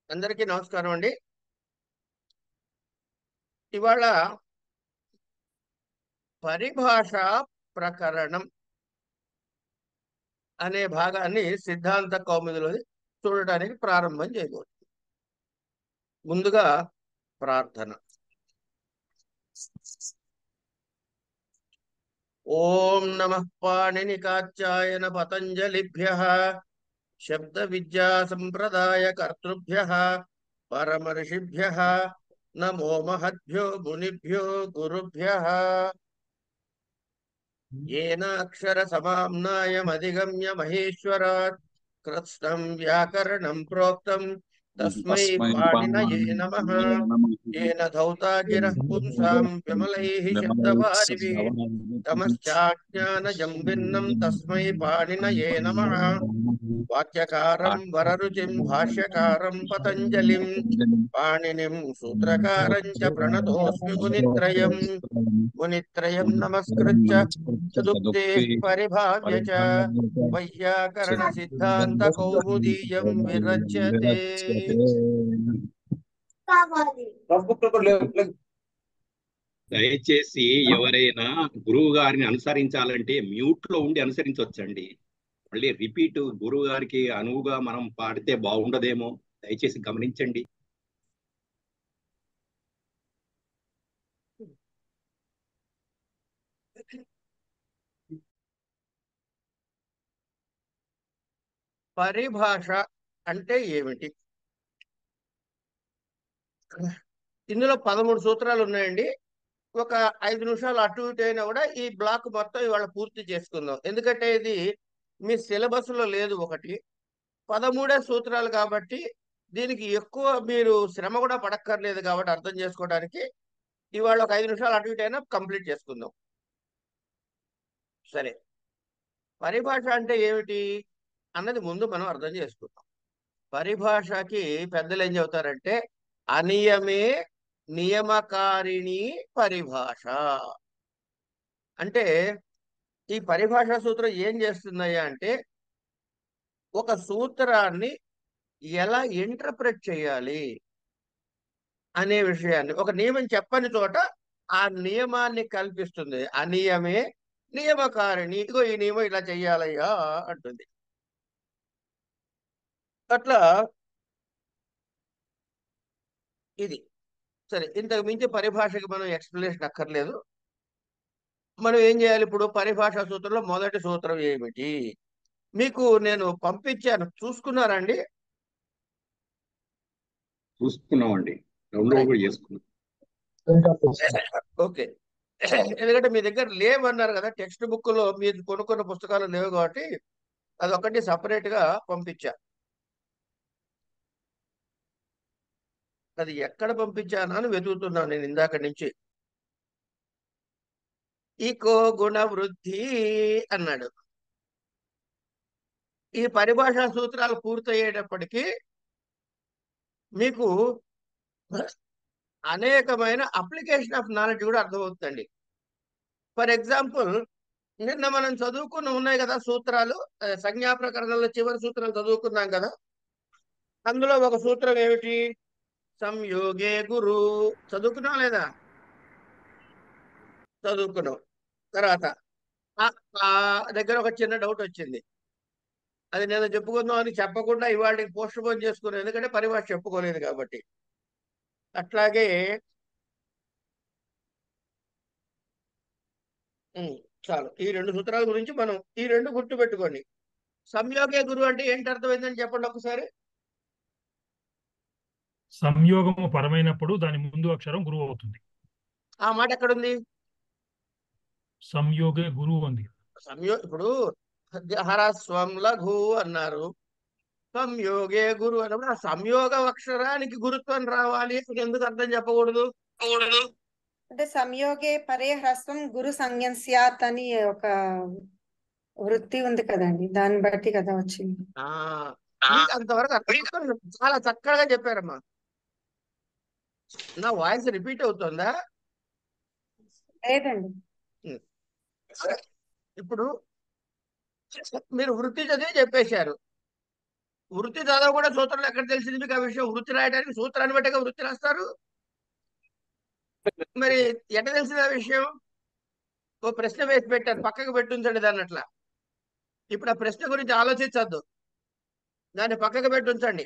అందరికీ నమస్కారం అండి. ఇవాళ పరిభాషా ప్రకరణం అనే భాగాన్ని సిద్ధాంత కౌముదిలో చూడటానికి ప్రారంభం చేయబోతుంది. ముందుగా ప్రార్థన. ఓం నమః పాణినికాచ్యాయన పతంజలిభ్యః శబ్ద విద్యా సంప్రదాయ కర్తృభ్యః పరమర్షిభ్యః నమో మహద్భ్యో మునిభ్యో గురుభ్యః. येनाक्षर समाम्नायमधिगम्य महेश्वरात् कृत्स्नं व्याकरणं प्रोक्तं तस्मै तस्मै पाणिनये नमः. पाणिनये नमः। येन धौता गिरः पुंसां विमलैः शब्दवारिभिः तमश्चाज्ञानजं भिन्नं तस्मै पाणिनये नमः. वाक्यकारं वररुचिं भाष्यकारं पतञ्जलिं पाणिनिं सूत्रकारं च प्रणतोऽस्मि मुनित्रयं नमस्कृत्य तदुक्तेः परिभाव्य च वैयाकरण सिद्धांत कौमुदीयं विरच्यते. దయచేసి ఎవరైనా గురువు గారిని అనుసరించాలంటే మ్యూట్ లో ఉండి అనుసరించవచ్చండి. మళ్ళీ రిపీట్ గురువు గారికి అనువుగా మనం పాడితే బాగుండదేమో, దయచేసి గమనించండి. పరిభాష అంటే ఏమిటి? ఇందులో 13 సూత్రాలు ఉన్నాయండి. ఒక 5 నిమిషాలు అటు ఇటు అయినా కూడా ఈ బ్లాక్ మొత్తం ఇవాళ పూర్తి చేసుకుందాం. ఎందుకంటే ఇది మీ సిలబస్ లో లేదు. ఒకటి 13 సూత్రాలు కాబట్టి దీనికి ఎక్కువ మీరు శ్రమ కూడా పడక్కర్లేదు. కాబట్టి అర్థం చేసుకోవడానికి ఇవాళ ఒక 5 నిమిషాలు అటు ఇటు అయినా కంప్లీట్ చేసుకుందాం. సరే, పరిభాష అంటే ఏమిటి అన్నది ముందు మనం అర్థం చేసుకుందాం. పరిభాషకి పెద్దలు ఏం చెబుతారంటే అనియమే నియమకారిణి పరిభాష. అంటే ఈ పరిభాషా సూత్రం ఏం చేస్తుందయ్యా అంటే ఒక సూత్రాన్ని ఎలా ఇంటర్ప్రెట్ చేయాలి అనే విషయాన్ని ఒక నియమం చెప్పని చోట ఆ నియమాన్ని కల్పిస్తుంది. అనియమే నియమకారిణి. ఇదిగో ఈ నియమం ఇలా చెయ్యాలయ్యా అంటుంది. అట్లా ఇది సరే. ఇంతకు మించి పరిభాషకి మనం ఎక్స్ప్లెనేషన్ అక్కర్లేదు. మనం ఏం చేయాలి ఇప్పుడు? పరిభాషా సూత్రంలో మొదటి సూత్రం ఏమిటి మీకు నేను పంపించాను, చూసుకున్నారండి? చూసుకున్నామండి, డౌన్లోడ్ కూడా చేసుకున్నాం. ఓకే. ఎందుకంటే మీ దగ్గర లేవన్నారు కదా, టెక్స్ట్ బుక్ లో మీరు కొనుక్కున్న పుస్తకాలు లేవు కాబట్టి అదొకటి సపరేట్ గా పంపించా. అది ఎక్కడ పంపించానా అని వెతుకుతున్నాను నేను ఇందాక నుంచి. ఈకో గుణ వృద్ధి అన్నాడు. ఈ పరిభాషా సూత్రాలు పూర్తయ్యేటప్పటికీ మీకు అనేకమైన అప్లికేషన్ ఆఫ్ నాలెడ్జ్ కూడా అర్థమవుతుందండి. ఫర్ ఎగ్జాంపుల్, నిన్న మనం చదువుకున్న ఉన్నాయి కదా సూత్రాలు, సంజ్ఞా ప్రకరణంలో చివరి సూత్రాలు చదువుకున్నాం కదా. అందులో ఒక సూత్రం ఏమిటి? సంయోగే గురు. చదువుకున్నాం లేదా? చదువుకున్నాం. తర్వాత ఆ ఆ దగ్గర ఒక చిన్న డౌట్ వచ్చింది. అది నేను చెప్పుకుందాం అని చెప్పకుండా ఇవాళకి పోస్ట్ పోన్ చేసుకున్నాను, ఎందుకంటే పరిభాష చెప్పుకోలేదు కాబట్టి. అట్లాగే చాలు. ఈ 2 సూత్రాల గురించి మనం ఈ 2 గుర్తు పెట్టుకోండి. సంయోగే గురు అంటే ఏంటి అర్థమైందని చెప్పండి ఒకసారి. సంయోగము పరమైనప్పుడు దాని ముందు అక్షరం గురువు అవుతుంది. ఆ మాట ఎక్కడుంది? సంయోగే గురువు ఉంది. ఇప్పుడు హరస్వం లఘు అన్నారు, సంయోగే గురు అన్నప్పుడు ఆ సంయోగ అక్షరానికి గురుత్వం రావాలి. ఎందుకు అర్థం చెప్పకూడదు? అంటే సంయోగే పరే హ్రస్వం గురు సంజ్ఞం స్యాత్ అని ఒక వృత్తి ఉంది కదండి, దాన్ని బట్టి కదా వచ్చింది. మీకు అంతవరకు అర్థం చాలా చక్కగా చెప్పారమ్మా. నా వాయిస్ రిపీట్ అవుతుందా? లేదండి. ఇప్పుడు మీరు వృత్తి చదివి చెప్పేశారు. వృత్తి చదవ కూడా సూత్రాలు ఎక్కడ తెలిసింది మీకు ఆ విషయం? వృత్తి రాయడానికి సూత్రాన్ని బట్టే వృత్తి రాస్తారు. మరి ఎట్ట తెలిసింది ఆ విషయం? ఓ ప్రశ్న వేసి పెట్టారు, పక్కకు పెట్టుంచండి దాన్ని అట్లా. ఇప్పుడు ఆ ప్రశ్న గురించి ఆలోచించద్దు, దాన్ని పక్కకు పెట్టుంచండి.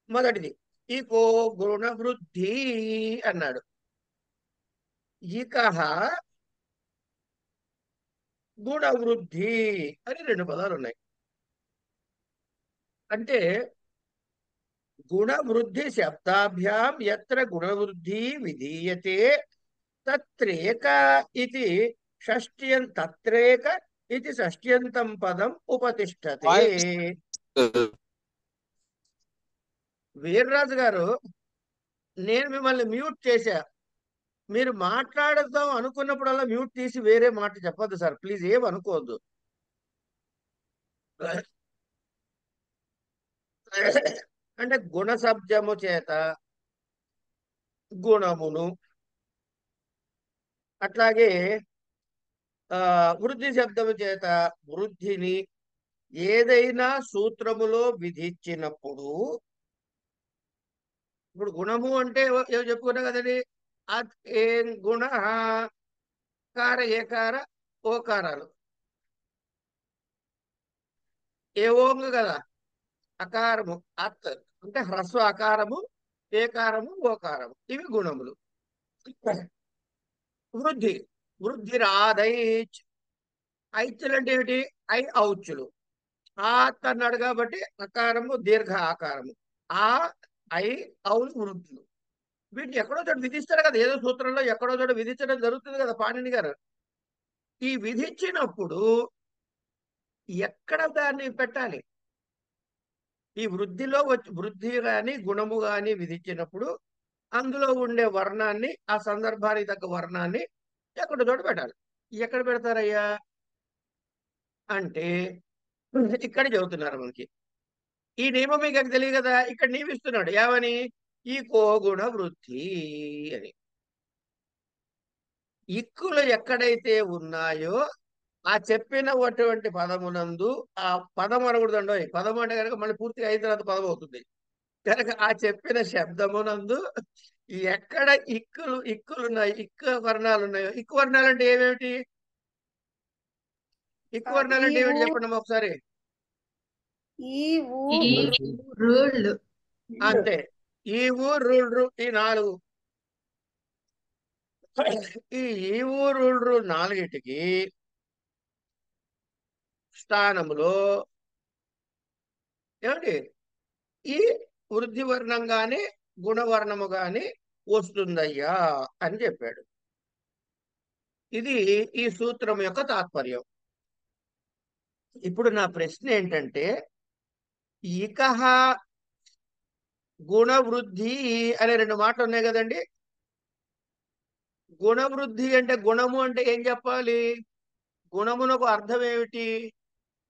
మొదటిది ఈకో గుణ వృద్ధి అన్నాడు. ఇక గుణ వృద్ధి అని రెండు పదాలు ఉన్నాయి. అంటే గుణ వృద్ధి శబ్దాభ్యాం ఎత్ర గుణ వృద్ధి విధీయతే తత్రేక ఇది తత్రేక ఇది షష్ట్యంతం పదం ఉపతిష్టతే. వీర్రాజు గారు, నేను మిమ్మల్ని మ్యూట్ చేశా. మీరు మాట్లాడదాం అనుకున్నప్పుడల్లా మ్యూట్ తీసి వేరే మాట చెప్పొద్దు సార్, ప్లీజ్. ఏం అనుకోవద్దు. అంటే గుణ శబ్దము చేత గుణమును, అట్లాగే వృద్ధి శబ్దము చేత వృద్ధిని ఏదైనా సూత్రములో విధించినప్పుడు, ఇప్పుడు గుణము అంటే ఏమో చెప్పుకున్నా కదండి. ఏం గుణ కార ఏకార ఓకారాలు ఏ ఓంగు కదా. అకారము అత్ అంటే హ్రస్వ అకారము, ఏకారము, ఓకారము, ఇవి గుణములు. వృద్ధి వృద్ధి రాధైచ్. ఐచ్చులు అంటే ఏమిటి? ఐ ఔచ్చులు. ఆత్ అన్నాడు కాబట్టి అకారము దీర్ఘ ఆకారము. ఆ ఐ ఔలు వృద్ధులు. వీటిని ఎక్కడో చోట విధిస్తారు కదా, ఏదో సూత్రంలో ఎక్కడో చోట విధించడం జరుగుతుంది కదా పాణిని గారు. ఈ విధించినప్పుడు ఎక్కడ దాన్ని పెట్టాలి? ఈ వృద్ధిలో వృద్ధి గాని గుణము గాని విధించినప్పుడు అందులో ఉండే వర్ణాన్ని, ఆ సందర్భానికి తగ్గ వర్ణాన్ని ఎక్కడో చోట పెట్టాలి. ఎక్కడ పెడతారయ్యా అంటే ఇక్కడ చెబుతున్నారు మనకి. ఈ నియమం మీకు తెలియదు కదా, ఇక్కడ నియమిస్తున్నాడు. ఏమని? ఈ కోగుణ వృద్ధి అని. ఇక్కులు ఎక్కడైతే ఉన్నాయో ఆ చెప్పినటువంటి పదమునందు, ఆ పదం అనకూడదండో, పదం అంటే కనుక మళ్ళీ పూర్తిగా అయిన తర్వాత పదం అవుతుంది కనుక, ఆ చెప్పిన శబ్దమునందు ఎక్కడ ఇక్కులు ఉన్నాయి, ఇక్కు వర్ణాలు ఉన్నాయో. ఇక్కు వర్ణాలు అంటే ఏమేమిటి? ఇక్కు వర్ణాలు అంటే ఏమిటి చెప్పండి ఒకసారి. ఈ ఊ రూల్ అంతే. ఈ ఊరు ఈ నాలుగు. ఈ ఊరు నాలుగిటికి స్థానములో ఏమిటి? ఈ వృద్ధి వర్ణం గాని గుణవర్ణము గాని వస్తుందయ్యా అని చెప్పాడు. ఇది ఈ సూత్రం యొక్క తాత్పర్యం. ఇప్పుడు నా ప్రశ్న ఏంటంటే, ఇకహ గుణవృద్ధి అనే రెండు మాటలు ఉన్నాయి కదండి. గుణవృద్ధి అంటే గుణము అంటే ఏం చెప్పాలి? గుణమునకు అర్థం ఏమిటి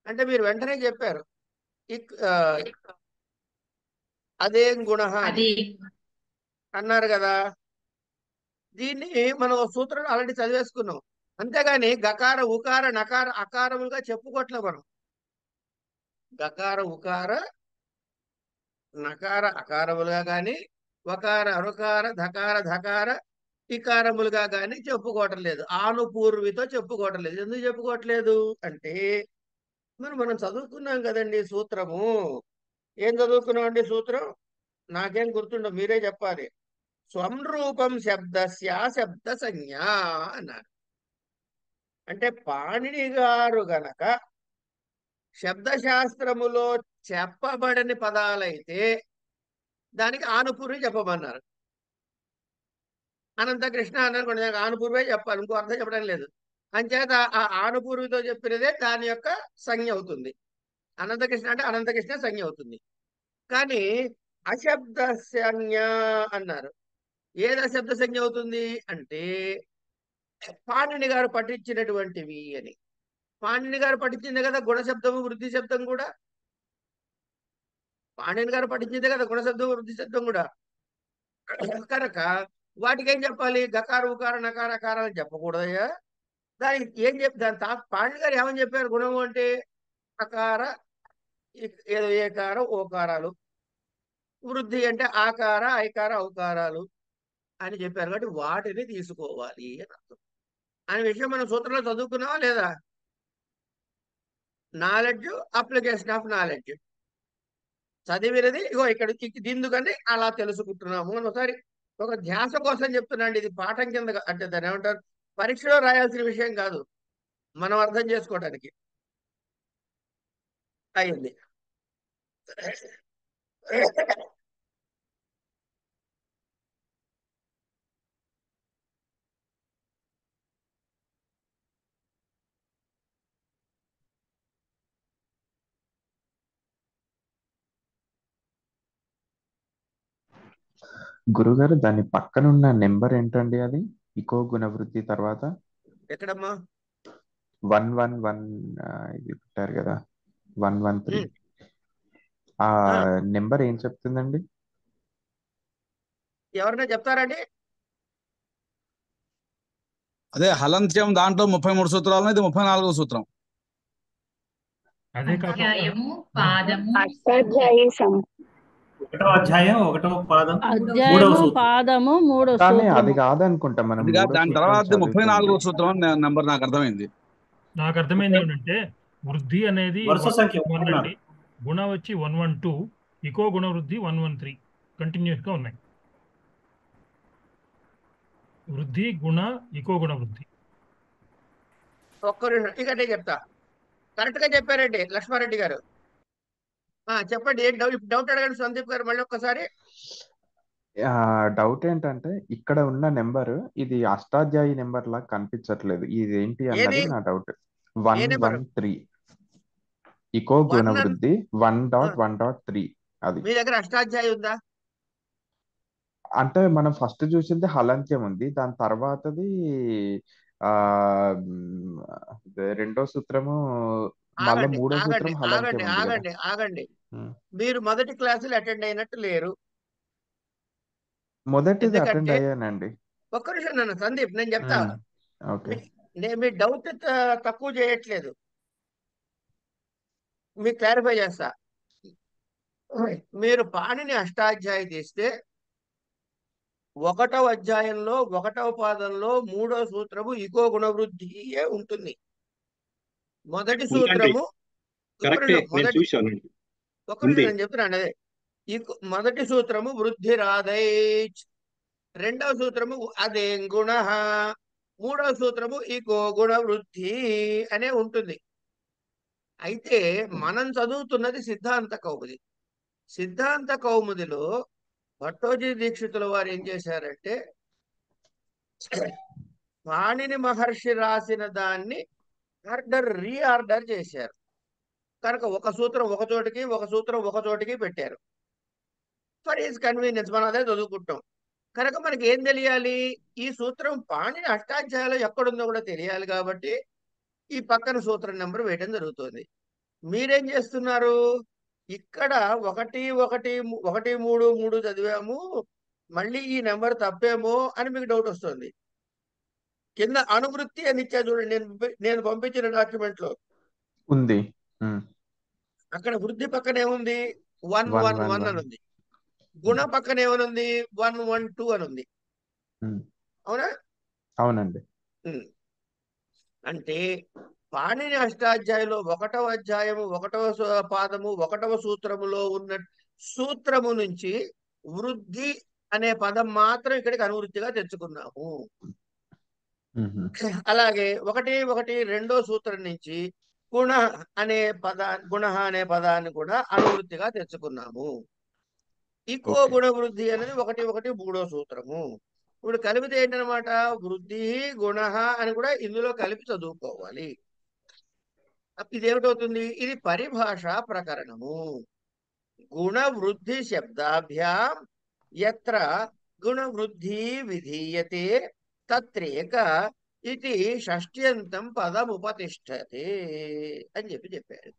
అంటే మీరు వెంటనే చెప్పారు, అదేం గుణ అని అన్నారు కదా. దీన్ని మనం సూత్రం ఆల్రెడీ చదివేసుకున్నాం. అంతేగాని గకార ఉకార నకార అకారములుగా చెప్పుకోవట్లే మనం. గకార ఉకార నకార అకారములుగా కానీ, వకార అరుకార ధకార ధకార ఇకారములుగా కానీ చెప్పుకోవటం లేదు. ఆనుపూర్వితో చెప్పుకోవటం లేదు. ఎందుకు చెప్పుకోవట్లేదు అంటే మనం చదువుకున్నాం కదండి సూత్రము. ఏం చదువుకున్నాం అండి సూత్రం? నాకేం గుర్తుండవు, మీరే చెప్పాలి. స్వంరూపం శబ్దస్య శబ్ద సంజ్ఞ అన్నారు. అంటే పాణిని గారు గనక శబ్దశాస్త్రములో చెప్పబడని పదాలైతే దానికి ఆనుపూర్వి చెప్పమన్నారు. అనంత కృష్ణ అన్నారు కొన్ని, దానికి ఆనుపూర్వే చెప్పాలి, ఇంకో అర్థం చెప్పడం లేదు. అంచేత ఆ ఆనుపూర్వితో చెప్పినదే దాని యొక్క సంజ్ఞ అవుతుంది. అనంతకృష్ణ అంటే అనంతకృష్ణ సంజ్ఞ అవుతుంది. కానీ అశబ్ద సంజ్ఞ అన్నారు. ఏది అశబ్ద సంజ్ఞ అవుతుంది అంటే పాణిని గారు పఠించినటువంటివి అని. పాణిని గారు పఠించిందే కదా గుణశబ్దము వృద్ధి శబ్దం కూడా. పాణిని గారు పఠించిందే కదా గుణశబ్దం వృద్ధి శబ్దం కూడా. కనుక వాటికి ఏం చెప్పాలి? గకార ఉకార నకార అకారాలు చెప్పకూడదయ్యా. దానికి ఏం దాని పాణి గారు ఏమని చెప్పారు? గుణము అంటే అకార ఏదో ఏకార ఓకారాలు, వృద్ధి అంటే ఆకార ఐకార ఔకారాలు అని చెప్పారు. కాబట్టి వాటిని తీసుకోవాలి అని అర్థం. అనే విషయం మనం సూత్రంలో చదువుకున్నావా లేదా? నాలెడ్జ్, అప్లికేషన్ ఆఫ్ నాలెడ్జ్ చదివినది ఇగో ఇక్కడ ఎందుకంటే అలా తెలుసుకుంటున్నాము అని ఒకసారి ఒక ధ్యాస కోసం చెప్తున్నాండి. ఇది పాఠం కింద అంటే దాన్ని ఏమంటారు, పరీక్షలో రాయాల్సిన విషయం కాదు, మనం అర్థం చేసుకోవడానికి అయింది. గురుగారు దాని పక్కన ఉన్న నెంబర్ ఏంటండి? అది ఇకో గుణవృద్ధి తర్వాత ఎక్కడమ్మా? 111 ఇది పెట్టారు కదా, 113. ఆ ఆ, నెంబర్ ఏం చెప్తుందండి? ఎవరైనా చెప్తారండి? అదే హలంత్యం దాంట్లో 33 సూత్రాలు, ఇది 34వ సూత్రం. అదే కాకుండా అధ్యాయము పాదము అష్టాధ్యాయి ఒకటో అధ్యాయం ఒకటో పాదం మూడవ అధ్యాయము సూత్రం. పాదము మూడో కానీ అది సూత్రము. కాదనుకుంటా, మనం అది కాదు, మూడో దాని సూత్రం తర్వాత చదువుతుంది. 34వ సూత్రం నెంబర్ నాకు అర్థమైంది. నాకు అర్థమైంది ఏమిటంటే వృద్ధి అనేది వరుస సంఖ్య 1 1 అండి, గుణ వచ్చి 112, ఇకో గుణ వృద్ధి 113 కంటిన్యూస్ గా ఉన్నాయి. వృద్ధి గుణ ఇకో గుణ వృద్ధి. ఒక్క నిమిషం ఇక నేను చెప్తా. కరెక్ట్ గా చెప్పారండి లక్ష్మారెడ్డి గారు. చెప్పండి, ఏం డౌట్? డౌట్ అడగండి సందీప్ గారు మళ్ళీ ఒక్కసారి. డౌట్ ఏంటంటే ఇక్కడ ఉన్న నెంబర్ ఇది అష్టాధ్యాయి నెంబర్ లాగా కనిపించట్లేదు, ఇది ఏంటి అన్నది ఏది? నా డౌట్. ఏ నెంబర్? 113 ఇకో గుణవృద్ధి 1.1.3. అది మీ దగ్గర అష్టాధ్యాయి ఉందా? అంటే మనం ఫస్ట్ చూసింది హలంత్యం ఉంది, దాని తర్వాతది ఆ రెండో సూత్రము, మళ్ళీ ఆగండి మూడో ఆగండి సూత్రం హలంత్యం ఆగండి ఉంది కదా. ఆగండి ఆగండి ఉమ్. మీరు మొదటి క్లాసులు అటెండ్ అయినట్టు లేరు. మొదటిది అటెండ్ ఎందుకంటే అయ్యానండి. ఒక్క నిమిషం నన్ను సందీప్, నేను చెప్తా. ఓకే. నేను మీ డౌట్ తక్కువ చేయట్లేదు, మీకు క్లారిఫై చేస్తా. మీరు పాణిని అష్టాధ్యాయి తీస్తే 1వ అధ్యాయంలో 1వ పాదంలో 3వ సూత్రము ఇకో గుణవృద్ధియే ఉంటుంది. మొదటి ఉందండి, సూత్రము ఒక్క కరెక్టే, నిమిషం, నేను చూశానండి. ఒక్క నిమిషం ఉంది. నేను చెప్తున్నాను అదే. మొదటి సూత్రము వృద్ధి రాధై, రెండవ సూత్రము అదే గుణ, మూడవ సూత్రము ఇకో గుణ వృద్ధి అనే ఉంటుంది. అయితే మనం చదువుతున్నది సిద్ధాంత కౌముది. సిద్ధాంత కౌముదిలో భట్టోజీ దీక్షితుల వారు ఏం చేశారంటే పాణిని మహర్షి రాసిన దాన్ని రీఆర్డర్ చేశారు. కనుక ఒక సూత్రం ఒక చోటికి, ఒక సూత్రం ఒక చోటికి పెట్టారు. ఫర్ ఈజ్ కన్వీనియన్స్ మనం అదే చదువుకుంటాం. కనుక మనకి ఏం తెలియాలి? ఈ సూత్రం పాణిని అష్టాధ్యాయంలో ఎక్కడుందో కూడా తెలియాలి. కాబట్టి ఈ పక్కన సూత్రం నెంబర్ వేయడం జరుగుతుంది. మీరేం చేస్తున్నారు? ఇక్కడ 1 1 1 3 3 చదివాము, మళ్ళీ ఈ నెంబర్ తప్పేమో అని మీకు డౌట్ వస్తుంది. కింద అనువృత్తి అని ఇచ్చా చూడండి, నేను పంపించిన డాక్యుమెంట్ లో ఉంది. అక్కడ వృద్ధి పక్కన ఏముంది? 111 అని ఉంది. గుణ పక్కన ఏమనుంది? 112 అని ఉంది. అవునా? అవునండి. అంటే పాణిని అష్టాధ్యాయంలో 1వ అధ్యాయము 1వ పాదము 1వ సూత్రములో ఉన్న సూత్రము నుంచి వృద్ధి అనే పదం మాత్రం ఇక్కడికి అనువృత్తిగా తెచ్చుకున్నాము. అలాగే 1 1 రెండో సూత్రం నుంచి గుణ అనే పదాన్ని కూడా అనువృత్తిగా తెచ్చుకున్నాము. ఇకో గుణ వృద్ధి అనేది 1 1 మూడో సూత్రము. ఇప్పుడు కలిపితే ఏంటనమాట? వృద్ధి గుణ అని కూడా ఇందులో కలిపి చదువుకోవాలి. ఇదేమిటవుతుంది? ఇది పరిభాష ప్రకరణము. గుణ వృద్ధి శబ్దాభ్యాం యత్ర గుణ వృద్ధి విధీయతే తత్రేక ఇది షష్ట్యంతం పదముపతిష్టతే అని చెప్పారు.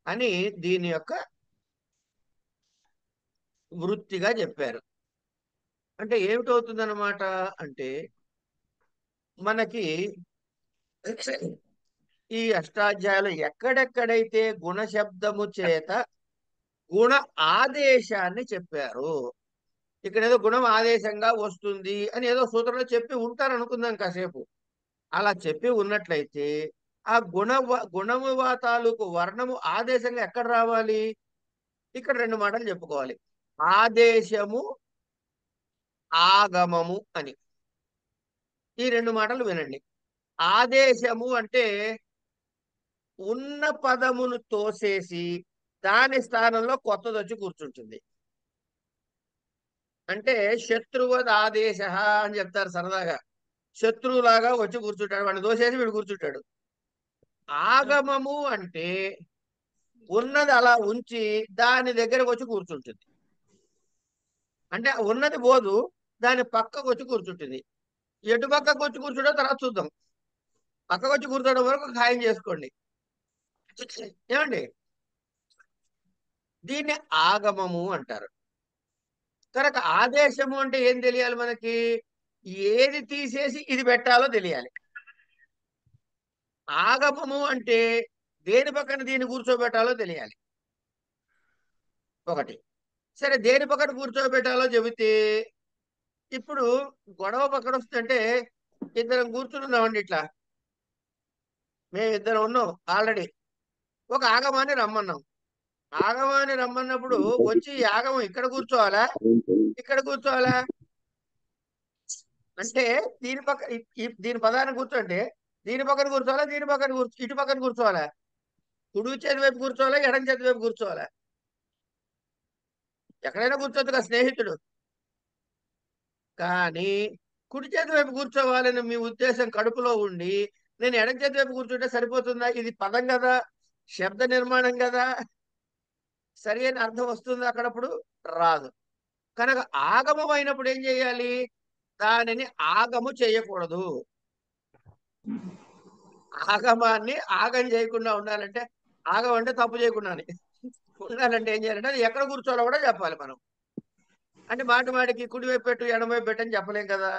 అని దీని యొక్క వృత్తిగా చెప్పారు. అంటే ఏమిటవుతుందన్నమాట అంటే మనకి ఈ అష్టాధ్యాయులు ఎక్కడెక్కడైతే గుణ శబ్దము చేత గుణ ఆదేశాన్ని చెప్పారు, ఇక్కడ ఏదో గుణం ఆదేశంగా వస్తుంది అని ఏదో సూత్రంలో చెప్పి ఉంటారు అనుకుందాం కాసేపు. అలా చెప్పి ఉన్నట్లయితే ఆ గుణము తాలూకు వర్ణము ఆదేశంగా ఎక్కడ రావాలి? ఇక్కడ రెండు మాటలు చెప్పుకోవాలి, ఆదేశము ఆగమము అని. ఈ రెండు మాటలు వినండి. ఆదేశము అంటే ఉన్న పదమును తోసేసి దాని స్థానంలో కొత్తది వచ్చి కూర్చుంటుంది. అంటే శత్రువద్ ఆదేశ అని చెప్తారు సరదాగా. శత్రువులాగా వచ్చి కూర్చుంటాడు, వాడిని దోసేసి వీడు కూర్చుంటాడు. ఆగమము అంటే ఉన్నది అలా ఉంచి దాని దగ్గరకు వచ్చి కూర్చుంటుంది. అంటే ఉన్నది పోదు, దాని పక్కకు వచ్చి కూర్చుంటుంది. ఎటు పక్కకు వచ్చి కూర్చుంటో తర్వాత చూద్దాం. పక్కకు వచ్చి కూర్చోవడం వరకు ఖాయం చేసుకోండి. ఏమండి, దీన్ని ఆగమము అంటారు. కనుక ఆదేశము అంటే ఏం తెలియాలి మనకి? ఏది తీసేసి ఇది పెట్టాలో తెలియాలి. ఆగమము అంటే దేని పక్కన దీన్ని కూర్చోబెట్టాలో తెలియాలి. ఒకటి. సరే, దేని పక్కన కూర్చోబెట్టాలో చెబితే, ఇప్పుడు గొడవ పక్కన వస్తుంటే ఇద్దరం కూర్చున్నామండి. ఇట్లా మేమిద్దరం ఉన్నాం ఆల్రెడీ. ఒక ఆగమాన్ని రమ్మన్నాం. ఆగమాన్ని రమ్మన్నప్పుడు వచ్చి ఆగమం ఇక్కడ కూర్చోవాలా ఇక్కడ కూర్చోవాలా? అంటే దీని పక్క దీని పదాన్ని కూర్చోంటే దీని పక్కన కూర్చోవాలా, దీని పక్కన ఇటు పక్కన కూర్చోవాలా? కుడి చేతి వైపు కూర్చోవాలా, ఎడం చేతి వైపు కూర్చోవాలా? ఎక్కడైనా కూర్చోద్దు కదా స్నేహితుడు. కానీ కుడి చేతి వైపు కూర్చోవాలని మీ ఉద్దేశం కడుపులో ఉండి నేను ఎడం చేతి వైపు కూర్చుంటే సరిపోతుందా? ఇది పదం కదా, శబ్ద నిర్మాణం కదా, సరి అయిన అర్థం వస్తుంది అక్కడప్పుడు రాదు. కనుక ఆగమం అయినప్పుడు ఏం చేయాలి? దానిని ఆగము చేయకూడదు. ఆగమాన్ని ఆగం చేయకుండా ఉండాలంటే, ఆగం అంటే తప్పు చేయకుండా ఉండాలంటే ఏం చేయాలంటే అది ఎక్కడ కూర్చోవాలో కూడా చెప్పాలి మనం. అంటే మాటికి కుడివైపు పెట్టు ఎడమవైపు పెట్టు అని చెప్పలేం కదా.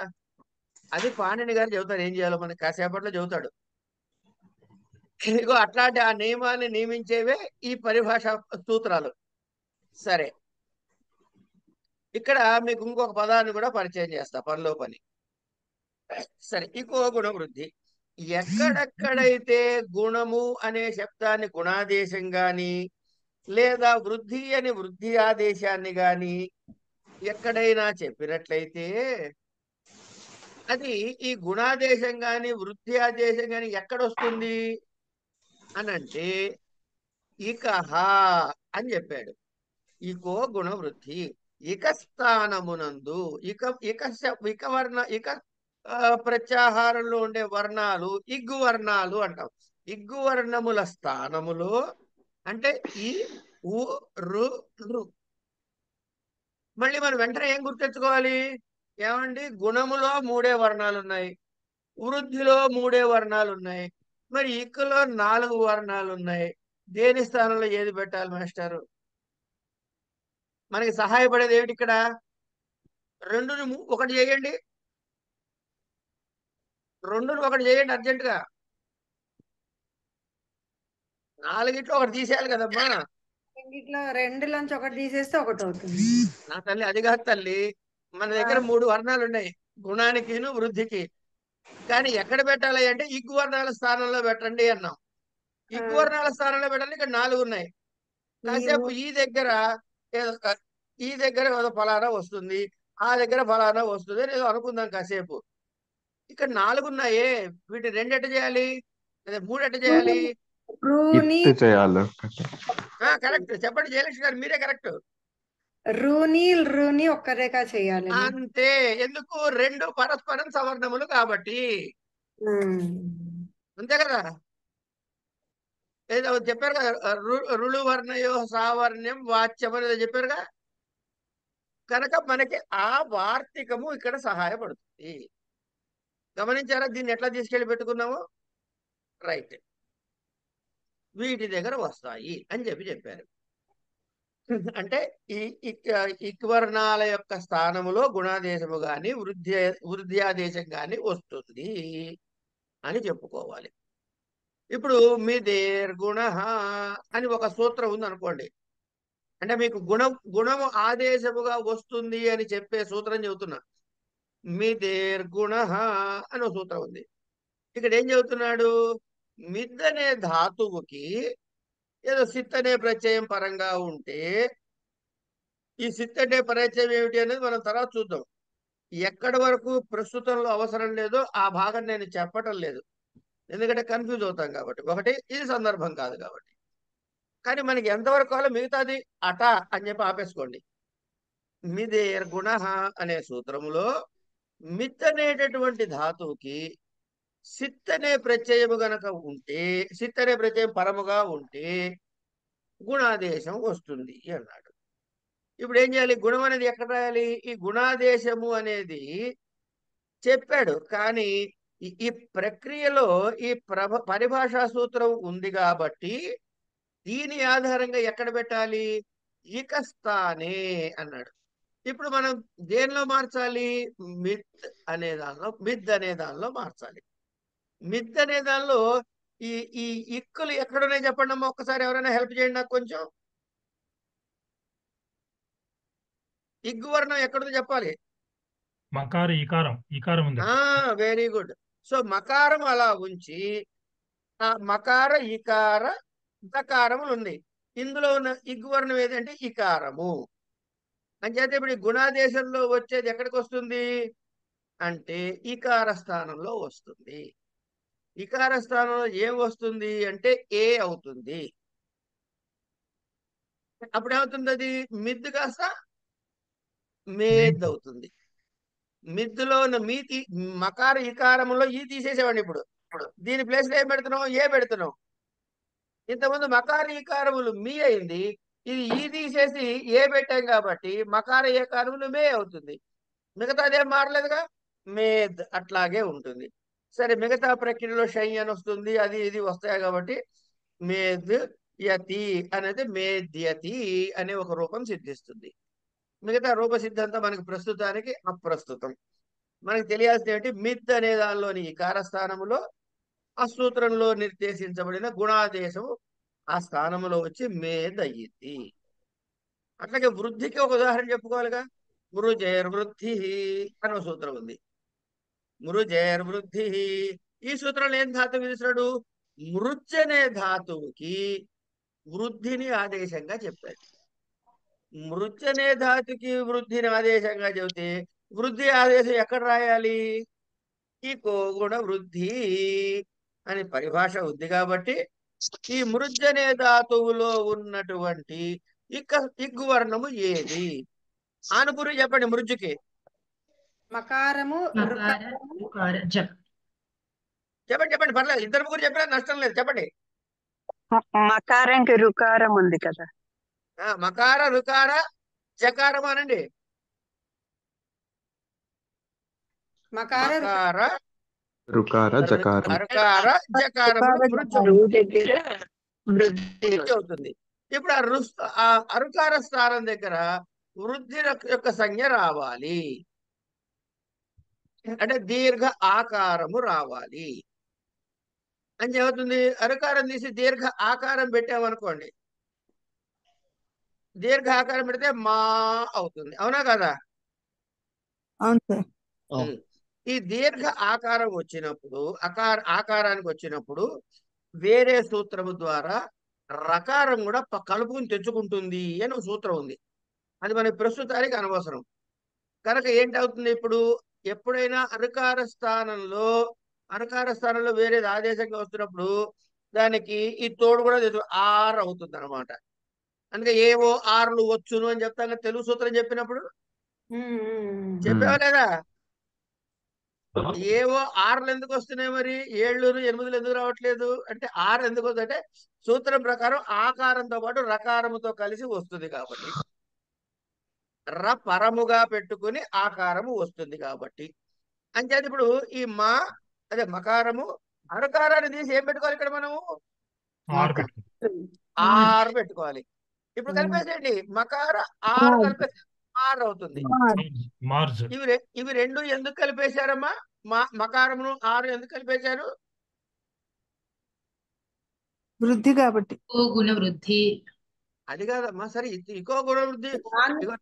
అది పాణిని గారు చెబుతారు ఏం చేయాలో, మనకి కాసేపట్లో చెబుతాడు. ఇదిగో అట్లాంటి ఆ నియమాన్ని నియమించేవే ఈ పరిభాష సూత్రాలు. సరే, ఇక్కడ మీకు ఇంకొక పదాన్ని కూడా పరిచయం చేస్తా, పనిలో పని. సరే, ఇకో గుణ వృద్ధి. ఎక్కడెక్కడైతే గుణము అనే శబ్దాన్ని గుణాదేశం గాని లేదా వృద్ధి అని వృద్ధి ఆదేశాన్ని గాని ఎక్కడైనా చెప్పినట్లయితే అది ఈ గుణాదేశం గాని వృద్ధి ఆదేశం గాని ఎక్కడొస్తుంది అని అంటే ఇకహ అని చెప్పాడు. ఇకో గుణ వృద్ధి, ఇక స్థానమునందు. ఇక వర్ణ ప్రత్యాహారంలో ఉండే వర్ణాలు ఇగ్గు వర్ణాలు అంటాం. ఇగ్గు వర్ణముల స్థానములో అంటే ఈ ఉ రు రు. మళ్ళీ మనం వెంటనే ఏం గుర్తెచ్చుకోవాలి? ఏమండి, గుణములో 3 వర్ణాలు ఉన్నాయి, వృద్ధిలో 3 వర్ణాలు ఉన్నాయి, మరి ఇక్కులో 4 వర్ణాలు ఉన్నాయి. దేని స్థానంలో ఏది పెట్టాలి మాస్టారు? మనకి సహాయపడేది ఏమిటి ఇక్కడ? రెండుని ఒకటి చేయండి, రెండుని ఒకటి చేయండి అర్జెంటుగా. 4గిట్లో ఒకటి తీసేయాలి కదమ్మా. రెండులోంచి ఒకటి తీసేస్తే ఒకటి అవుతుంది. నా తల్లి, అది కాదు తల్లి, మన దగ్గర 3 వర్ణాలు ఉన్నాయి గుణానికిను వృద్ధికి. కానీ ఎక్కడ పెట్టాలి అంటే ఇగ్గు వర్ణాల స్థానంలో పెట్టండి అన్నాం. ఇగ్గు వర్ణాల స్థానంలో పెట్టాలి. ఇక్కడ 4 ఉన్నాయి. కాసేపు ఈ దగ్గర ఏదో ఫలానా వస్తుంది, ఆ దగ్గర ఫలానా వస్తుంది అని ఏదో అనుకుందాం కాసేపు. ఇక్కడ 4 ఉన్నాయే, వీటిని 2 ఎట్ట చేయాలి, లేదా 3 ఎట్ట చేయాలి? చేయాలి. కరెక్ట్ చెప్పండి జయలక్ష్మి గారు, మీరే కరెక్ట్. రూని ఒక్కరేగా చేయాలి అంతే. ఎందుకు? 2 పరస్పరం సవర్ణములు కాబట్టి. అంతే కదా. ఏదో చెప్పారు కదా, రుళు వర్ణయో సావర్ణ్యం వాచ్యం అనేది చెప్పారుగా. కనుక మనకి ఆ వార్తికము ఇక్కడ సహాయపడుతుంది. గమనించారా దీన్ని ఎట్లా తీసుకెళ్లి పెట్టుకున్నాము? రైట్, వీటి దగ్గర వస్తాయి అని చెప్పారు. అంటే ఈ ఇక్వర్ణాల యొక్క స్థానములో గుణాదేశము గాని వృద్ధ్యాదేశం గాని వస్తుంది అని చెప్పుకోవాలి. ఇప్పుడు మీ దేర్గుణ అని ఒక సూత్రం ఉంది అనుకోండి. అంటే మీకు గుణము ఆదేశముగా వస్తుంది అని చెప్పే సూత్రం చెబుతున్నా. మీ దేర్గుణ అని ఒక సూత్రం ఉంది. ఇక్కడ ఏం చెబుతున్నాడు? మిద్ అనే ధాతువుకి ఏదో సిత్ అనే ప్రత్యయం పరంగా ఉంటే, ఈ సిత్ అనే ప్రత్యయం ఏమిటి అనేది మనం తర్వాత చూద్దాం. ఎక్కడి వరకు ప్రస్తుతంలో అవసరం లేదో ఆ భాగం నేను చెప్పటం లేదు, ఎందుకంటే కన్ఫ్యూజ్ అవుతాం కాబట్టి. ఒకటి, ఇది సందర్భం కాదు కాబట్టి. కానీ మనకి ఎంతవరకు కావాలో మిగతాది అట అని చెప్పి ఆపేసుకోండి. మిదేర్ గుణ అనే సూత్రములో మిత్ అనేటటువంటి ధాతువుకి సిత్ అనే ప్రత్యయము గనక ఉంటే, సిత్ అనే ప్రత్యయం పరముగా ఉంటే గుణాదేశం వస్తుంది అన్నాడు. ఇప్పుడు ఏం చేయాలి? గుణం అనేది ఎక్కడ రాయాలి? ఈ గుణాదేశము అనేది చెప్పాడు, కానీ ఈ ప్రక్రియలో ఈ పరిభాషా సూత్రం ఉంది కాబట్టి దీని ఆధారంగా ఎక్కడ పెట్టాలి? ఇక స్థానే అన్నాడు. ఇప్పుడు మనం దేనిలో మార్చాలి? మిత్ అనే దానిలో మార్చాలి. మిత్ అనే దానిలో ఈ ఈ ఇక్కులు ఎక్కడున్నాయి చెప్పండి అమ్మా, ఒక్కసారి ఎవరైనా హెల్ప్ చేయండి నాకు కొంచెం. ఇగ్గు వర్ణం ఎక్కడుందో చెప్పాలి. మకార ఈకారం ఉంది. Very good. సో మకారం అలా ఉంచి ఆ మకార ఇకార దకారములు ఉంది. ఇందులో ఉన్న ఇగ్గువర్ణం ఏదంటే ఇకారము. అంచేత ఇప్పుడు ఈ గుణాదేశంలో వచ్చేది ఎక్కడికి వస్తుంది అంటే ఇకార స్థానంలో వస్తుంది. ఇకార స్థానంలో ఏం వస్తుంది అంటే ఏ అవుతుంది. అప్పుడు ఏమవుతుంది? అది మిద్ కాస్త మేద్ అవుతుంది. మిద్దులో ఉన్న మకార ఇకారంలో ఈ తీసేసేవాడిని. ఇప్పుడు దీని ప్లేస్ లో ఏం పెడుతున్నాం? ఏ పెడుతున్నాం. ఇంతకుముందు మకార ఈకారములు మీ అయింది, ఇది ఈ తీసేసి ఏ పెట్టాం కాబట్టి మకార ఏకారములు మే అవుతుంది. మిగతా అదేం మారలేదుగా, మేద్ అట్లాగే ఉంటుంది. సరే, మిగతా ప్రక్రియలో షై అని వస్తుంది, అది ఇది వస్తాయి కాబట్టి మేద్ యతి అనేది మేద్యతి అనే ఒక రూపం సిద్ధిస్తుంది. మిగతా రూప సిద్ధంతా మనకి ప్రస్తుతానికి అప్రస్తుతం. మనకి తెలియాల్సింది ఏంటి? మిత్ అనే దానిలోని ఈ కారస్థానములో ఆ సూత్రంలో నిర్దేశించబడిన గుణాదేశము ఆ స్థానంలో వచ్చి మేద్ అయ్యింది. అట్లాగే వృద్ధికి ఒక ఉదాహరణ చెప్పుకోవాలిగా. మృజేర్వృద్ధి అనే సూత్రం ఉంది. మృజేర్వృద్ధి, ఈ సూత్రంలో ఏం ధాతువు విధిస్తాడు? మృజ్ అనే ధాతువుకి వృద్ధిని ఆదేశంగా చెప్పాడు. మృజ్ అనే ధాతుకి వృద్ధిని ఆదేశంగా చెబితే వృద్ధి ఆదేశం ఎక్కడ రాయాలి? ఈకో గుణ వృద్ధి అని పరిభాష ఉంది కాబట్టి ఈ మృజ్ అనే ధాతువులో ఉన్నటువంటి ఇగ్గు వర్ణము ఏది? ఆనుపురి చెప్పండి. మృజ్జుకి మకారము మకార రుకార జ. చెప్పండి పర్లేదు, ఇద్దరు ముగ్గురు చెప్పినా నష్టం లేదు, చెప్పండి. మకారంకి రుకారం ఉంది కదా. మకార రుకార జకారం అనండి. మకార మకార రుకార జకారం. అరకార జకారం రు దగ్గర వృద్ధి అవుతుంది. ఇప్పుడు ఆ అరుకార స్థానం దగ్గర వృద్ధి యొక్క సంజ్ఞ రావాలి, అంటే దీర్ఘ ఆకారము రావాలి అని చెబుతుంది. అరుకారం తీసి దీర్ఘ ఆకారం పెట్టామనుకోండి, దీర్ఘ ఆకారం పెడితే మా అవుతుంది, అవునా కదా? అవును సార్. ఈ దీర్ఘ ఆకారం వచ్చినప్పుడు, ఆకారానికి వచ్చినప్పుడు వేరే సూత్రము ద్వారా రకారం కూడా కలుపుకుని తెచ్చుకుంటుంది అని ఒక సూత్రం ఉంది. అది మనకి ప్రస్తుతానికి అనవసరం. కనుక ఏంటవుతుంది? ఇప్పుడు ఎప్పుడైనా అరుకార స్థానంలో వేరేది ఆదేశంగా వస్తున్నప్పుడు దానికి ఈ తోడు కూడా ఆర్ అవుతుంది అనమాట. అందుకే ఏవో ఆర్లు వచ్చును అని చెప్తాను తెలుగు సూత్రం చెప్పినప్పుడు. చెప్పావా లేదా? ఏవో ఆర్లు ఎందుకు వస్తున్నాయి మరి? 7 8 ఎందుకు రావట్లేదు అంటే, ఆరు ఎందుకు వస్తుందంటే సూత్రం ప్రకారం ఆకారంతో పాటు రకారముతో కలిసి వస్తుంది కాబట్టి, పరముగా పెట్టుకుని ఆకారము వస్తుంది కాబట్టి. అంచేది ఇప్పుడు ఈ అదే మకారము అరకారాన్ని తీసి ఏం పెట్టుకోవాలి? ఇక్కడ మనము ఆరు పెట్టుకోవాలి. ఇప్పుడు కలిపేసేయండి, మకార ఆరు కలిపేసి ఆరు అవుతుంది. ఇవి రెండు ఎందుకు కలిపేశారమ్మా? మకారమును ఆరు ఎందుకు కలిపేశారు? వృద్ధి కాబట్టి ఓ గుణ వృద్ధి. అది కాదమ్మా. సరే ఇంకో గుణ వృద్ధి. ఇగో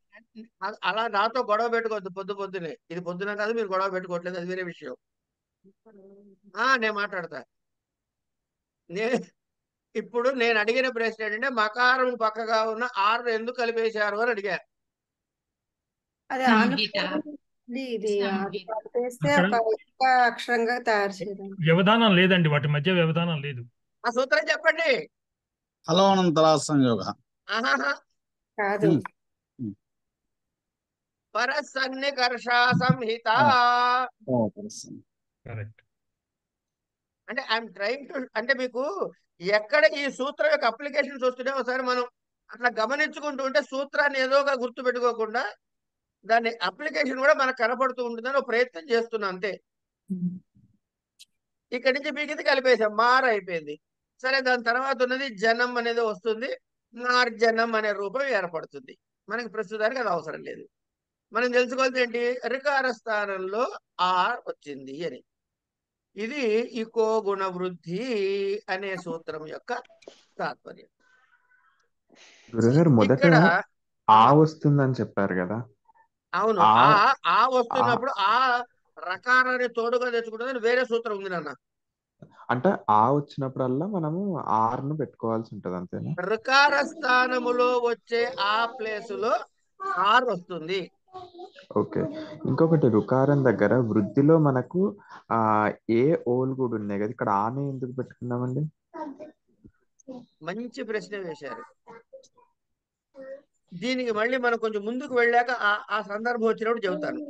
అలా నాతో గొడవ పెట్టుకోవద్దు పొద్దునే. ఇది పొద్దున కాదు, మీరు గొడవ పెట్టుకోవట్లేదు, అది వేరే విషయం. నేను మాట్లాడతా. ఇప్పుడు నేను అడిగిన ప్రశ్న ఏంటంటే మకారం పక్కగా ఉన్న ఆరు ఎందుకు కలిపేశారు అని అడిగారు. అది సంహిత. ఇది అది కలిపేస్తే అక్కడ ఒక ఒక్క అక్షరంగా తయారు చేయడం. వ్యవధానం లేదండి, వాటి మధ్య వ్యవధానం లేదు. ఆ సూత్రం చెప్పండి. హలోనంతరా సంయోగ. ఆహాహా. కాదు, పరసన్నికర్ష సంహిత. కరెక్ట్. అంటే ఐఎమ్ ట్రైంగ్ టు, అంటే మీకు ఎక్కడ ఈ సూత్రం యొక్క అప్లికేషన్స్ వస్తుంటే ఒకసారి మనం అట్లా గమనించుకుంటూ ఉంటే సూత్రాన్ని ఏదోగా గుర్తు పెట్టుకోకుండా దాని అప్లికేషన్ కూడా మనకు కనపడుతూ ఉంటుందని ఒక ప్రయత్నం చేస్తున్నాం అంతే. ఇక్కడి నుంచి మీకు కలిపేసాం, మార్ అయిపోయింది. సరే, దాని తర్వాత ఉన్నది జనం అనేది వస్తుంది, నార్జనం అనే రూపం ఏర్పడుతుంది. మనకి ప్రస్తుతానికి అది అవసరం లేదు. మనం తెలుసుకోవాల్సింది ఏంటి, రికార స్థానంలో ఆర్ వచ్చింది అని. ఇది ఇకో గుణ వృద్ధి అనే సూత్రం యొక్క తాత్పర్యం. గురుగారు మొదట ఇక్కడ ఆ వస్తుందని చెప్పారు కదా. అవును, ఆ వస్తున్నప్పుడు ఆ రకారాన్ని తోడుగా తెచ్చుకుంటుందని వేరే సూత్రం ఉంది నాన్న. అంటే ఆ వచ్చినప్పుడల్లా మనము ఆర్ను పెట్టుకోవాల్సి ఉంటది, అంతేనా? రికార స్థానములో వచ్చే ఆ ప్లేసులో ఆర్ వస్తుంది. ఓకే. ఇంకొకటి రుకారం దగ్గర వృద్ధిలో మనకు ఏ ఓలు కూడా ఉన్నాయి కదా, ఇక్కడ ఆనే ఎందుకు పెట్టుకున్నామండి? మంచి ప్రశ్న వేశారు. దీనికి మళ్ళీ మనం కొంచెం ముందుకు వెళ్ళాక ఆ సందర్భం వచ్చినప్పుడు చెబుతాను.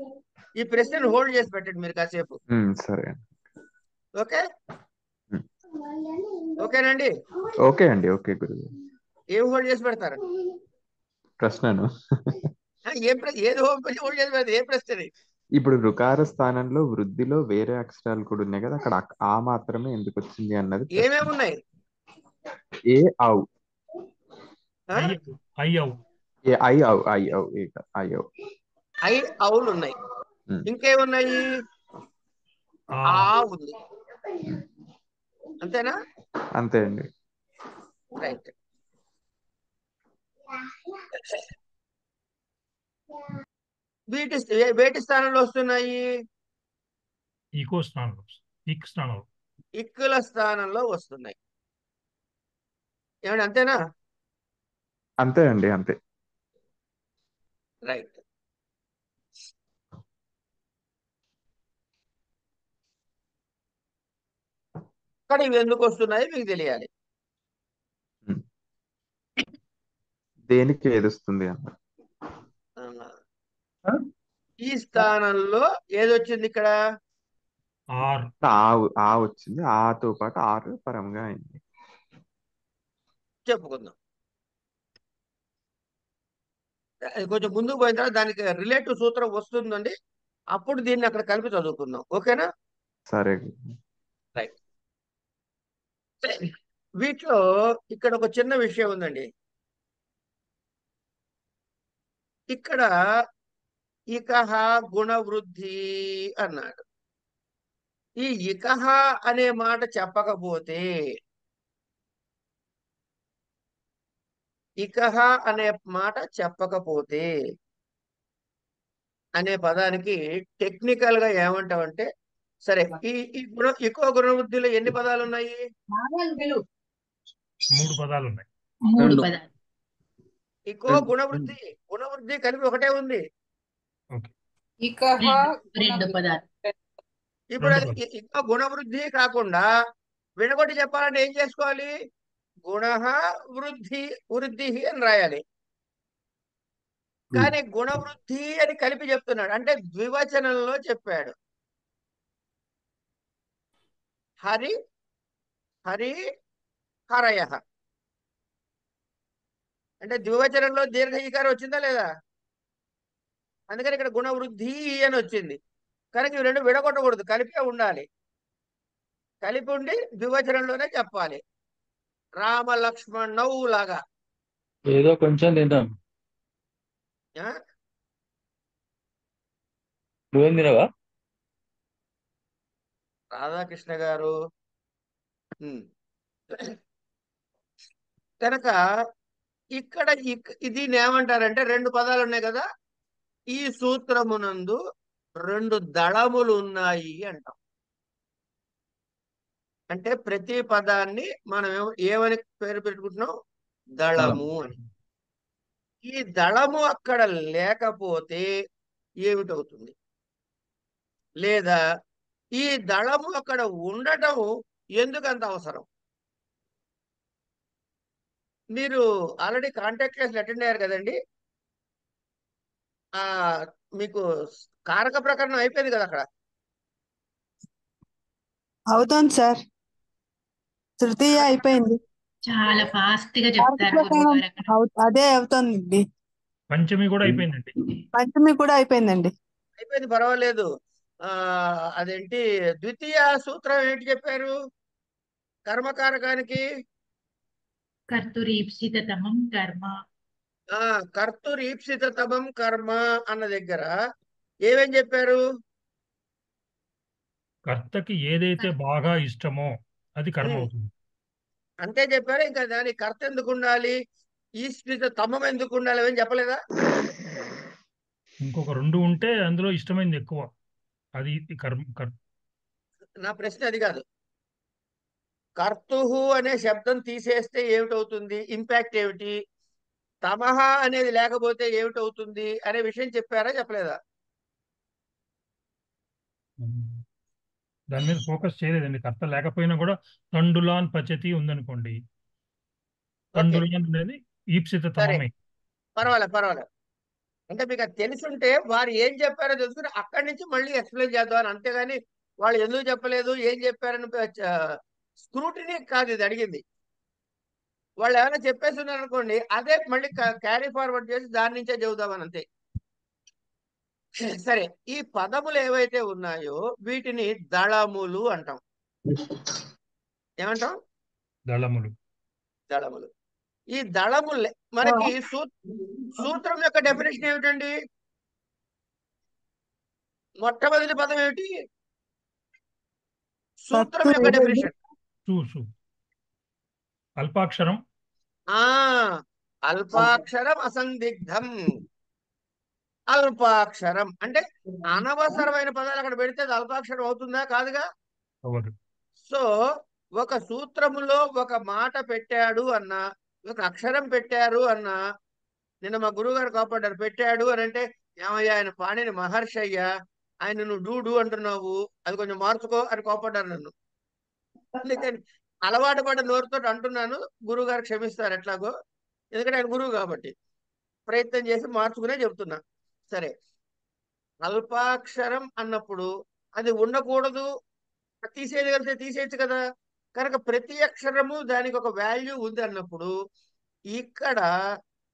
ఈ ప్రశ్నను హోల్డ్ చేసి పెట్టండి మీరు కాసేపు. సరే. ఓకే, ఓకేనండి. ఓకే అండి. ఓకే గురుగారు. ఏం హోల్డ్ చేసి పెడతారు? ప్రశ్నను ఏది హోల్డ్ చేసి పెడతారు? ఏ ప్రశ్న? ఇప్పుడు రుకార స్థానంలో వృద్ధిలో వేరే అక్షరాలు కూడా ఉన్నాయి కదా, అక్కడ ఆ మాత్రమే ఎందుకు వచ్చింది అన్నది ప్రశ్న. ఏమేమి ఉన్నాయి? ఏ ఔ, ఐ ఔ, ఏ ఐ ఔ, ఐ ఔ, ఐ ఔ, ఐ ఔలు ఉన్నాయి. ఇంకేమున్నాయి? ఆ ఉంది. అంతేనా? అంతే అండి. రైట్. వేటి స్థానంలో వస్తున్నాయి? ఈకో స్థానంలో, ఇక్ స్థానంలో, ఇక్కుల స్థానంలో వస్తున్నాయి. ఏమండి, అంతేనా? అంతే అండి, అంతే. రైట్. కానీ ఇవి ఎందుకు వస్తున్నాయి మీకు తెలియాలి. దేనికి ఏదొస్తుంది అన్న ఈ స్థానంలో ఏదొచ్చింది? ఇక్కడ ఆ వచ్చింది. ఆతో పాటు ఆరు పరంగా అయింది. చెప్పుకుందాం. కొంచెం ముందుకు పోయిన తర్వాత దానికి రిలేటివ్ సూత్రం వస్తుందండి, అప్పుడు దీన్ని అక్కడ కలిపి చదువుకుందాం. ఓకేనా? సరే. రైట్. వీటిలో ఇక్కడ ఒక చిన్న విషయం ఉందండి. ఇక్కడ ఇకహ గుణవృద్ధి అన్నాడు. ఈ ఇకహ అనే మాట చెప్పకపోతే, ఇకహ అనే మాట చెప్పకపోతే అనే పదానికి టెక్నికల్ గా ఏమంటామంటే, సరే ఇకో గుణవృద్ధిలో ఎన్ని పదాలు ఉన్నాయి? 3 పదాలు ఉన్నాయి. 3 పదాలు. ఇకో గుణవృద్ధి కలిపి ఒకటే ఉంది. ఇకహ 2 పదాలు. ఇప్పుడు అది ఇకో గుణవృద్ధి కాకుండా విడగొట్టి చెప్పాలంటే ఏం చేసుకోవాలి? గుణ వృద్ధి అని రాయాలి. కానీ గుణవృద్ధి అని కలిపి చెప్తున్నాడు, అంటే ద్వివచనంలో చెప్పాడు. హరి హరయ అంటే ద్వివచనంలో దీర్ఘ ఈకారం వచ్చిందా లేదా? అందుకని ఇక్కడ గుణవృద్ధి అని వచ్చింది. కనుక ఇవి రెండు విడగొట్టకూడదు, కలిపే ఉండాలి. కలిపి ఉండి ద్వివచనంలోనే చెప్పాలి. రామ లక్ష్మణౌ లాగా. ఏదో కొంచెం తింటాం. నువ్వేం తినవా? రాధాకృష్ణ గారు కనుక ఇక్కడ దీన్ని ఏమంటారంటే రెండు పదాలు ఉన్నాయి కదా, ఈ సూత్రమునందు రెండు దళములు ఉన్నాయి అంటాం. అంటే ప్రతి పదాన్ని మనం ఏమని పేరు పెట్టుకుంటున్నాం? దళము అని. ఈ దళము అక్కడ లేకపోతే ఏమిటవుతుంది? లేదా ఈ దళము అక్కడ ఉండటం ఎందుకు అంత అవసరం? మీరు ఆల్రెడీ కాంటాక్ట్ క్లాస్ అటెండ్ అయ్యారు కదండి. ఆ మీకు కారక ప్రకరణం అయిపోయింది కదా అక్కడ. అవుతోంది సార్, తృతీయ అయిపోయింది. చాలా ఫాస్ట్ గా కారక చెప్తారు గురువు ప్రకరణం గారు అక్కడ. అదే అవుతోంది. పంచమి కూడా అయిపోయిందండి. పంచమి కూడా అయిపోయిందండి. అయిపోయింది, పర్వాలేదు. అదేంటి ద్వితీయ సూత్రం ఏంటి చెప్పారు కర్మకారకానికి? కర్తురీప్సితమం కర్మ. కర్తురీప్సితమం కర్మ అన్న దగ్గర ఏమేం చెప్పారు? కర్తకి ఏదైతే బాగా ఇష్టమో అది కర్మ అవుతుంది. అంతే చెప్పారు. ఇంకా దాని కర్త ఎందుకు ఉండాలి, ఈప్సిత తమం ఎందుకు ఉండాలి అని చెప్పలేదా? ఇంకొక రెండు ఉంటే అందులో ఇష్టమైంది ఎక్కువ, అది కర్మ. నా ప్రశ్న అది కాదు. కర్తుహు అనే శబ్దం తీసేస్తే ఏమిటవుతుంది, ఇంపాక్ట్ ఏమిటి? తమహ అనేది లేకపోతే ఏమిటవుతుంది అనే విషయం చెప్పారా చెప్పలేదా? దాని మీద ఫోకస్ చేయలేదండి. కర్త లేకపోయినా కూడా తండులాన్ పచతి ఉందనుకోండి, తండులాన్ అనేది ఈప్సిత తమమే. పర్వాలేదు. అంటే మీకు అది తెలుసుంటే వారు ఏం చెప్పారో తెలుసుకుని అక్కడి నుంచి మళ్ళీ ఎక్స్ప్లెయిన్ చేద్దాం అని, అంతేగాని వాళ్ళు ఎందుకు చెప్పలేదు ఏం చెప్పారని స్క్రూటినీ కాదు ఇది అడిగింది. వాళ్ళు ఏమైనా చెప్పేసి ఉన్నారు అనుకోండి, అదే మళ్ళీ క్యారీ ఫార్వర్డ్ చేసి దాని నుంచే చెబుదామని, అంతే. సరే, ఈ పదములు ఏవైతే ఉన్నాయో వీటిని దళములు అంటాం. ఏమంటాం? దళములు. ఈ దళములు మనకి సూత్రం యొక్క డెఫినేషన్ ఏమిటండి? మొట్టమొదటి పదం ఏమిటి సూత్రం యొక్క డెఫినేషన్? అల్పాక్షరం. అల్పాక్షరం అసందిగ్ధం. అల్పాక్షరం అంటే అనవసరమైన పదాలు అక్కడ పెడితే అది అల్పాక్షరం అవుతుందా? కాదుగా. సో ఒక సూత్రములో ఒక మాట పెట్టాడు అన్నా, ఒక అక్షరం పెట్టారు అన్నా, నిన్న మా గురువు గారు కాపాడారు, పెట్టాడు అని అంటే ఏమయ్యా ఆయన పాణిని మహర్షి అయ్యా, ఆయన నువ్వు డూ అంటున్నావు, అది కొంచెం మార్చుకో అని కోపడ్డారు నన్ను. అందుకని అలవాటు పడ్డ నోరుతో అంటున్నాను, గురువు గారు క్షమిస్తారు ఎట్లాగో, ఎందుకంటే ఆయన గురువు కాబట్టి ప్రయత్నం చేసి మార్చుకునే చెబుతున్నా. సరే, అల్పాక్షరం అన్నప్పుడు అది ఉండకూడదు, తీసేయగలిగితే తీసేయచ్చు కదా. కనుక ప్రతి అక్షరము దానికి ఒక వాల్యూ ఉంది అన్నప్పుడు ఇక్కడ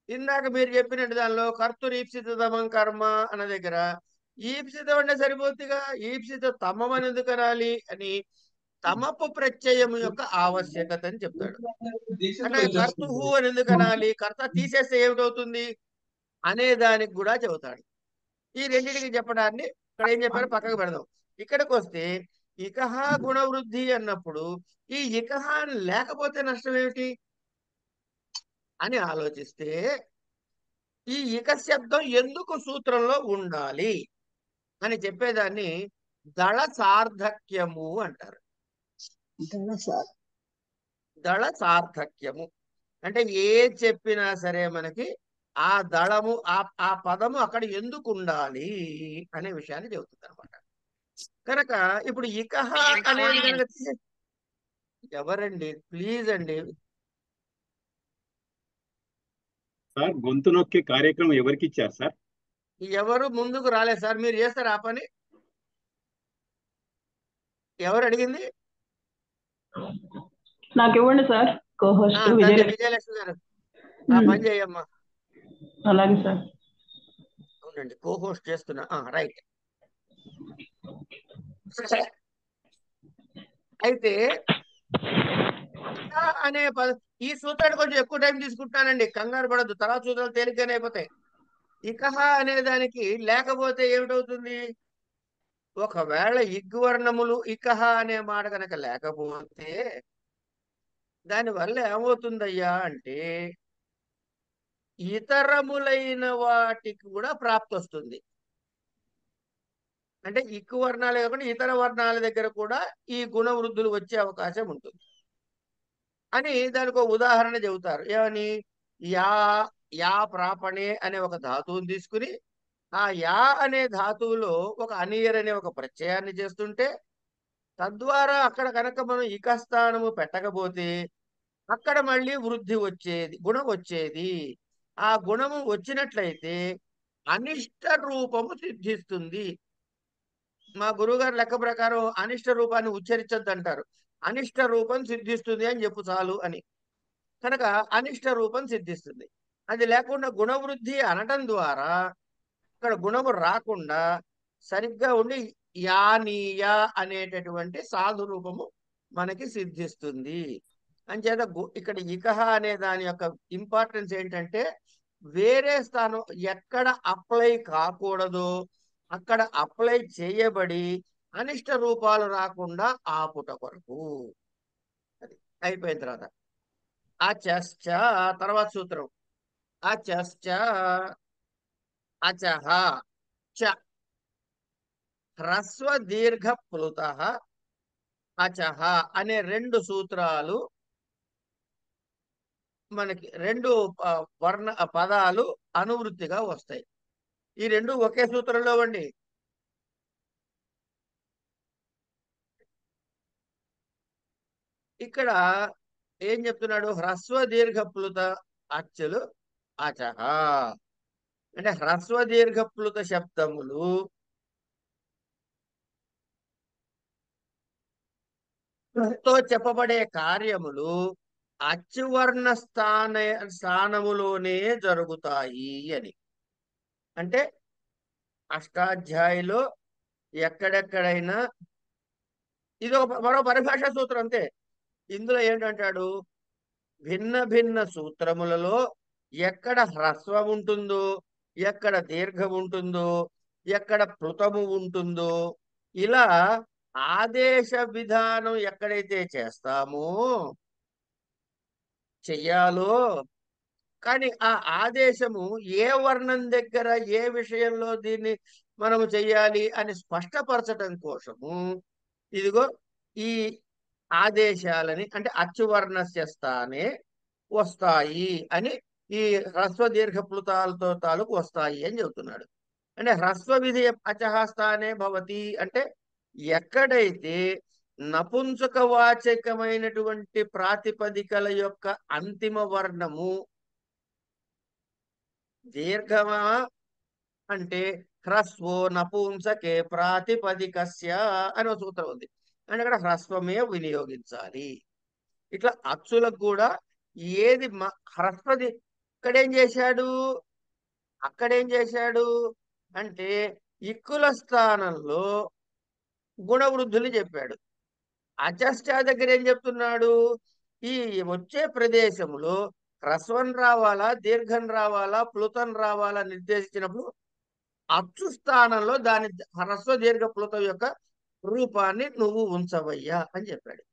ఇందాక మీరు చెప్పినట్టు దానిలో కర్తృ ఈప్సితమం కర్మ అన్న దగ్గర ఈప్సితం అంటే సరిపోతుందిగా, ఈప్సిత తమం అని ఎందుకు అనాలి అని తమపు ప్రత్యయము యొక్క ఆవశ్యకత అని చెప్తాడు. అంటే కర్తుహు అని ఎందుకు అనాలి, కర్త తీసేస్తే ఏమిటవుతుంది అనే దానికి కూడా చెబుతాడు. ఈ రెండింటికి చెప్పడాన్ని ఇక్కడ ఏం చెప్పారో పక్కకు పెడదాం. ఇక్కడికి వస్తే ఇకహ గుణవృద్ధి అన్నప్పుడు ఈ ఇకహ లేకపోతే నష్టం ఏమిటి అని ఆలోచిస్తే ఈ ఇక శబ్దం ఎందుకు సూత్రంలో ఉండాలి అని చెప్పేదాన్ని దళ సార్థక్యము అంటారు. దళ సార్థక్యము అంటే ఏ చెప్పినా సరే మనకి ఆ దళము ఆ పదము అక్కడ ఎందుకు ఉండాలి అనే విషయాన్ని చెబుతుంది అనమాట. కనుక ఇప్పుడు ఇకహ అనేది కనుక ఎవరండి ప్లీజ్ అండి సార్, గొంతు నొక్కే కార్యక్రమం ఎవరికి ఇచ్చారు సార్? ఎవరు ముందుకు రాలేదు సార్. మీరు చేస్తారు ఆ పని? ఎవరు అడిగింది? నాకు ఇవ్వండి సార్. కోహోస్ట్ విజయలక్ష్మి గారు ఆ పని చేయమ్మా. అలాగే సార్. అవునండి, కోహోస్ట్ చేస్తున్నా. రైట్. అయితే అనే ఈ సూత్రాన్ని కొంచెం ఎక్కువ టైం తీసుకుంటానండి, కంగారు పడద్దు, తర్వాత సూత్రాలు తేలిగ్గానే అయిపోతాయి. ఇకహ అనే దానికి లేకపోతే ఏమిటవుతుంది? ఒకవేళ ఇగ్వర్ణములు ఇకహ అనే మాట కనుక లేకపోతే దానివల్ల ఏమవుతుందయ్యా అంటే ఇతరములైన వాటికి కూడా ప్రాప్తి వస్తుంది. అంటే ఇక్కు వర్ణాలే కాకుండా ఇతర వర్ణాల దగ్గర కూడా ఈ గుణ వృద్ధులు వచ్చే అవకాశం ఉంటుంది అని దానికి ఒక ఉదాహరణ చెబుతారు. ఏమని, యా యా ప్రాపణే అనే ఒక ధాతువుని తీసుకుని ఆ యా అనే ధాతువులో ఒక అనీయర్ అనే ఒక ప్రత్యయాన్ని చేస్తుంటే తద్వారా అక్కడ కనుక మనం ఇకస్థానము పెట్టకపోతే అక్కడ మళ్ళీ వృద్ధి వచ్చేది, గుణం వచ్చేది. ఆ గుణము వచ్చినట్లయితే అనిష్ట రూపము సిద్ధిస్తుంది. మా గురువుగారు లెక్క ప్రకారం అనిష్ట రూపాన్ని ఉచ్చరించద్దు అంటారు. అనిష్ట రూపం సిద్ధిస్తుంది అని చెప్పు చాలు అని. కనుక అనిష్ట రూపం సిద్ధిస్తుంది. అది లేకుండా గుణవృద్ధి అనటం ద్వారా ఇక్కడ గుణము రాకుండా సరిగ్గా ఉండి యానీయ అనేటటువంటి సాధు రూపము మనకి సిద్ధిస్తుంది. అంచేత ఇక్కడ ఇకహ అనే దాని యొక్క ఇంపార్టెన్స్ ఏంటంటే వేరే స్థానం ఎక్కడ అప్లై కాకూడదో అక్కడ అప్లై చేయబడి అనిష్ట రూపాలు రాకుండా ఆపుట కొరకు. అది అయిపోయిన తర్వాత అచశ్చ తర్వాత సూత్రం అచశ్చ అచహ చ హ్రస్వ దీర్ఘ ప్లుత అచహ అనే రెండు సూత్రాలు మనకి రెండు వర్ణ పదాలు అనువృత్తిగా వస్తాయి. ఈ రెండు ఒకే సూత్రంలో అండి. ఇక్కడ ఏం చెప్తున్నాడు, హ్రస్వ దీర్ఘ ప్లుత అచ్చులు అచహ అంటే హ్రస్వ దీర్ఘ ప్లుత శబ్దములు తో చెప్పబడే కార్యములు అచ్చువర్ణ స్థానములోనే జరుగుతాయి అని. అంటే అష్టాధ్యాయిలో ఎక్కడెక్కడైనా ఇది మరో పరిభాషా సూత్రం అంతే. ఇందులో ఏంటంటాడు, భిన్న భిన్న సూత్రములలో ఎక్కడ హ్రస్వం ఉంటుందో ఎక్కడ దీర్ఘం ఉంటుందో ఎక్కడ ప్లుతము ఉంటుందో ఇలా ఆదేశ విధానం ఎక్కడైతే చేస్తామో చెయ్యాలో కానీ ఆ ఆదేశము ఏ వర్ణం దగ్గర ఏ విషయంలో దీన్ని మనము చెయ్యాలి అని స్పష్టపరచడం కోసము ఇదిగో ఈ ఆదేశాలని అంటే అచ్చువర్ణస్య స్థానే వస్తాయి అని ఈ హ్రస్వ దీర్ఘ ప్లుతాలతో తాలూకు వస్తాయి అని చెబుతున్నాడు. అంటే హ్రస్వ విధి అచహ స్థానే భవతి అంటే ఎక్కడైతే నపుంసక వాచకమైనటువంటి ప్రాతిపదికల యొక్క అంతిమ వర్ణము దీర్ఘమా అంటే హ్రస్వో నపుంసకే ప్రాతిపదికస్య అనే సూత్రం ఉంది. అంటే అక్కడ హ్రస్వమే వినియోగించాలి. ఇట్లా అచ్చులకు కూడా ఏది హ్రస్వది అక్కడేం చేశాడు అంటే ఇక్కుల స్థానంలో గుణవృద్ధులు చెప్పాడు. అచష్ట దగ్గర ఏం చెప్తున్నాడు, ఈ వచ్చే ప్రదేశంలో హ్రస్వం రావాలా దీర్ఘం రావాలా ప్లుతం రావాలా నిర్దేశించినప్పుడు అచ్చు స్థానంలో దాని హ్రస్వ దీర్ఘ ప్లుతం యొక్క రూపాన్ని నువ్వు ఉంచవయ్యా అని చెప్పాడు.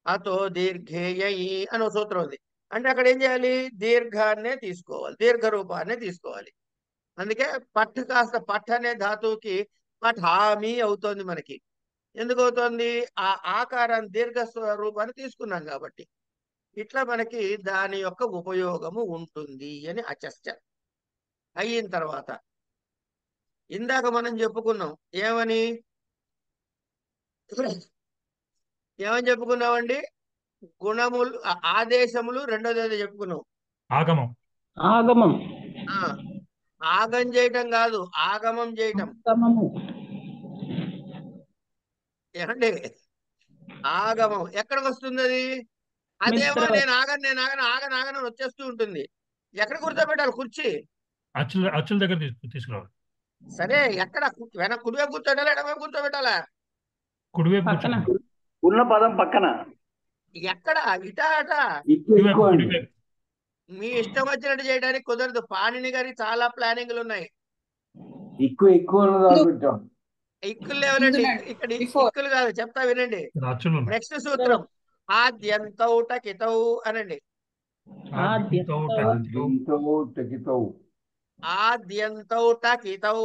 అతో దీర్ఘేయై అని ఒక సూత్రం ఉంది. అంటే అక్కడ ఏం చేయాలి, దీర్ఘాన్నే తీసుకోవాలి, దీర్ఘ రూపాన్నే తీసుకోవాలి. అందుకే పట్టు కాస్త పట్టు అనే ధాతువుకి పఠామి అవుతోంది. మనకి ఎందుకు అవుతోంది, ఆ ఆకారాన్ని దీర్ఘ రూపాన్ని తీసుకున్నాం కాబట్టి. ఇట్లా మనకి దాని యొక్క ఉపయోగము ఉంటుంది అని అచశ్చ అయిన తర్వాత ఇందాక మనం చెప్పుకున్నాం ఏమని చెప్పుకున్నామండి, గుణములు ఆదేశములు రెండోది ఏదో చెప్పుకున్నాం, ఆగమం ఆగం చేయటం కాదు ఆగమం చేయటం. ఏమండి ఆగమం ఎక్కడికి వస్తుంది, అది అదేమో నేను ఆగను వచ్చేస్తూ ఉంటుంది. ఎక్కడ కూర్చోబెట్టాలి, కుర్చీ అచ్చుల దగ్గర తీసుకురావాలి. సరే ఎక్కడ కుడివైపు కూర్చోబెట్టాలా ఎడమవైపు కూర్చోబెట్టాలా, కుడివైపు ఉన్న పదం పక్కన ఎక్కడ ఇటా అట మీ ఇష్టం వచ్చినట్టు చేయడానికి కుదరదు. పాణిని గారికి చాలా ప్లానింగ్లు ఉన్నాయి. ఇక్కులు లేవనండి ఇక్కడ, ఇక్కులు కాదు చెప్తా వినండి. నెక్స్ట్ సూత్రం ఆద్యంతౌ టకితౌ అనండి. ఆద్యంతౌ టకితౌ టకితౌ ఆద్యంతౌ టకితౌ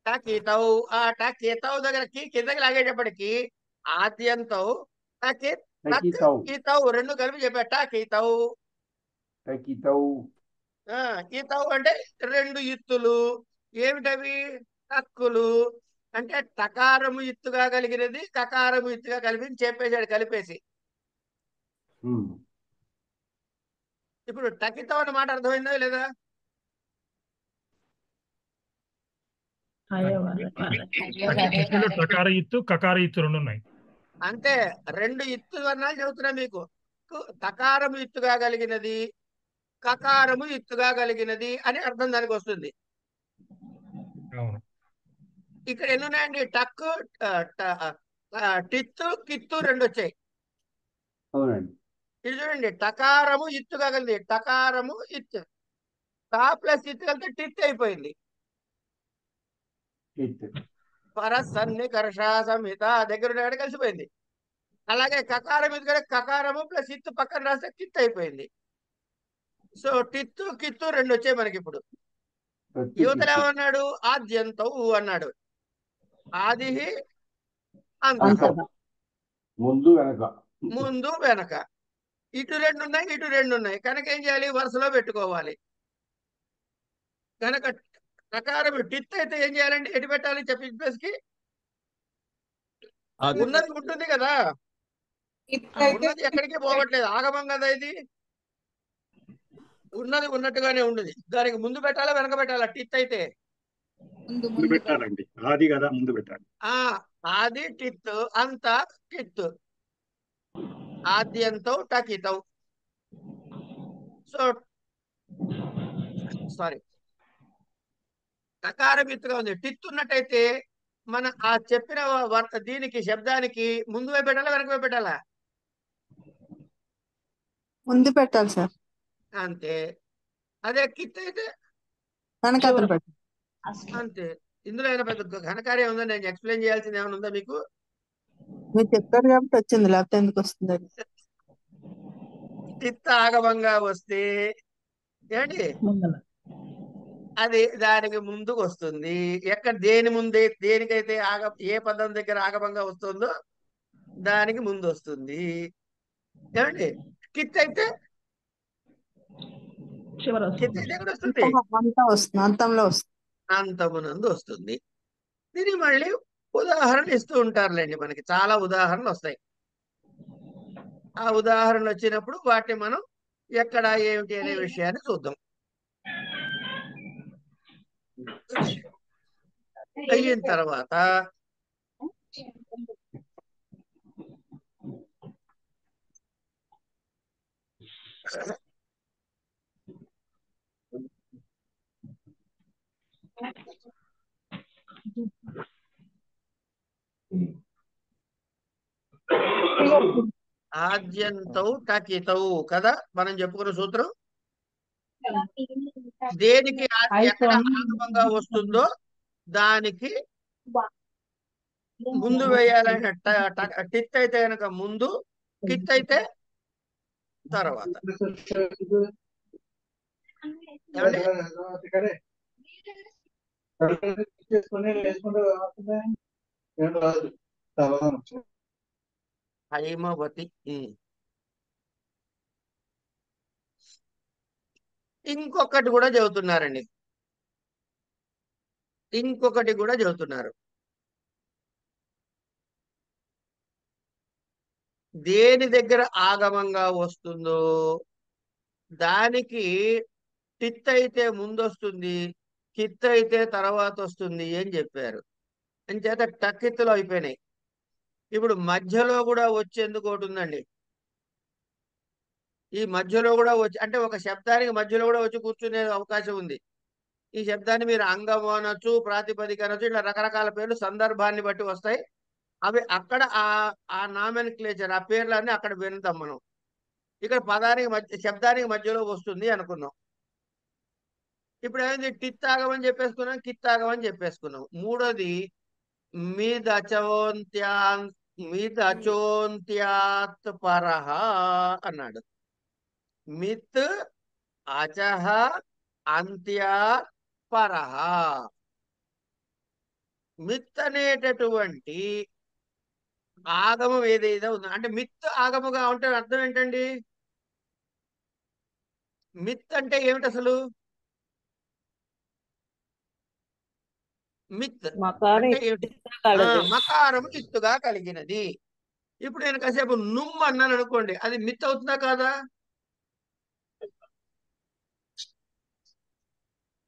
టకితౌ. ఆ టకితౌ దగ్గర కిందకి లాగేటప్పటికి ఆద్యంతౌ టకితౌ రెండు కలిపి చెప్పా. టకితౌ ఈతౌ అంటే రెండు ఇత్తులు. ఏమిటవి? టక్కులు. అంటే టకారము ఇత్తుగా కలిగినది, కకారము ఇత్తుగా కలిపి చెప్పేశాడు కలిపేసి. ఇప్పుడు టకితౌ అన్న మాట అర్థమైందా లేదా? టకార ఇత్తు కకార ఇత్తు రెండు ఉన్నాయి. అంటే రెండు ఇత్తు వర్ణాలు చెబుతున్నా మీకు. టకారము ఇత్తుగా కలిగినది, కకారము ఇత్తుగా కలిగినది అని అర్థం దానికి వస్తుంది. ఇక్కడ ఎన్ని ఉన్నాయండి? టక్కు, టిత్తు, కిత్తు రెండు వచ్చాయి. అవునండి. ఇది చూడండి, టకారము ఇత్తుగా కలిగింది. టకారము ఇత్తు, టా ప్లస్ ఇత్తు కలిపితే టిత్ అయిపోయింది. పరసన్ని కర్ష సంహిత దగ్గర కలిసిపోయింది. అలాగే కకారం ఇది కూడా కకారము ప్లస్ ఇత్తు పక్కన రాస్తే కిత్ అయిపోయింది. సో టిత్తు కిత్తు రెండు వచ్చాయి మనకి. ఇప్పుడు యువతలు ఏమన్నాడు? ఆద్యంతవు అన్నాడు. ఆది అంత, ముందు వెనక. ముందు వెనక. ఇటు రెండు ఉన్నాయి, ఇటు రెండు ఉన్నాయి. కనుక ఏం చేయాలి? వరుసలో పెట్టుకోవాలి. కనుక ప్రకారం టిత్ అయితే ఏం చేయాలండి? ఎటు పెట్టాలి చెప్పి ప్లేస్ కి? ఉన్నది ఉంటుంది కదా, ఉన్నది ఎక్కడికి పోవట్లేదు, ఆగమం కదా ఇది. ఉన్నది ఉన్నట్టుగానే ఉన్నది. దానికి ముందు పెట్టాలా వెనక పెట్టాలా? టిత్ అయితే ముందు పెట్టాలండి. ఆది కదా, ముందు పెట్టాలి. ఆది టిత్, అంత టిత్. ఆద్యంతో టకితౌ. సో సారీ, కకారం ఎత్తుగా ఉంది. టిత్ ఉన్నట్టయితే మన ఆ చెప్పిన దీనికి శబ్దానికి ముందు వైపు పెట్టాలా వెనక వైపు పెట్టాలా? ముందు పెట్టాలి సార్. అంతే. అదే కిత్ అయితే వెనకాతల పెట్టాలి. అంతే. ఇందులో ఏమైనా పెద్ద ఘనకార్యం ఉందా? నేను ఎక్స్ప్లెయిన్ చేయాల్సింది ఏమైనా ఉందా మీకు? మీరు చెప్పారు కాబట్టి వచ్చింది, లేకపోతే ఎందుకు వస్తుంది? టిత్ ఆగమంగా వస్తే ఏమండి అది దానికి ముందుకు వస్తుంది. ఎక్కడ దేని ముందే, దేనికైతే ఏ పదం దగ్గర ఆగమంగా వస్తుందో దానికి ముందు వస్తుంది. ఏమండి కిత్ అయితే కిత్ అయితే ఎక్కడ వస్తుంది? అంతంలో వస్తుంది. అంతమునందు వస్తుంది. దీన్ని మళ్ళీ ఉదాహరణలు ఇస్తూ ఉంటారులేండి. మనకి చాలా ఉదాహరణలు వస్తాయి. ఆ ఉదాహరణలు వచ్చినప్పుడు వాటిని మనం ఎక్కడ ఏమిటి అనే విషయాన్ని చూద్దాం. అయిన తర్వాత ఆద్యంతౌ టకితౌ కదా మనం చెప్పుకున్న సూత్రం. దేనికి ఎక్కడ ఆగమంగా వస్తుందో దానికి ముందు వేయాలని. టిత్ అయితే కనుక ముందు, కిత్ అయితే తర్వాత. హైమవతి. ఇంకొకటి కూడా చెబుతున్నారండి. ఇంకొకటి కూడా చెబుతున్నారు. దేని దగ్గర ఆగమంగా వస్తుందో దానికి టిత్ అయితే ముందు వస్తుంది, కిత్ అయితే తర్వాత వస్తుంది అని చెప్పారు. అంచేత టక్కిత్తులు అయిపోయినాయి. ఇప్పుడు మధ్యలో కూడా వచ్చేందుకు ఒకటి ఉందండి. ఈ మధ్యలో కూడా వచ్చి, అంటే ఒక శబ్దానికి మధ్యలో కూడా వచ్చి కూర్చునే అవకాశం ఉంది. ఈ శబ్దాన్ని మీరు అంగం అనొచ్చు, ప్రాతిపదిక అనొచ్చు, ఇట్లా రకరకాల పేర్లు సందర్భాన్ని బట్టి వస్తాయి. అవి అక్కడ ఆ నామెన్క్లేచర్, ఆ పేర్లన్నీ అక్కడ వింటాం మనం. ఇక్కడ పదానికి శబ్దానికి మధ్యలో వస్తుంది అనుకున్నాం. ఇప్పుడు ఏమైంది? టిత్ ఆగమని చెప్పేసుకున్నాం, కిత్ ఆగమని చెప్పేసుకున్నాం. మూడోది మిదచోంత్యాన్ మిదచోంత్యాత్ పరహ అన్నాడు. మిత్ అచహ అంత్యా పరహ. మిత్ అనేటటువంటి ఆగమం ఏదైతే ఉందో, అంటే మిత్ ఆగముగా ఉంటే అర్థం ఏంటండి? మిత్ అంటే ఏమిటి అసలు? మిత్ మకారం అంటే ఏమిటి? ఎత్తుగా కలదు. మకారము ఇత్తుగా కలిగినది. ఇప్పుడు నేను కాసేపు నుమ్ అన్నాను అనుకోండి, అది మిత్ అవుతుందా కాదా?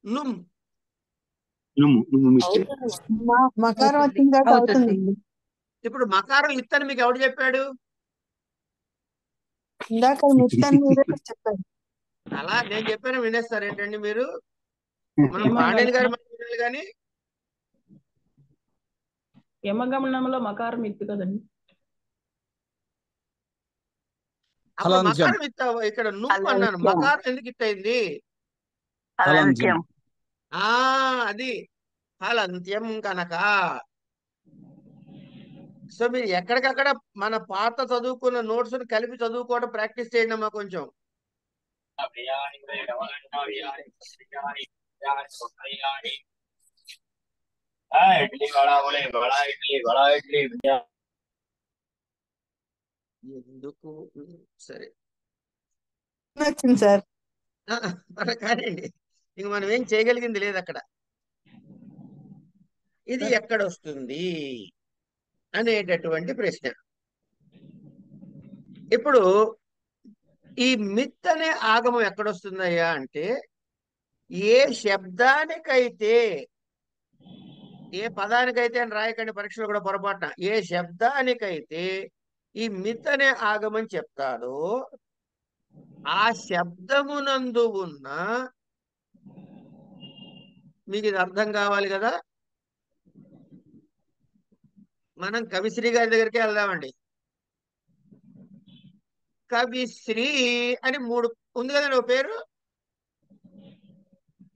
నుమ్ అవుతుంది. మకారం వచ్చింది కాబట్టి అవుతుందండి. ఇప్పుడు మకారం ఇత్ అని మీకు ఎవడు చెప్పాడు? ఇందాక మిత్తని మీరే చెప్పారు. అలా నేను చెప్పాను వినేస్తారు ఏంటండి మీరు? మనం యమగమనం పాండ్యన్ గారి మాట వినాలి కానీ యమగమనంలో మకారం ఇత్తు కదండి. అప్పుడు హలంత్యం మకారం ఇత్తావు, ఇక్కడ నుమ్ అన్నాను. అలంత్యం. మకారం ఎందుకు ఇత్తయింది? హలంత్యం అది హలంత్యం కనుక. సో మీరు ఎక్కడికక్కడ మన పాత చదువుకున్న నోట్స్ కలిపి చదువుకోవడం ప్రాక్టీస్ చేయండి అమ్మా కొంచెం. ఎందుకు సరే వచ్చింది సార్. కానివ్వండి, ఇంక మనం ఏం చేయగలిగింది లేదు అక్కడ. ఇది ఎక్కడ వస్తుంది అనేటటువంటి ప్రశ్న. ఇప్పుడు ఈ మిత్ అనే ఆగమం ఎక్కడొస్తుందయ్యా అంటే, ఏ శబ్దానికైతే, ఏ పదానికైతే అని రాయకండి పరీక్షలో కూడా పొరపాటున, ఏ శబ్దానికైతే ఈ మిత్ అనే ఆగమం చెప్తాడో ఆ శబ్దమునందు ఉన్న, మీకు ఇది అర్థం కావాలి కదా, మనం కవిశ్రీ గారి దగ్గరికి వెళ్దామండి. కవిశ్రీ అని 3 ఉంది కదండి ఒక పేరు.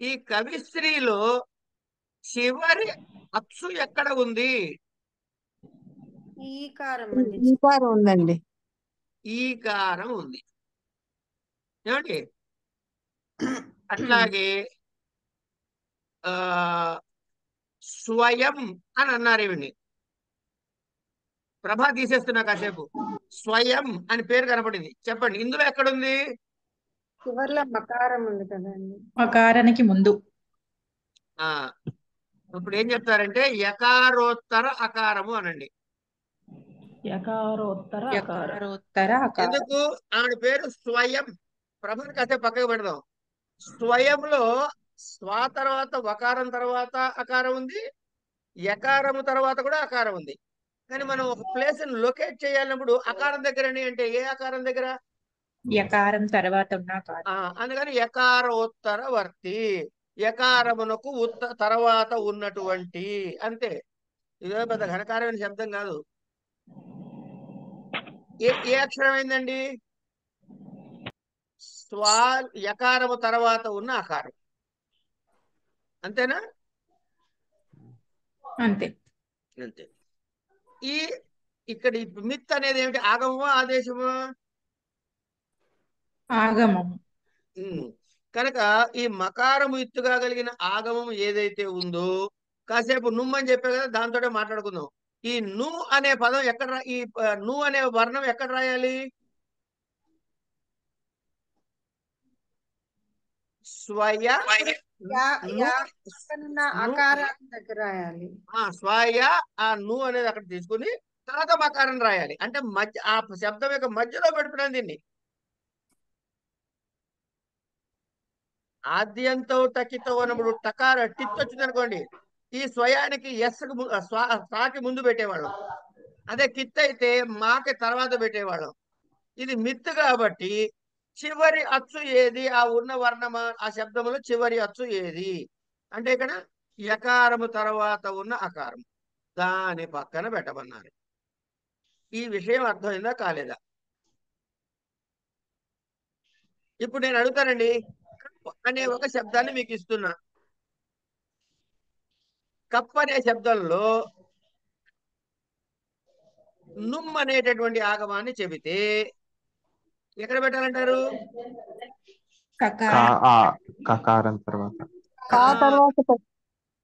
ఈ కవిశ్రీలో చివరి అచ్చు ఎక్కడ ఉంది? ఈకారం అండి. ఈకారం ఉందండి. ఈకారం ఉంది ఏమండి? అట్లాగే ఆ స్వయం అని అన్నారు ఇవన్నీ. ప్రభా తీసేస్తున్నా కాసేపు. స్వయం అని పేరు కనపడింది. చెప్పండి ఇందులో ఎక్కడుంది? చివర్లో మకారం ఉంది కదండి. మకారానికి ముందు. ఆ ఇప్పుడు ఏం చెప్తారంటే యకారోత్తర అకారము అనండి. యకారోత్తర అకారం. యకారోత్తర అకారం. ఎందుకు? ఆవిడ పేరు స్వయం. ప్రభని కాసేపు పక్కకు పెడదాం. స్వయంలో స్వా తర్వాత వకారం తర్వాత అకారం ఉంది, యకారము తర్వాత కూడా అకారం ఉంది. కానీ మనం ఒక ప్లేస్ లొకేట్ చేయాలన్నప్పుడు అకారం దగ్గరని అంటే ఏ అకారం దగ్గర? యకారం తర్వాత ఉన్న అకారం. అందుకని యకారోత్తర వర్తి, యకారమునకు తర్వాత ఉన్నటువంటి, అంతే. ఇదో పెద్ద ఘనకారమైన శబ్దం కాదు. ఏ అక్షరం అయిందండి? స్వా యకారము తర్వాత ఉన్న అకారం, అంతేనా? అంతే. అంతే. ఇక్కడ ఈ మిత్ అనేది ఏమిటి? ఆగమమా ఆదేశమా? ఆగమము. కనుక ఈ మకారము ఇత్తుగా కలిగిన ఆగమం ఏదైతే ఉందో, కాసేపు నుమ్ అని చెప్పే కదా, దాంతోనే మాట్లాడుకుందాం. ఈ ను అనే పదం ఎక్కడ ఈ ను అనే వర్ణం ఎక్కడ రాయాలి? స్వయ అకారం దగ్గర రాయాలి. స్వయ ఆ ను అనేది అక్కడ తీసుకుని తర్వాత మకారం రాయాలి. అంటే మధ్య ఆ శబ్దం యొక్క మధ్యలో పెడుతున్నాను దీన్ని. ఆద్యంతో టకితో అన్నప్పుడు టకార టిత్ వచ్చింది అనుకోండి, ఈ స్వయానికి ఎస్ సాకి ముందు పెట్టేవాళ్ళం. అదే కిత్ అయితే మాకి తర్వాత పెట్టేవాళ్ళం. ఇది మిత్ కాబట్టి చివరి అచ్చు ఏది? ఆ ఉన్న వర్ణమా ఆ శబ్దములో చివరి అచ్చు ఏది అంటే ఇక్కడ యకారము తర్వాత ఉన్న అకారం, దాని పక్కన పెట్టమన్నారు. ఈ విషయం అర్థమైందా కాలేదా? ఇప్పుడు నేను అడుగుతానండి, కప్ అనే ఒక శబ్దాన్ని మీకు ఇస్తున్నా. కప్ అనే శబ్దంలో నుమ్ అనేటటువంటి ఆగమాన్ని చెబితే ఎక్కడ పెట్టాలంటారు? కకారం కకారం తర్వాత కా తర్వాత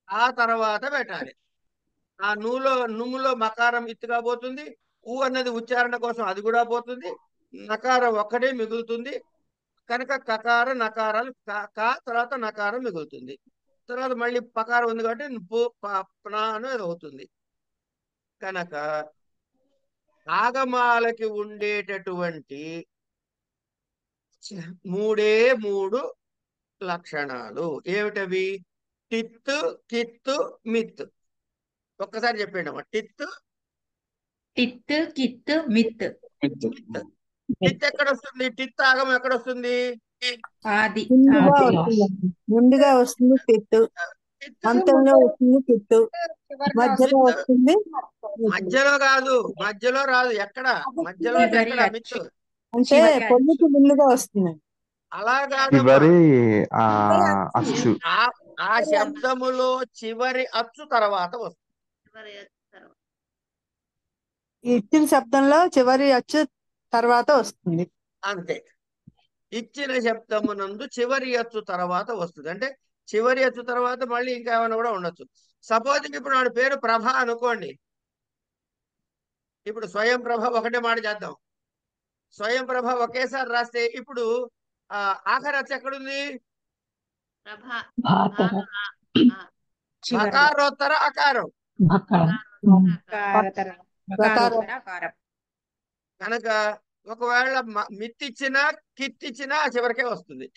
ఆ తర్వాత పెట్టాలి. ఆ నుమ్ములో మకారం ఇత్తుగా పోతుంది. ఊ అన్నది ఉచ్చారణ కోసం అది కూడా పోతుంది. నకారం ఒక్కటే మిగులుతుంది. కనుక కకార నకారాలు కా తర్వాత నకారం మిగులుతుంది. తర్వాత మళ్ళీ పకారం ఉంది కాబట్టి ప్నా అనేది అవుతుంది. కనుక ఆగమాలకి ఉండేటటువంటి మూడే మూడు లక్షణాలు ఏమిటవి? టిత్తు, కిత్తు, మిత్. ఒక్కసారి చెప్పండి అమ్మా. టిత్తు, టిత్ కిత్ మిత్. మిత్. టిత్ ఎక్కడ వస్తుంది? టిత్ ఆగమం ఎక్కడ వస్తుంది? ఆది ముందుగా వస్తుంది తిట్టు, అంతంలో వస్తుంది తిట్టు, మధ్యలో మిత్ వస్తుంది మధ్యలో కాదు, మధ్యలో రాదు. ఎక్కడ మధ్యలో అంటే చివరి ఎక్కడ? అచ్చు. మిత్ అంటే చివరి పొల్లుకి ముందుగా వస్తుంది. అలా కాదమ్మా. చివరి అచ్చు ఆ శబ్దములో చివరి అచ్చు తర్వాత వస్తుంది. ఇచ్చిన శబ్దంలో చివరి అచ్చు తర్వాత వస్తుంది. అంతే. ఇచ్చిన శబ్దమునందు చివరి అచ్చు తర్వాత వస్తుంది. అంటే చివరి అచ్చు తర్వాత మళ్ళీ ఇంకా ఏమైనా కూడా ఉండొచ్చు. సపోజ్ ఇప్పుడు వాడి పేరు ప్రభ అనుకోండి. ఇప్పుడు స్వయం ప్రభ ఒకటే మాట చేద్దాం. స్వయం ప్రభ ఒకేసారి రాస్తే ఇప్పుడు ఆఖరి అచ్చు ఎక్కడుంది? బకారోత్తర అకారం. కనుక ఒకవేళ మిత్తిచ్చినా కిత్తిచ్చినా చివరికే వస్తుంది.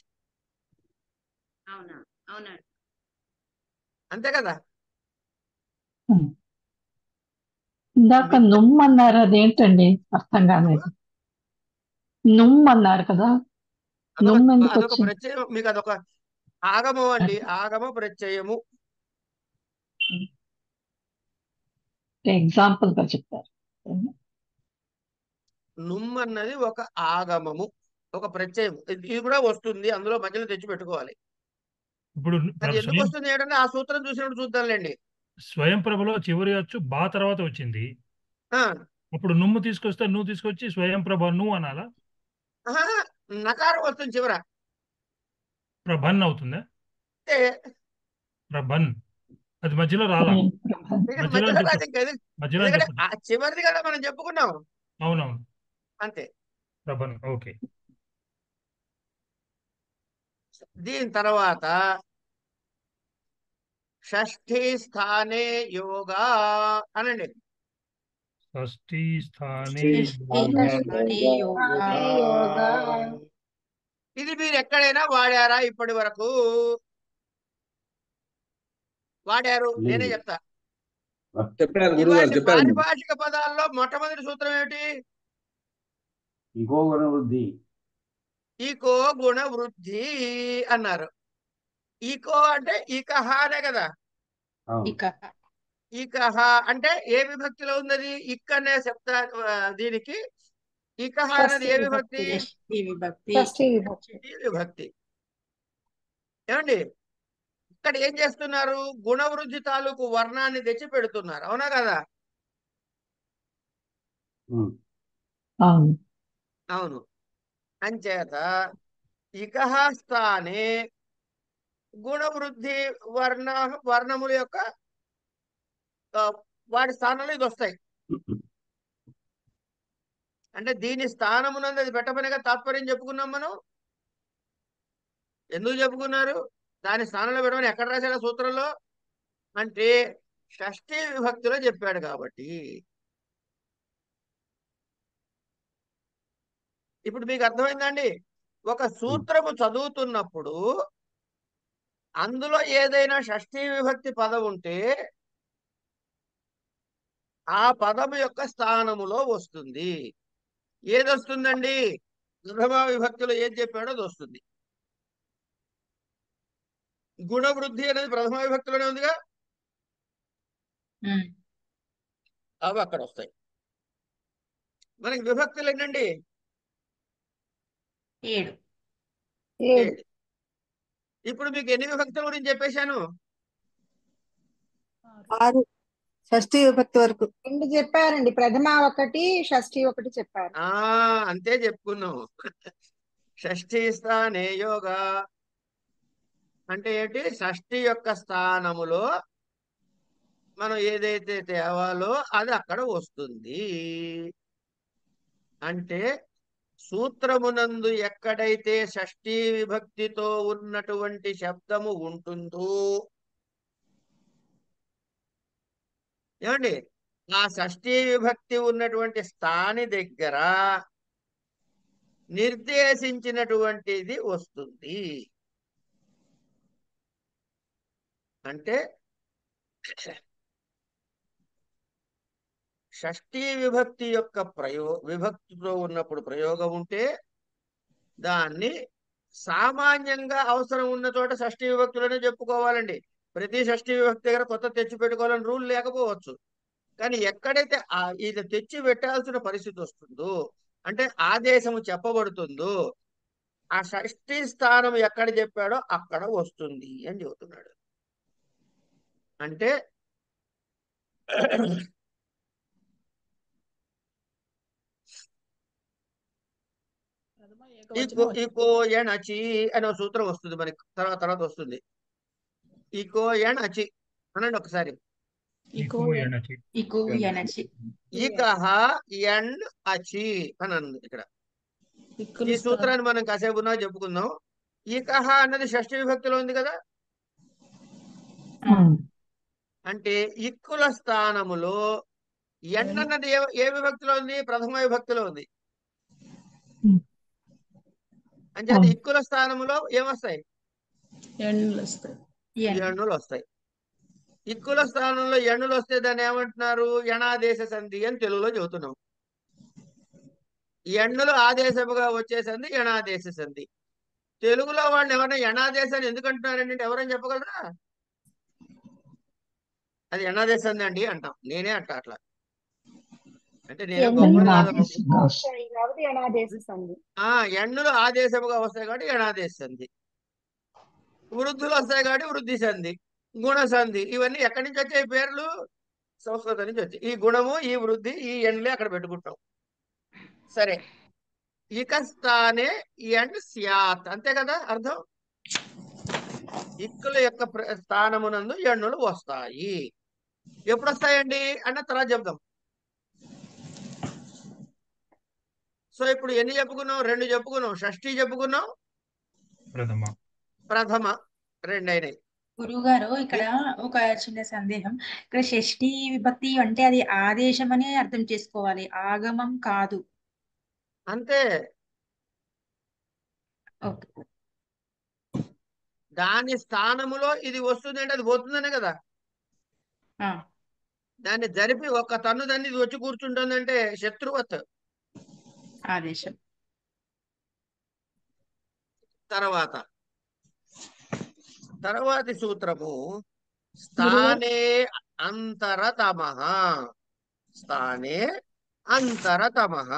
అంతే కదా? ఇందాక నుమ్ అన్నారు, అదేంటండి అర్థం కాలేదు. నుమ్ అన్నారు కదా, నుమ్ ఎందుకు అదొక వచ్చింది? ప్రత్యయం. మీకు అదొక ఆగమం అండి. ఆగమ ప్రత్యయము. ఎగ్జాంపుల్ గా చెప్తారు. నుమ్ అన్నది ఒక ఆగమము, ఒక ప్రత్యయం. ఇది కూడా వస్తుంది, అందులో మధ్యలో తెచ్చి పెట్టుకోవాలి. ఇప్పుడు అది ఎందుకు వస్తుంది ఏంటంటే ఆ సూత్రం చూసినప్పుడు చూద్దాంలేండి. స్వయం ప్రభలో చివరి అచ్చు బా తర్వాత వచ్చింది. అప్పుడు నుమ్ము తీసుకొస్తే నువ్వు తీసుకొచ్చి స్వయం ప్రభ నువ్వు అనాలా? నకారం వస్తుంది చివర. ప్రభన్ అవుతుందా? ప్రభన్. అది మధ్యలో రాలా? మధ్యలో రాదు ఇంకా. మధ్యలో ఎందుకంటే ఆ చివరిది కదా మనం చెప్పుకున్నాం. అవునవును, అంతే. ప్రభన్. ఓకే. దీని తర్వాత షష్ఠీ స్థానే యోగా అనండి. షష్ఠీ స్థానే ఇది మీరు ఎక్కడైనా వాడారా? ఇప్పటి వరకు వాడారు? నేనే చెప్తా. పారిభాషిక పదాల్లో మొట్టమొదటి సూత్రం ఏమిటి? ఇకో గుణ వృద్ధి. ఈకో గుణ వృద్ధి అన్నారు. ఈకో అంటే ఈకహ అనే కదా. ఈకహ అంటే ఏ విభక్తిలో ఉన్నది? ఇక్ అనే శబ్ద దీనికి ఈకహ అనేది ఏ విభక్తి? విభక్తి. ఏమండి ఇక్కడ ఏం చేస్తున్నారు? గుణవృద్ధి తాలూకు వర్ణాన్ని తెచ్చి పెడుతున్నారు. అవునా కదా? అవును. అంచేత ఇకహ స్థానే గుణవృద్ధి వర్ణముల యొక్క వాటి స్థానంలో ఇది వస్తాయి. అంటే దీని స్థానమునందు అది పెట్టమనిగా తాత్పర్యం చెప్పుకున్నాం మనం. ఎందుకు చెప్పుకున్నారు? దాని స్థానంలో పెట్టమని ఎక్కడ రాశాడు సూత్రంలో? అంటే షష్ఠీ విభక్తిలో చెప్పాడు కాబట్టి. ఇప్పుడు మీకు అర్థమైందండి? ఒక సూత్రము చదువుతున్నప్పుడు అందులో ఏదైనా షష్ఠీ విభక్తి పదం ఉంటే ఆ పదము యొక్క స్థానములో వస్తుంది. ఏది వస్తుందండి? ప్రథమ విభక్తిలో ఏది చెప్పాడో అది వస్తుంది. గుణవృద్ధి అనేది ప్రథమ విభక్తిలోనే ఉందిగా, అవి అక్కడ వస్తాయి. మనకి విభక్తులు ఏంటండి? 7. ఇప్పుడు మీకు ఎన్ని విభక్తుల గురించి చెప్పేశాను? 6. షష్ఠీ విభక్తి వరకు. రెండు చెప్పారండి, ప్రథమ ఒకటి షష్ఠి ఒకటి చెప్పారు. అంతే చెప్పుకున్నాం. షష్ఠీ స్థానే యోగా అంటే ఏంటి? షష్ఠి యొక్క స్థానములో మనం ఏదైతే తేవాలో అది అక్కడ వస్తుంది. అంటే సూత్రమునందు ఎక్కడైతే షష్ఠీ విభక్తితో ఉన్నటువంటి శబ్దము ఉంటుందో, ఏమండి, ఆ షష్ఠీ విభక్తి ఉన్నటువంటి స్థాని దగ్గర నిర్దేశించినటువంటిది వస్తుంది. అంటే షష్ఠీ విభక్తి యొక్క విభక్తితో ఉన్నప్పుడు ప్రయోగం ఉంటే దాన్ని సామాన్యంగా అవసరం ఉన్న చోట షష్ఠీ విభక్తులనే చెప్పుకోవాలండి. ప్రతి షష్ఠీ విభక్తి దగ్గర కొత్త తెచ్చి పెట్టుకోవాలని రూల్ లేకపోవచ్చు. కానీ ఎక్కడైతే ఇది తెచ్చి పెట్టాల్సిన పరిస్థితి వస్తుందో, అంటే ఆదేశము చెప్పబడుతుందో, ఆ షష్ఠీ స్థానం ఎక్కడ చెప్పాడో అక్కడ వస్తుంది అని చెబుతున్నాడు. అంటే ఇకో ఎణచి అనే ఒక సూత్రం వస్తుంది మనకి, తర్వాత వస్తుంది. ఇకో ఎణచి అనండి ఒకసారి. ఇకో ఎనచి ఇకహ ఎన్ అచి అని అన్నది ఇక్కడ. ఈ సూత్రాన్ని మనం కాసేపు చెప్పుకుందాం. ఇకహ అన్నది షష్ఠీ విభక్తిలో ఉంది కదా. అంటే ఇక్కుల స్థానములో ఎన్ అన్నది ఏ విభక్తిలో ఉంది? ప్రథమ విభక్తిలో ఉంది. అంటే అది ఇక్కుల స్థానములో ఏమొస్తాయి? ఎన్నులు వస్తాయి. ఇక్కుల స్థానంలో ఎన్నులు వస్తే దాన్ని ఏమంటున్నారు? యణాదేశ సంధి అని తెలుగులో చెబుతున్నాం. ఎన్నులు ఆదేశముగా వచ్చే సంధి యణాదేశ సంధి. తెలుగులో వాళ్ళు ఎవరైనా యణాదేశాన్ని ఎందుకు అంటున్నారంటే ఎవరైనా చెప్పగలరా? అది యణాదేశ సంధి అండి అంటాం. నేనే అంటా అట్లా. అంటే నేను గొప్పది ఎన్నులు ఆదేశముగా వస్తాయి కాబట్టి యణాదేశ సంధి. వృద్ధులు వస్తాయి కాబట్టి వృద్ధి సంధి, గుణ సంధి. ఇవన్నీ ఎక్కడి నుంచి వచ్చాయి పేర్లు? సంస్కృతం నుంచి వచ్చాయి. ఈ గుణము, ఈ వృద్ధి, ఈ ఎండ్లే అక్కడ పెట్టుకుంటాం. సరే, ఇక స్థానే ఎండ్ స్యాత్, అంతే కదా అర్థం. ఇక్కుల యొక్క స్థానమునందు ఎన్నులు వస్తాయి. ఎప్పుడు వస్తాయండి అన్న తర్వాత చెప్దాం. సో ఇప్పుడు ఎన్ని చెప్పుకున్నాం? 2 చెప్పుకున్నాం. షష్ఠి చెప్పుకున్నాం, ప్రథమ 2 అయినాయి. గురువు గారు, ఇక్కడ ఒక చిన్న సందేహం. ఇక్కడ షష్ఠీ విభక్తి అంటే అది ఆదేశం అని అర్థం చేసుకోవాలి, ఆగమం కాదు. అంతే. దాని స్థానములో ఇది వస్తుంది అంటే అది పోతుందనే కదా. దాన్ని జరిపి ఒక తన్ను దాన్ని ఇది వచ్చి కూర్చుంటుందంటే శత్రువత్ ఆదేశం. తర్వాతి సూత్రము స్థానే అంతరతమః. స్థానే అంతరతమః.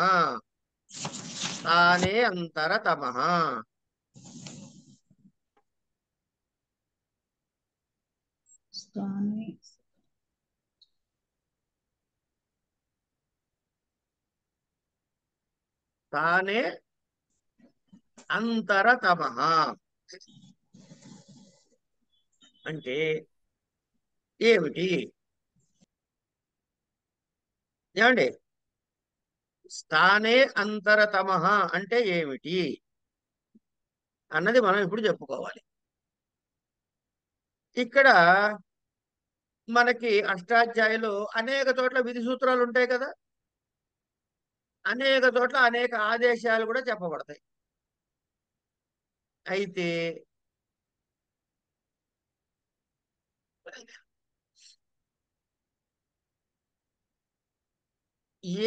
స్థానే అంతరతమః. స్థానే అంతరతమః అంటే ఏమిటి? ఏమండి, స్థానే అంతరతమః అంటే ఏమిటి అన్నది మనం ఇప్పుడు చెప్పుకోవాలి. ఇక్కడ మనకి అష్టాధ్యాయులు అనేక చోట్ల విధి సూత్రాలు ఉంటాయి కదా. అనేక చోట్ల అనేక ఆదేశాలు కూడా చెప్పబడతాయి. అయితే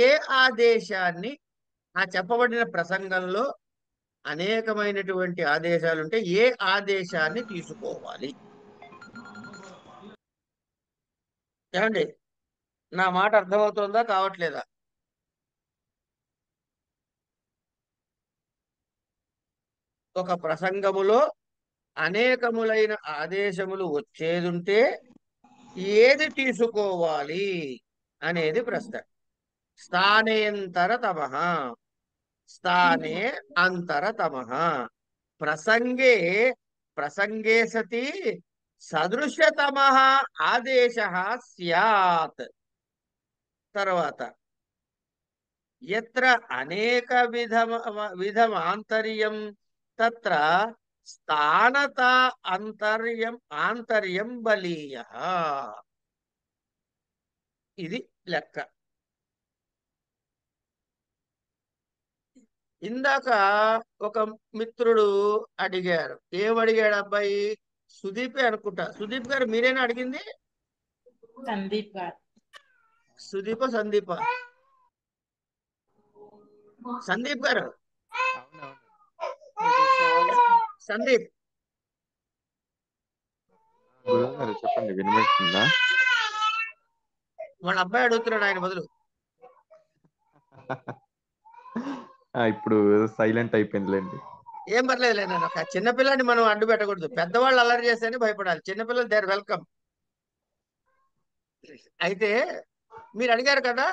ఏ ఆదేశాన్ని ఆ చెప్పబడిన ప్రసంగంలో అనేకమైనటువంటి ఆదేశాలు ఉంటే ఏ ఆదేశాన్ని తీసుకోవాలి? ఏమండి, నా మాట అర్థమవుతుందా కావట్లేదా? ఒక ప్రసంగములో అనేకములైన ఆదేశములు వచ్చేదుంటే ఏది తీసుకోవాలి అనేది ప్రశ్న. స్థానేంతరతమః, స్థానే అంతరతమః, ప్రసంగే ప్రసంగే సతి సదృశ్యతమః ఆదేశః స్యాత్. తర్వాత యత్ర అనేక విధమాంతర్యం తత్ర స్థానత ఆంతర్యం బలీయః. ఇది లెక్క. ఇందాక ఒక మిత్రుడు అడిగారు. ఏమడిగాడు అబ్బాయి? సుదీపే అనుకుంటా. సుదీప్ గారు మీరేనా అడిగింది? సందీప్ గారు. సుదీప సందీప? సందీప్ గారు. సందీప్ గురువు గారు చెప్పండి, వినిపిస్తుందా? వాళ్ళ అబ్బాయి అడుగుతున్నాడు ఆయన బదులు. ఇప్పుడు సైలెంట్ అయిపోయిందిలేండి. ఏం పర్లేదు నేను ఒక చిన్నపిల్లని మనం అడ్డు పెట్టకూడదు. పెద్దవాళ్ళు అల్లరి చేస్తేనే భయపడాలి. చిన్నపిల్లలు దేర్ వెల్కమ్. అయితే మీరు అడిగారు కదా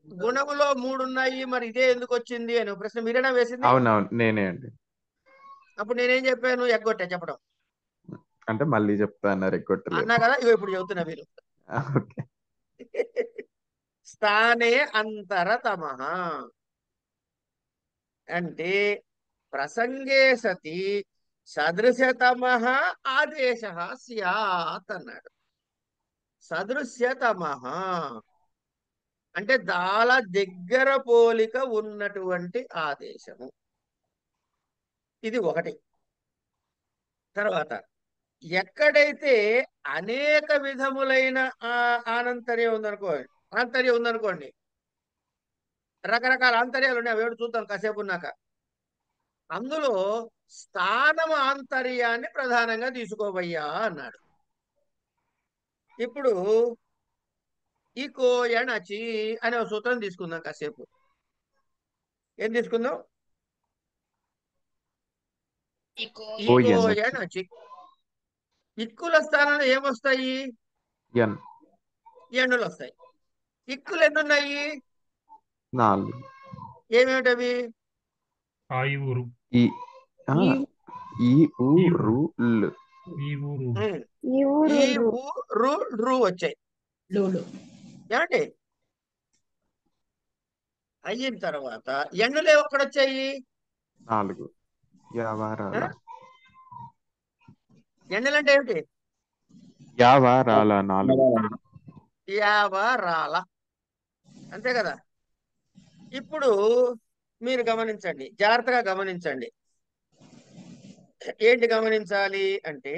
గుణములో 3 ఉన్నాయి, మరి ఇదే ఎందుకు వచ్చింది అని ప్రశ్న మీరేనా వేసింది? అవునవును, నేనే అండి. అప్పుడు నేనేం చెప్పాను? ఎగ్గొట్టా చెప్పడం. అంటే మళ్ళీ చెప్తా అన్నారు, ఎగ్గొట్టలేదు. అన్నా కదా, ఇగో ఇప్పుడు చెబుతున్నా మీరు. ఓకే. స్థానే అంతరతమః అంటే ప్రసంగే సతి సదృశతమః ఆదేశః స్యాత్ అన్నాడు. సదృశ్యతమః అంటే చాలా దగ్గర పోలిక ఉన్నటువంటి ఆదేశము. ఇది ఒకటి. తర్వాత ఎక్కడైతే అనేక విధములైన ఆనంతర్యం ఉందనుకోండి, రకరకాల ఆంతర్యాలు ఉన్నాయి, అవి ఏడు చూద్దాం కాసేపు ఉన్నాక. అందులో స్థానం ఆంతర్యాన్ని ప్రధానంగా తీసుకోవయ్యా అన్నాడు. ఇప్పుడు ఇకో ఎణచి అనే ఒక సూత్రం తీసుకుందాం కాసేపు. ఏం తీసుకుందాం? ఇకో ఎణచి. ఇక్కుల స్థానంలో ఏమొస్తాయి? ఎన్నులు వస్తాయి. ఇక్కులు ఎన్నున్నాయి? 4. ఏమేమిటవి? వచ్చాయి. ఏమండి? అయిన తర్వాత ఎన్నులే ఒక్కడొచ్చాయి? 4. ఎన్నులంటే ఏమిటి? యావారాల 4. యావారాల, అంతే కదా. ఇప్పుడు మీరు గమనించండి, జాగ్రత్తగా గమనించండి. ఏంటి గమనించాలి అంటే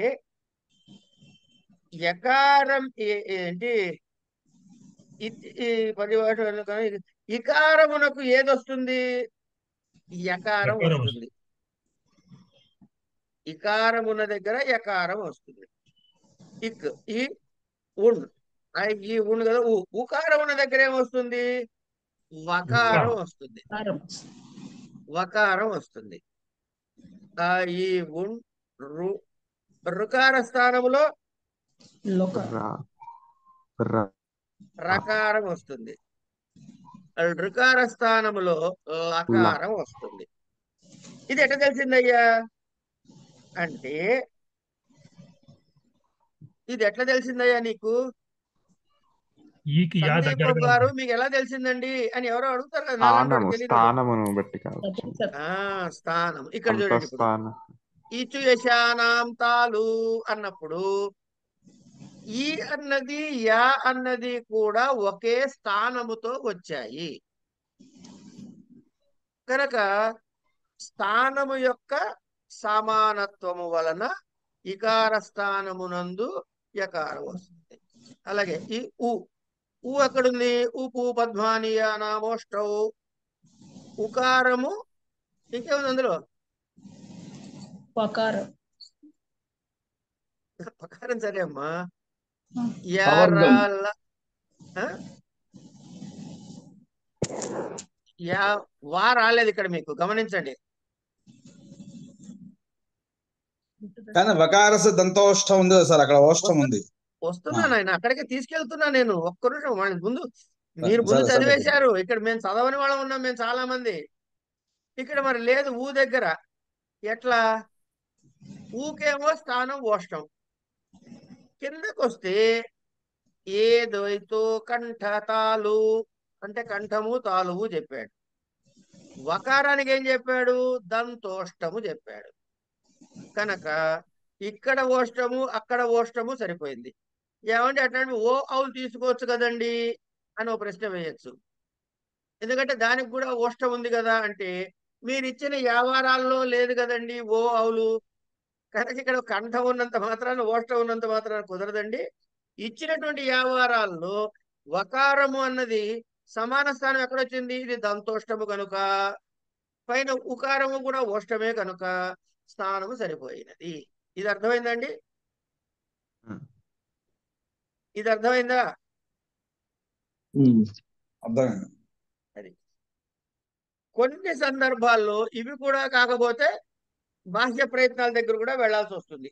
యకారం ఏంటి ఈ పరిభాష ఇకారమునకు ఏదొస్తుంది? యకారం వస్తుంది. ఇకారమున దగ్గర యకారం వస్తుంది. ఇక్ ఈ ఉన్ ఈ ఉన్ కదా. ఉకారమున దగ్గర ఏమొస్తుంది? వకారం వస్తుంది. వకారం వస్తుంది. ఈ ఉన్ రుకార స్థానములో రకారం వస్తుంది. రుకార స్థానములో లకారం వస్తుంది. ఇది ఎట్లా తెలిసిందయ్యా అంటే, ఇది ఎట్లా తెలిసిందయ్యా నీకు? సందీప్ గారు మీకు ఎలా తెలిసిందండి అని ఎవరో అడుగుతారు కదా. స్థానం ఇక్కడ చూడండి. ఇప్పుడు ఇచు యశానాం తాలు అన్నప్పుడు ఈ అన్నది యా అన్నది కూడా ఒకే స్థానముతో వచ్చాయి కనుక స్థానము యొక్క సమానత్వము వలన ఇకార స్థానమునందు యకారం వస్తుంది. అలాగే ఈ ఉ ఎక్కడుంది? ఉపు పద్మానియా నామోష్టౌ. ఉకారము ఇంకేముంది అందులో? పకారం. సరే అమ్మా. వా రాలేదు ఇక్కడ, మీకు గమనించండి. కానీ వకారస దంతోష్టం ఉంది కదా సార్, అక్కడ ఓష్టం ఉంది. వస్తున్నాను ఆయన అక్కడికే తీసుకెళ్తున్నా నేను. ఒక్క నిమిషం వాళ్ళ ముందు మీరు ముందు సరే సరే చదివేశారు. ఇక్కడ మేము చదవని వాళ్ళం ఉన్నాం, మేము చాలా మంది. ఇక్కడ మరి లేదు ఊ దగ్గర. ఎట్లా? ఊకేమో స్థానం ఓష్టం. కిందకొస్తే ఏదైతో కంఠ తాలు అంటే కంఠము తాలువు చెప్పాడు. వకారానికి ఏం చెప్పాడు? దంతోష్టము చెప్పాడు. కనుక ఇక్కడ ఓష్టము అక్కడ ఓష్టము సరిపోయింది. ఏమంటే అట్లాంటి ఓ అవులు తీసుకోవచ్చు కదండి అని ఒక ప్రశ్న వేయచ్చు. ఎందుకంటే దానికి కూడా ఓష్టం ఉంది కదా అంటే మీరు ఇచ్చిన వ్యాపారాల్లో లేదు కదండి ఓ అవులు. కనుక ఇక్కడ కంఠం ఉన్నంత మాత్రాన ఓష్టం ఉన్నంత మాత్రాన కుదరదండి. ఇచ్చినటువంటి వ్యాపారాల్లో వకారము అన్నది సమాన స్థానం ఎక్కడొచ్చింది? ఇది దంతోష్టము కనుక, పైన ఉకారము కూడా ఓష్టమే కనుక స్థానము సరిపోయినది. ఇది అర్థమైందండి? ఇది అర్థమైందా? అర్థమైంది. అది కొన్ని సందర్భాల్లో ఇవి కూడా కాకపోతే బాహ్య ప్రయత్నాల దగ్గర కూడా వెళ్లాల్సి వస్తుంది.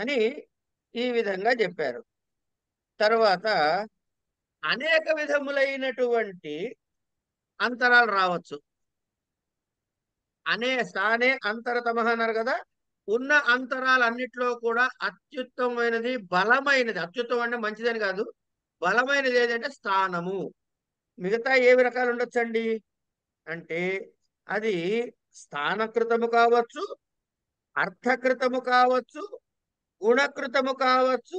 అని ఈ విధంగా చెప్పారు. తర్వాత అనేక విధములైనటువంటి అంతరాలు రావచ్చు. స్థానే అంతరతమః అన్నారు కదా. ఉన్న అంతరాలన్నిట్లో కూడా అత్యుత్తమైనది, బలమైనది, అత్యుత్తమం అంటే మంచిదని కాదు, బలమైనది ఏదంటే స్థానము. మిగతా ఏవి రకాలు ఉండొచ్చండి అంటే అది స్థానకృతము కావచ్చు, అర్థకృతము కావచ్చు, గుణకృతము కావచ్చు,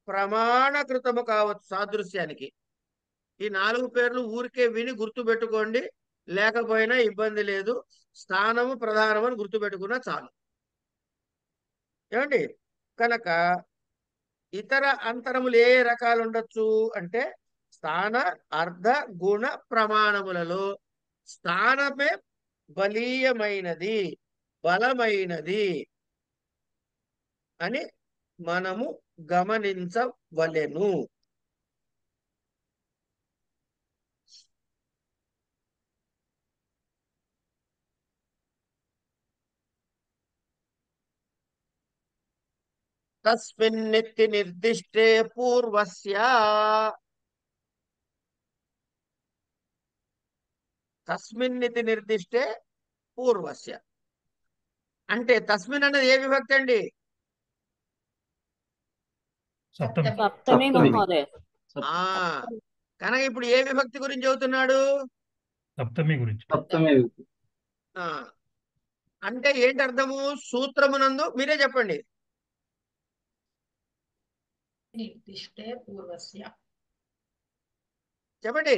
ప్రమాణకృతము కావచ్చు. సాదృశ్యానికి ఈ 4 పేర్లు ఊరికే విని గుర్తు పెట్టుకోండి, లేకపోయినా ఇబ్బంది లేదు. స్థానము ప్రధానము అని గుర్తు పెట్టుకున్నా చాలు. ఏమండి? కనుక ఇతర అంతరములు ఏ రకాలు ఉండొచ్చు అంటే స్థాన, అర్ధ, గుణ, ప్రమాణములలో స్థానమే బలీయమైనది, బలమైనది అని మనము గమనించవలెను. తస్మిన్నిత్తి నిర్దిష్టే పూర్వస్య. తస్మిన్నితి నిర్దిష్టే పూర్వస్య అంటే తస్మిన్ అనేది ఏ విభక్తి అండి? సప్తమి. సప్తమి మహోదయ. కనుక ఇప్పుడు ఏ విభక్తి గురించి చెబుతున్నాడు? సప్తమి గురించి. అంటే ఏంటి అర్థము? సూత్రమునందు మీరే చెప్పండి. నిర్దిష్టే పూర్వస్య. చెప్పండి.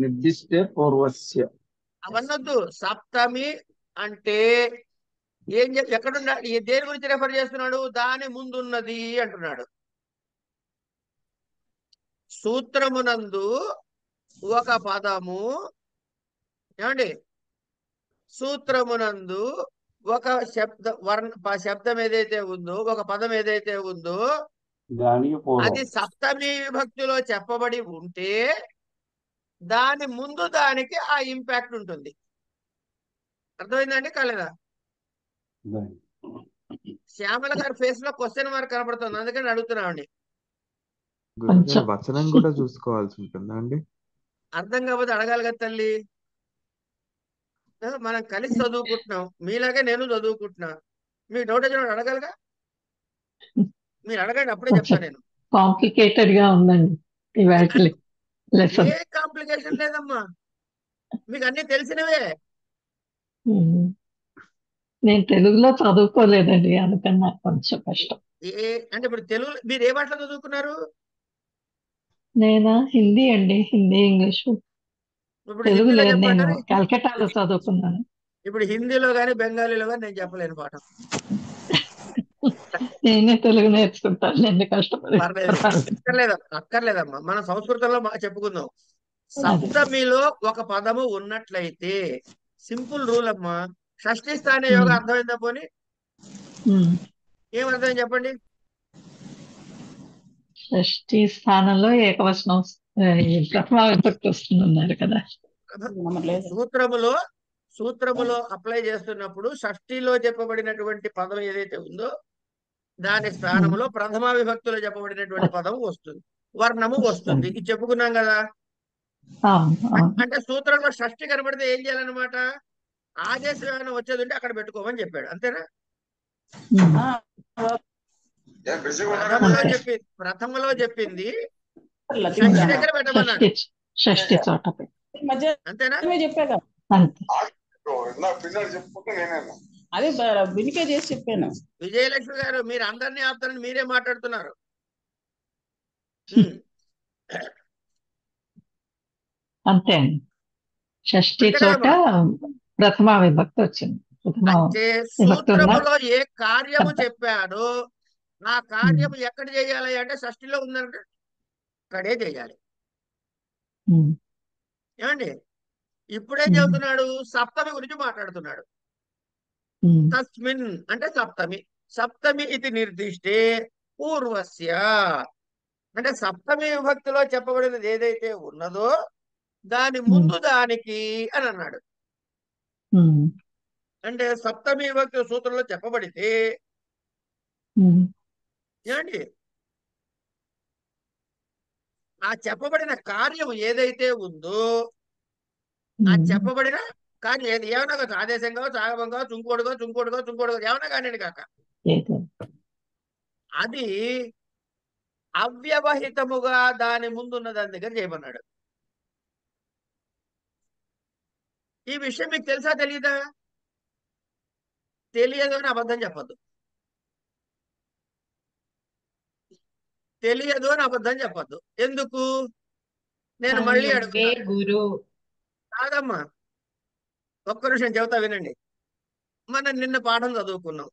నిర్దిష్టే పూర్వస్య. అవన్నొద్దు. సప్తమి అంటే ఏం ఎక్కడున్నాడు? దేని గురించి రెఫర్ చేస్తున్నాడు? దాని ముందున్నది అంటున్నాడు. సూత్రమునందు ఒక పదము, ఏమండి, సూత్రమునందు ఒక శబ్దం ఏదైతే ఉందో, ఒక పదం ఏదైతే ఉందో అది సప్తమి విభక్తిలో చెప్పబడి ఉంటే దాని ముందు దానికి ఆ ఇంపాక్ట్ ఉంటుంది. అర్థమైందండి? కాలేదా? శ్యామల గారి ఫేస్ లో క్వశ్చన్ మార్క్ కనబడుతుంది, అందుకని అడుగుతున్నామండి. వచనం కూడా చూసుకోవాల్సి ఉంటుందా అండి? అర్థం కాకపోతే అడగాలి కదా తల్లి. మనం కలిసి చదువుకుంటున్నాం, మీలాగే నేను చదువుకుంటున్నా. మీకు డౌట్ వచ్చినప్పుడు అడగాలిగా. మీరు అడగండి, అప్పుడే చెప్తా నేను. కాంప్లికేటెడ్ గా ఉందండి ఏ కాంప్లికేషన్ లేదమ్మా, మీకు అన్ని తెలిసినవే. నేను తెలుగులో చదువుకోలేదండి, అందుకని నాకు కొంచెం కష్టం. అంటే ఇప్పుడు తెలుగు మీరు ఏ భాషలో చదువుకున్నారు? నేనా హిందీ అండి, హిందీ ఇంగ్లీషు. ఇప్పుడు తెలుగు హిందీలో లేదు, నేను చెప్పండి. కలకట్టాలో చదువుకున్నాను. ఇప్పుడు హిందీలో కానీ బెంగాలీలో కానీ నేను చెప్పలేను పాఠం. నేనే తెలుగు నేర్చుకుంటాను, నేను కష్టపడి. అక్కర్లేదమ్మా, మనం సంస్కృతంలో చెప్పుకుందాం. సప్తమిలో ఒక పదము ఉన్నట్లయితే సింపుల్ రూల్ అమ్మా, షష్ఠి స్థాన యోగ అర్థమైందా? పోనీ ఏమర్థం చెప్పండి. షష్ఠి స్థానంలో ఏకవచనం ఈ ప్రథమ విభక్తి వస్తుందన్నారు కదా. సూత్రములో అప్లై చేస్తున్నప్పుడు షష్ఠిలో చెప్పబడినటువంటి పదం ఏదైతే ఉందో దాని స్థానంలో ప్రథమ విభక్తిలో చెప్పబడినటువంటి పదం వస్తుంది, వర్ణము వస్తుంది. ఇది చెప్పుకున్నాం కదా. అంటే సూత్రంలో షష్ఠి కనబడితే ఏం చేయాలన్నమాట, ఆదేశం ఏమైనా వచ్చేది ఉంటే అక్కడ పెట్టుకోమని చెప్పాడు, అంతేనా? ప్రథమలో చెప్పింది షష్ఠి దగ్గర పెట్టమన్నాడు, షష్ఠి చోట అంతేనా? చెప్పాను, అదే బినికే చేసి చెప్పాను. విజయలక్ష్మి గారు, మీరు అందరినీ ఆపుతారని మీరే మాట్లాడుతున్నారు. అంతే అండి, షష్ఠి చోట ప్రథమ విభక్తి వచ్చింది. అంటే సూత్రములో ఏ కార్యము చెప్పాడో ఆ కార్యము ఎక్కడ చేయాలి అంటే షష్ఠిలో ఉందంటే అక్కడే చేయాలి. ఏమండి? ఇప్పుడేం చెబుతున్నాడు, సప్తమి గురించి మాట్లాడుతున్నాడు. తస్మిన్ అంటే సప్తమి, సప్తమి ఇది నిర్దిష్టే పూర్వస్య అంటే సప్తమి విభక్తిలో చెప్పబడినది ఏదైతే ఉన్నదో దాని ముందు దానికి అని అన్నాడు. అంటే సప్తమి విభక్తి సూత్రంలో చెప్పబడితే ఏమండి ఆ చెప్పబడిన కార్యం ఏదైతే ఉందో ఆ చెప్పబడిన కార్యం ఏది ఏమన్నా కావచ్చు, ఆదేశం కావచ్చు, ఆగమం కావచ్చు, చుంకోడు కావచ్చు, ఏమన్నా కానివ్వండి కాక, అది అవ్యవహితముగా దాని ముందున్న దాని దగ్గర చేయమన్నాడు. ఈ విషయం మీకు తెలుసా తెలీదా? తెలియదు అని అబద్ధం చెప్పద్దు, తెలియదు అని అబద్ధం చెప్పద్దు. ఎందుకు? నేను మళ్ళీ అడుగుతాను కాదమ్మా, ఒక్క నిమిషం చెబుతా వినండి. మనం నిన్న పాఠం చదువుకున్నాం,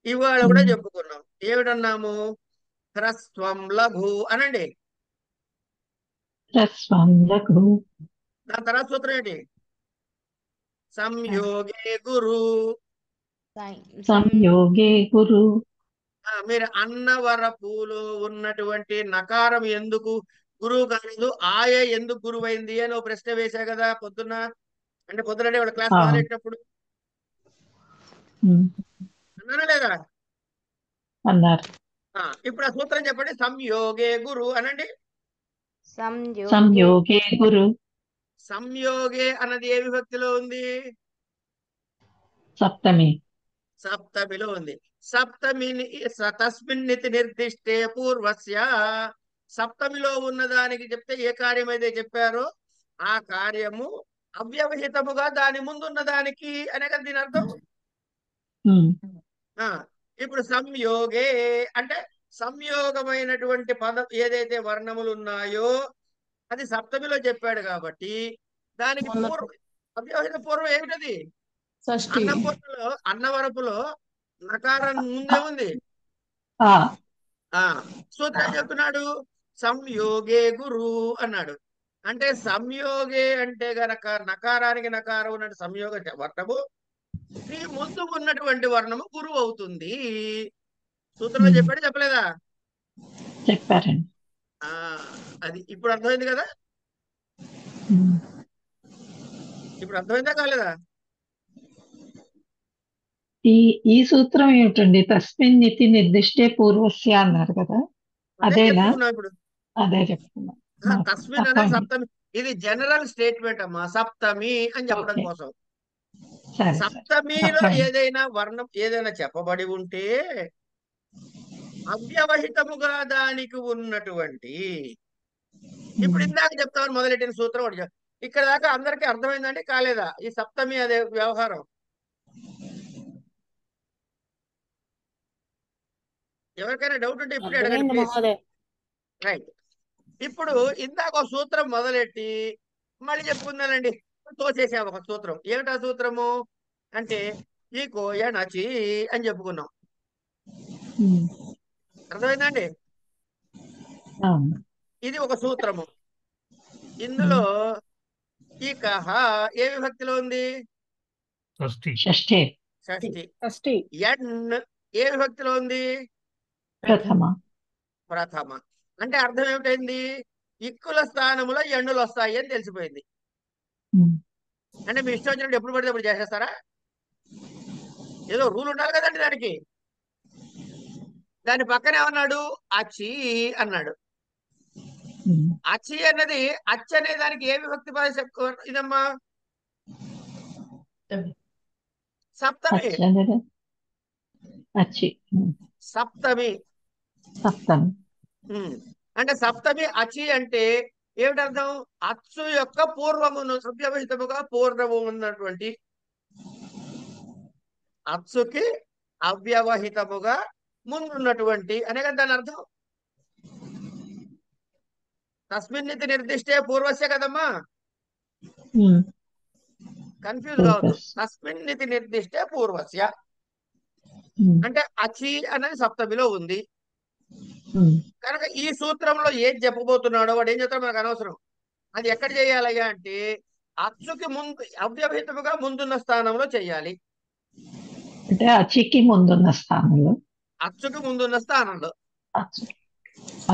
ఇవాళ కూడా చెప్పుకున్నాం. ఏమిటన్నాము? హ్రస్వం లఘు అనండి. దాని తర్వాత సూత్రం ఏంటి? సంయోగే గురు. మీరు అన్నవరపులో ఉన్నటువంటి నకారం ఎందుకు గురువు కాలేదు, ఆయ ఎందుకు గురువైంది అని ఒక ప్రశ్న వేశా కదా పొద్దున్న. అంటే పొద్దునంటే వాళ్ళ క్లాస్ మొదలెట్టినప్పుడు అన్నారా లేదా? అన్నారు. ఇప్పుడు ఆ సూత్రం చెప్పండి. సంయోగే గురు అనండి. సంయోగే గురు. సంయోగే అన్నది ఏ విభక్తిలో ఉంది? సప్తమి. సప్తమిలో ఉంది. సప్తమిని తస్మిన్నితి నిర్దిష్టే పూర్వస్య. సప్తమిలో ఉన్నదానికి చెప్తే ఏ కార్యం అయితే చెప్పారో ఆ కార్యము అవ్యవహితముగా దాని ముందున్న దానికి అనే కదా దీని అర్థం. ఇప్పుడు సంయోగే అంటే సంయోగమైనటువంటి పదం ఏదైతే వర్ణములు ఉన్నాయో అది సప్తమిలో చెప్పాడు కాబట్టి దానికి పూర్వం అవ్యవహిత పూర్వం ఏమిటది? అన్నవరపులో నకారం ముందే ఉంది. సూత్రం చెప్తున్నాడు సంయోగే గురు అన్నాడు. అంటే సంయోగే అంటే గనక నకారానికి నకారం ఉన్నట్టు సంయోగ వర్ణము ఈ ముందు ఉన్నటువంటి వర్ణము గురువు అవుతుంది. సూత్రంలో చెప్పాడు చెప్పలేదా? చెప్పారండి. అది ఇప్పుడు అర్థమైంది కదా? ఇప్పుడు అర్థమైందా కాలేదా? ఈ సూత్రం ఏమిటండి? తస్మిన్ నితి నిర్దిష్టే పూర్వస్య అన్నారు కదా, అదేనా? ఇప్పుడు అదే చెప్తున్నా. తస్మిన్ అనేది సప్తమి, ఇది జనరల్ స్టేట్మెంట్ అమ్మా, సప్తమి అని చెప్పడం కోసం. సప్తమిలో ఏదైనా వర్ణం ఏదైనా చెప్పబడి ఉంటే అవ్యవహితముగా దానికి ఉన్నటువంటి ఇప్పుడు ఇందాక చెప్తామని మొదలెట్టిన సూత్రం ఒకటి ఇక్కడ దాకా అందరికీ అర్థమైందంటే కాలేదా? ఈ సప్తమి అదే వ్యవహారం ఎవరికైనా డౌట్ ఉంటే ఇప్పుడే అడగండి. రైట్. ఇప్పుడు ఇందాక ఒక సూత్రం మొదలెట్టి మళ్ళీ చెప్పుకుందానండి, తోసేసాము ఒక సూత్రం. ఏమిటా సూత్రము అంటే ఈ కోయ నచి అని చెప్పుకున్నాం. అర్థమైందండి? ఇది ఒక సూత్రము. ఇందులో ఈ కహ ఏ విభక్తిలో ఉంది? షష్ఠి. ఎన్ ఏ విభక్తిలో ఉంది? ప్రథమ. అంటే అర్థం ఏమిటైంది? ఇక్కుల స్థానంలో ఎన్నులు వస్తాయి అని తెలిసిపోయింది. అంటే మీ ఇష్టం వచ్చినట్టు ఎప్పుడు పడితే అప్పుడు చేసేస్తారా? ఏదో రూల్ ఉండాలి కదండి దానికి. దాని పక్కన ఏమన్నాడు? అచి అన్నాడు. అచి అన్నది అచ్ అనే దానికి ఏ విభక్తి ఇదమ్మా? సప్తమి. సప్తమి. అంటే సప్తమి అచి అంటే ఏమిటర్థం? అచ్చు యొక్క పూర్వమును అవ్యవహితముగా పూర్వము ఉన్నటువంటి, అచ్చుకి అవ్యవహితముగా ముందున్నటువంటి అనే కదా దాని అర్థం. తస్మిన్నితి నిర్దిష్టే పూర్వస్య కదమ్మా, కన్ఫ్యూజ్ కావద్దు. తస్మిన్నితి నిర్దిష్టే పూర్వస్య అంటే అచి అనేది సప్తమిలో ఉంది కనుక ఈ సూత్రంలో ఏం చెప్పబోతున్నాడో వాడు ఏం చెప్తాడో మనకు అనవసరం. అది ఎక్కడ చేయాలయ్యా అంటే అచ్చుకి ముందు అవ్యవహితముగా ముందున్న స్థానంలో చేయాలి. అంటే అచికి ముందున్న స్థానంలో, అచ్చుకి ముందున్న స్థానంలో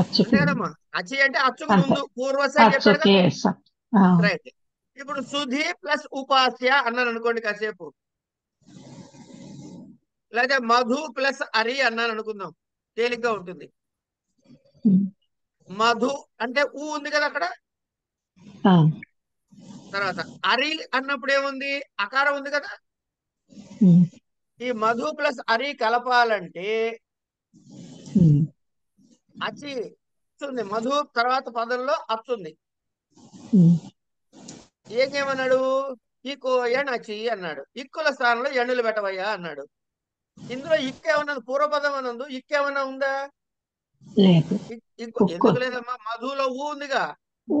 అచ్చుకి అంతేనమ్మా. అచి అంటే అచ్చుకు అంతే. ముందు పూర్వస్య చెప్పాడు అచ్చుకి కదా. రైట్. ఇప్పుడు సుధి ప్లస్ ఉపాస్య అన్నాను అనుకోండి కాసేపు, లేదా మధు ప్లస్ అరి అన్నాను అనుకుందాం, తేలిగ్గా ఉంటుంది. మధు అంటే ఊ ఉంది కదా అక్కడ. తర్వాత అరి అన్నప్పుడు ఏముంది? అకారం ఉంది కదా. ఈ మధు ప్లస్ అరి కలపాలంటే అచి వస్తుంది. మధు తర్వాత పదంలో అచ్చుంది. ఏమన్నాడు? ఈకో ఎణచి అన్నాడు. ఇక్కుల స్థానంలో ఎన్నులు పెట్టవయ్యా అన్నాడు. ఇందులో ఇక్కేమన్నది? పూర్వపదం అనందు ఇక్కేమన్నా ఉందా? ఎందుకు లేదమ్మా? మధులో ఊ ఉందిగా. ఊ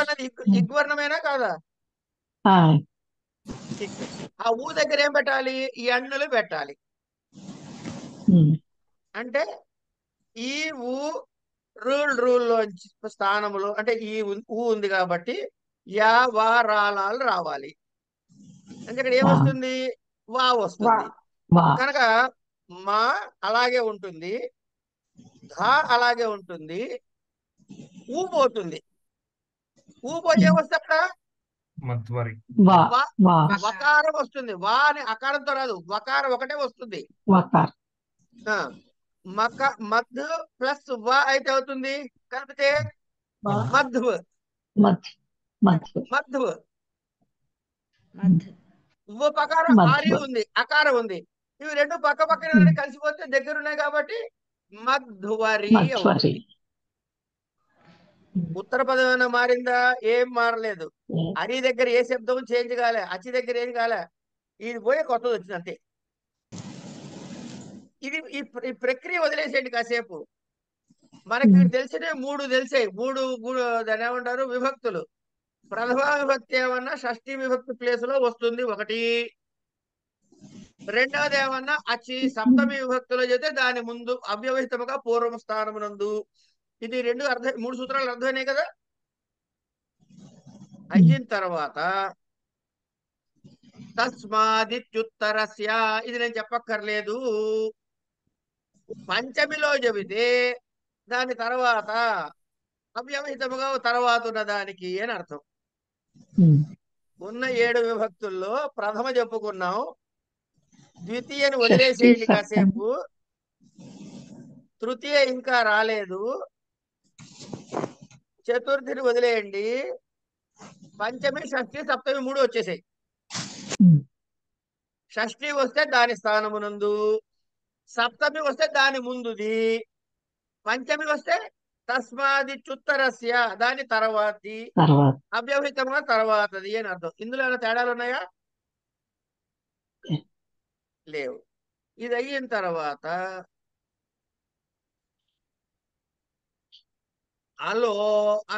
అన్నది ఇగ్వర్ణమేనా కాదా? ఆ ఊ దగ్గర ఏం పెట్టాలి? ఈ ఎన్నులు పెట్టాలి. అంటే ఈ ఊ రూల్లోంచి స్థానములు అంటే ఈ ఊ ఉంది కాబట్టి యా వా రాలాలు రావాలి. అంటే ఇక్కడ ఏమొస్తుంది? వా వస్తుంది. కనుక మా అలాగే ఉంటుంది, ధా అలాగే ఉంటుంది, ఊ పోతుంది. ఊ పోతే ఏమొస్తుంది అక్కడ? వకారం వస్తుంది. వా అని అకారంతో రాదు, వకారం ఒకటే వస్తుంది. మధు ప్లస్ వా అయితే అవుతుంది, కలిపితే మధ్వ. మధ్వ పకారం ఆరి ఉంది, అకారం ఉంది. ఇవి రెండు పక్క పక్కన కలిసిపోతే దగ్గర ఉన్నాయి కాబట్టి మధ్వరి అవుతుంది. ఉత్తర పదం ఏమైనా మారిందా? ఏం మారలేదు. అరి దగ్గర ఏ శబ్దం చేంజ్ కాలే, అచి దగ్గర ఏం కాలే, ఇది పోయి కొత్తది వచ్చింది అంతే. ఇది ఈ ప్రక్రియ వదిలేసేయండి కాసేపు. మనకి తెలిసిన మూడు తెలిసాయి. మూడు దాని ఏమంటారు? విభక్తులు. ప్రథమ విభక్తి ఏమన్నా షష్ఠీ విభక్తి ప్లేస్ లో వస్తుంది ఒకటి. రెండవది ఏమన్నా అచి సప్తమి విభక్తిలో చేస్తే దాని ముందు అవ్యవహితముగా పూర్వ స్థానమునందు. ఇది రెండు మూడు సూత్రాలు అర్థమైనాయి కదా. అయిన తర్వాత తస్మాదిత్యుత్తరస్య, ఇది నేను చెప్పక్కర్లేదు. పంచమిలో చెబితే దాని తర్వాత అవ్యవహితముగా తర్వాత ఉన్న దానికి అని అర్థం. ఉన్న 7 విభక్తుల్లో ప్రథమ చెప్పుకున్నాం, ద్వితీయని వదిలేసేయండి కాసేపు, తృతీయ ఇంకా రాలేదు, చతుర్థిని వదిలేయండి, పంచమి షష్ఠి సప్తమి 3 వచ్చేసాయి. షష్ఠి వస్తే దాని స్థానమునందు, సప్తమి వస్తే దాని ముందుది, పంచమి వస్తే తస్మాదిత్యుత్తరస్య దాని తర్వాతి, అవ్యవహితంగా తర్వాతది అని అర్థం. ఇందులో ఏమైనా తేడాలు ఉన్నాయా? లేవు. ఇది అయిన తర్వాత అలో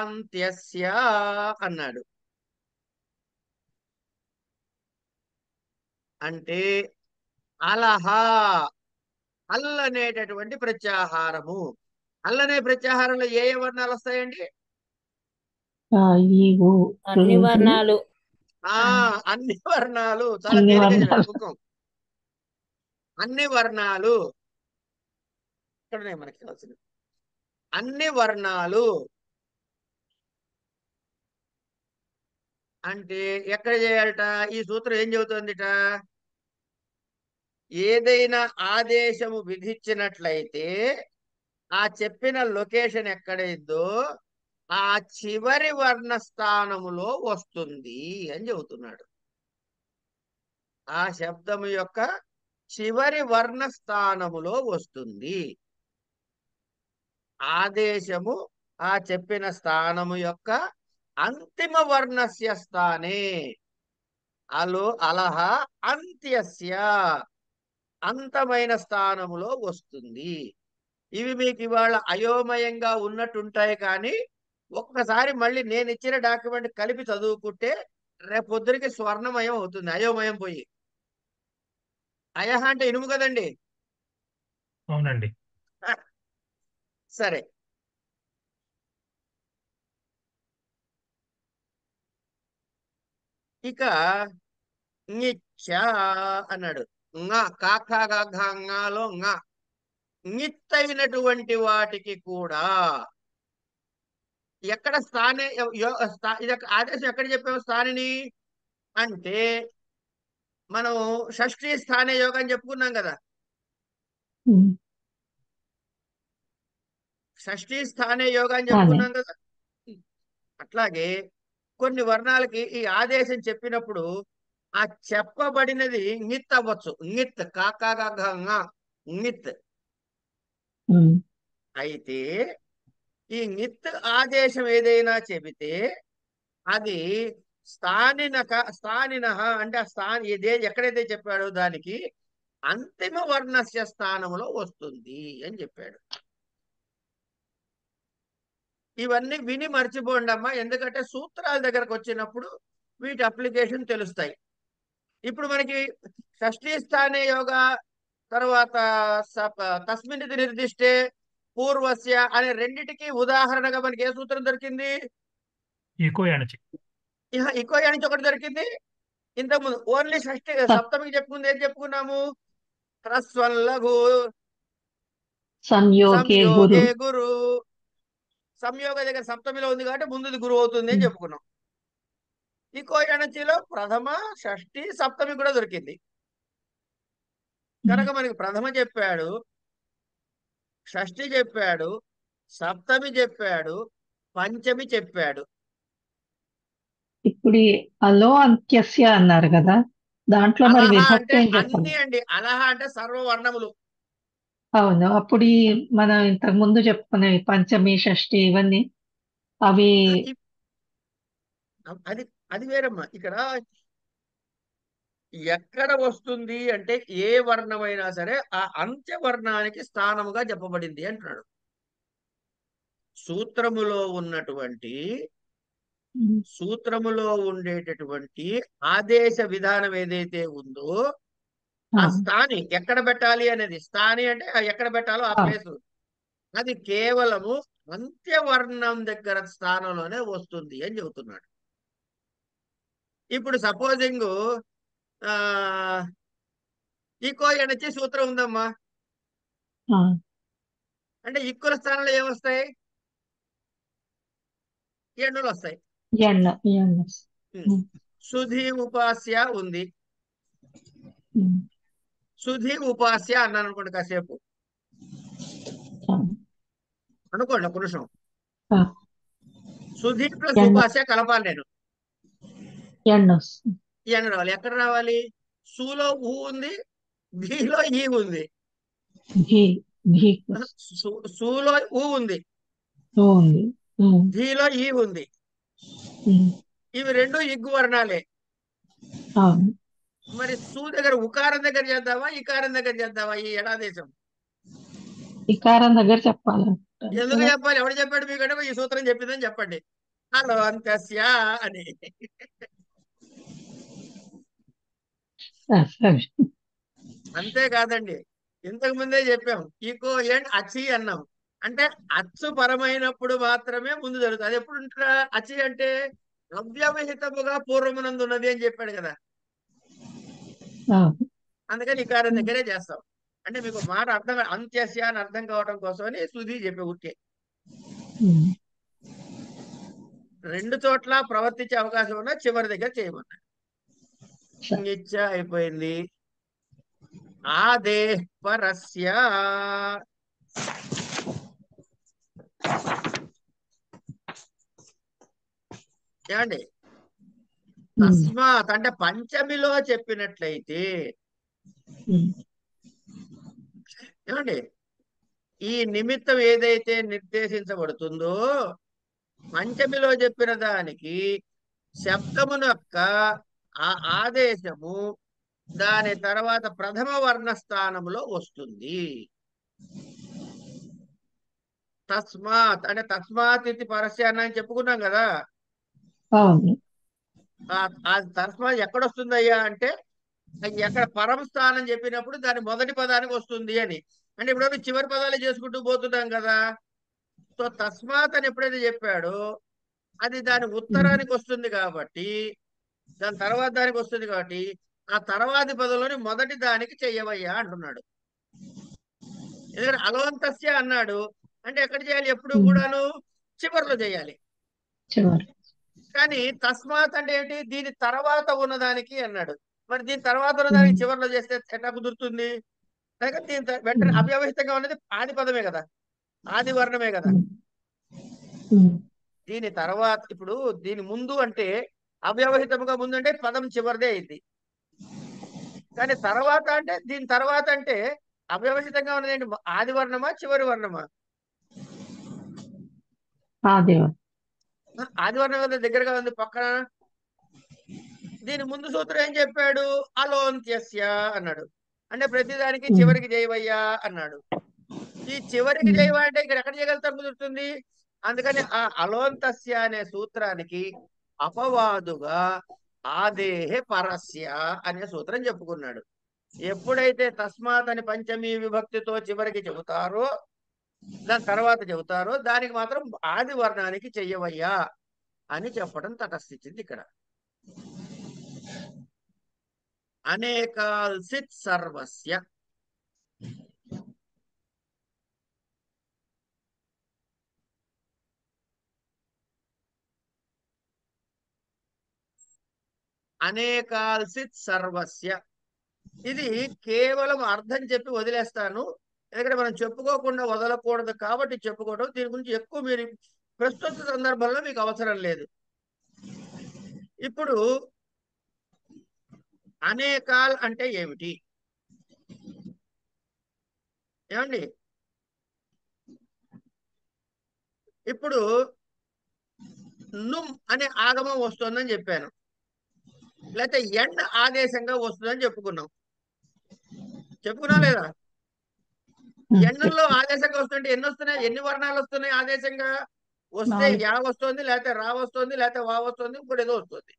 అంత్యస్య అన్నాడు. అంటే అలహ, అల్లనేటటువంటి ప్రత్యాహారము. అల్లనే ప్రత్యాహారంలో ఏ వర్ణాలు వస్తాయండి? అన్ని వర్ణాలు. అన్ని వర్ణాలు. చాలా తేలిక ముఖం. అన్ని వర్ణాలు అక్కడనే మనకి కావాల్సింది. అన్ని వర్ణాలు అంటే ఎక్కడ చేయాలట? ఈ సూత్రం ఏం చెబుతోందిట? ఏదైనా ఆదేశము విధించినట్లయితే ఆ చెప్పిన లొకేషన్ ఎక్కడైందో ఆ చివరి వర్ణ స్థానములో వస్తుంది అని చెబుతున్నాడు. ఆ శబ్దము యొక్క చివరి వర్ణ స్థానములో వస్తుంది. ఆదేశము ఆ చెప్పిన స్థానము యొక్క అంతిమ వర్ణస్య స్థానే అలహ అంత్యస్య అంతమైన స్థానములో వస్తుంది. ఇవి మీకు ఇవాళ అయోమయంగా ఉన్నట్టుంటాయి, కానీ ఒక్కసారి మళ్ళీ నేను ఇచ్చిన డాక్యుమెంట్ కలిపి చదువుకుంటే రేపొద్దురికి స్వర్ణమయం అవుతుంది, అయోమయం పోయి. అయహ అంటే ఇనుము కదండి. అవునండి. సరే, ఇక నిచ్చ అన్నాడు. కాకాగాలో నిత్తైనటువంటి వాటికి కూడా ఎక్కడ స్థానే ఇది ఆదేశం ఎక్కడ చెప్పాము స్థానిని అంటే మనం షష్ఠీ స్థానే యోగం చెప్పుకున్నాం కదా. షష్ఠీ స్థానే యోగా అని చెప్పుకున్నాం కదా. అట్లాగే కొన్ని వర్ణాలకి ఈ ఆదేశం చెప్పినప్పుడు ఆ చెప్పబడినది నిత్ అవ్వచ్చు. నిత్ కాకాగా నిత్. అయితే ఈ నిత్ ఆదేశం ఏదైనా చెబితే అది స్థానిన అంటే ఆ ఎక్కడైతే చెప్పాడో దానికి అంతిమ వర్ణస్య స్థానంలో వస్తుంది అని చెప్పాడు. ఇవన్నీ విని మర్చిపోండి అమ్మా, ఎందుకంటే సూత్రాల దగ్గరకు వచ్చినప్పుడు వీటి అప్లికేషన్ తెలుస్తాయి. ఇప్పుడు మనకి షష్ఠీ స్థానే యోగా తర్వాత తస్మిన్ ఇది నిర్దిష్టే పూర్వస్య అనే రెండిటికి ఉదాహరణగా మనకి ఏ సూత్రం దొరికింది? ఈకో యానచి. ఈకో యానచి ఒకటి దొరికింది. ఇంతకుముందు ఓన్లీ షష్ఠి సప్తమికి చెప్పుకుంది ఏం చెప్పుకున్నాము? హ్రస్వం లఘు సంయోగే గురు. సంయోగ దగ్గర సప్తమిలో ఉంది కాబట్టి ముందుది గురువు అవుతుంది అని చెప్పుకున్నాం. ఈకో యానచిలో ప్రథమ షష్ఠి సప్తమి కూడా దొరికింది కనుక మనకి ప్రథమ చెప్పాడు, షష్ఠి చెప్పాడు, సప్తమి చెప్పాడు, పంచమి చెప్పాడు. ఇప్పుడు అలో అంత్యస్య అన్నారు కదా, దాంట్లో మరి అలహ విభక్తి అంటే ఏం చెప్పాలి? అన్ని అండి. అలహ అంటే సర్వవర్ణములు. అవును, అప్పుడు మనం ఇంతకు ముందు చెప్పుకునే పంచమి షష్ఠి ఇవన్నీ అవి అది అది వేరమ్మా. ఇక్కడ ఎక్కడ వస్తుంది అంటే ఏ వర్ణమైనా సరే ఆ అంత్యవర్ణానికి స్థానముగా చెప్పబడింది అంటున్నాడు. సూత్రములో ఉండేటటువంటి ఆదేశ విధానం ఏదైతే ఉందో ఆ స్థాని ఎక్కడ పెట్టాలి అనేది, స్థాని అంటే ఎక్కడ పెట్టాలో ఆ ప్లేస్, అది కేవలము అంత్యవర్ణం దగ్గర స్థానంలోనే వస్తుంది అని చెబుతున్నాడు. ఇప్పుడు సపోజింగ్ ఈకో ఎనచి సూత్రం ఉందమ్మా అంటే ఇక్కుల స్థానంలో ఏమొస్తాయి? ఎన్నులు వస్తాయి. సుధి ఉపాస్య ఉంది. సుధి ఉపాస్య అన్నాను అనుకోండి, కాసేపు అనుకోండి ఒక నిమిషం. సుధి ప్లస్ ఉపాస్య కలపాలి నేను. ఎన్న రావాలి. ఎక్కడ రావాలి? సులో ఊ ఉంది, ధీలో ఈ ఉంది. సులో ఊ ఉంది, ధీలో ఈ ఉంది. ఇవి రెండు ఇగ్గు వర్ణాలే. మరి సు దగ్గర ఉకారం దగ్గర చేద్దామా, ఇకారం దగ్గర చేద్దామా? ఈ ఎడాదేశం ఇకారం దగ్గర చెప్పాలి. ఎందుకు చెప్పాలి? ఎవడు చెప్పాడు మీకంటే ఈ సూత్రం చెప్పిందని చెప్పండి. హలో అంత్యస్య అని. అంతేకాదండి, ఇంతకు ముందే చెప్పాం ఈకో ఎండ్ అచి అన్నాం. అంటే అచ్చు పరమైనప్పుడు మాత్రమే ముందు జరుగుతుంది. అది ఎప్పుడు ఉంటారా? అచి అంటే అవ్యవహితముగా పూర్వమునందు ఉన్నది అని చెప్పాడు కదా, అందుకని ఇకారం దగ్గరే చేస్తాం. అంటే మీకు మాట అర్థం అంత్యస్య అని అర్థం కావడం కోసమని సుధి చెప్పే ఊరికే. రెండు చోట్ల ప్రవర్తించే అవకాశం ఉన్నా చివరి దగ్గర చేయమన్నా. ఇచ్చ అయిపోయింది. ఆదే పరస్య ఏమండి? తస్మాత్ అంటే పంచమిలో చెప్పినట్లయితే ఏమండి, ఈ నిమిత్తం ఏదైతే నిర్దేశించబడుతుందో పంచమిలో చెప్పిన దానికి శబ్దమును యొక్క ఆ ఆదేశము దాని తర్వాత ప్రథమ వర్ణ స్థానంలో వస్తుంది. తస్మాత్ అంటే తస్మాత్ ఇది పరస్యాన్ని అని చెప్పుకున్నాం కదా. ఆ తస్మాత్ ఎక్కడొస్తుందయ్యా అంటే ఎక్కడ పరమ స్థానం చెప్పినప్పుడు దాని మొదటి పదానికి వస్తుంది అని. అంటే ఇప్పుడు చివరి పదాలు చేసుకుంటూ పోతున్నాం కదా. సో తస్మాత్ అని ఎప్పుడైతే చెప్పాడో అది దాని ఉత్తరానికి వస్తుంది కాబట్టి, దాని తర్వాత దానికి వస్తుంది కాబట్టి ఆ తర్వాతి పదంలోని మొదటి దానికి చెయ్యవయ్యా అంటున్నాడు. ఎందుకంటే అలోంతస్య అన్నాడు అంటే ఎక్కడ చేయాలి? ఎప్పుడు కూడాను చివరిలో చేయాలి. కానీ తస్మాత్ అంటే ఏంటి? దీని తర్వాత ఉన్నదానికి అన్నాడు. మరి దీని తర్వాత ఉన్నదానికి చివరిలో చేస్తే ఎట్లా కుదురుతుంది? దీని వెంటనే అవ్యవహితంగా ఉన్నది ఆది పదమే కదా, ఆది వర్ణమే కదా. దీని తర్వాత ఇప్పుడు దీని ముందు అంటే అవ్యవహితముగా ముందు అంటే పదం చివరిదే అయింది. కానీ తర్వాత అంటే దీని తర్వాత అంటే అవ్యవహితంగా ఉన్నది ఆది వర్ణమా చివరి వర్ణమా? ఆది వర్ణం కదా దగ్గరగా ఉంది పక్కన. దీని ముందు సూత్రం ఏం చెప్పాడు? అలోంత్యస్య అన్నాడు. అంటే ప్రతిదానికి చివరికి చేయవయ్యా అన్నాడు. ఈ చివరికి చేయవ అంటే ఇక్కడ ఎక్కడ చేయగలుగుతాం కుదురుతుంది? అందుకని ఆ అలోంతస్య అనే సూత్రానికి అపవాదుగా ఆదేహే పరస్య అనే సూత్రం చెప్పుకున్నాడు. ఎప్పుడైతే తస్మాత్ అని పంచమీ విభక్తితో చివరికి చెబుతారో, దాని తర్వాత చెబుతారో దానికి మాత్రం ఆది వర్ణానికి చెయ్యవయ్యా అని చెప్పడం తటస్థించింది ఇక్కడ. అనేకాల్సిత్ సర్వస్య అనేకాల్సిత్ సర్వస్య ఇది కేవలం అర్థం చెప్పి వదిలేస్తాను. ఎందుకంటే మనం చెప్పుకోకుండా వదలకూడదు కాబట్టి చెప్పుకోవడం. దీని గురించి ఎక్కువ మీరు ప్రస్తుత సందర్భంలో మీకు అవసరం లేదు. ఇప్పుడు అనేకాల్ అంటే ఏమిటి ఏమండి? ఇప్పుడు నుమ్ అనే ఆగమం వస్తుందని చెప్పాను, లేకపోతే ఎండ్ ఆదేశంగా వస్తుందని చెప్పుకున్నాం లేదా? ఎన్నుల్లో ఆదేశంగా వస్తుంటే ఎన్ని వస్తున్నాయి? ఎన్ని వర్ణాలు వస్తున్నాయి ఆదేశంగా? వస్తే యా వస్తుంది, లేకపోతే రా వస్తుంది, లేకపోతే వా వస్తుంది, ఇప్పుడు ఏదో వస్తుంది.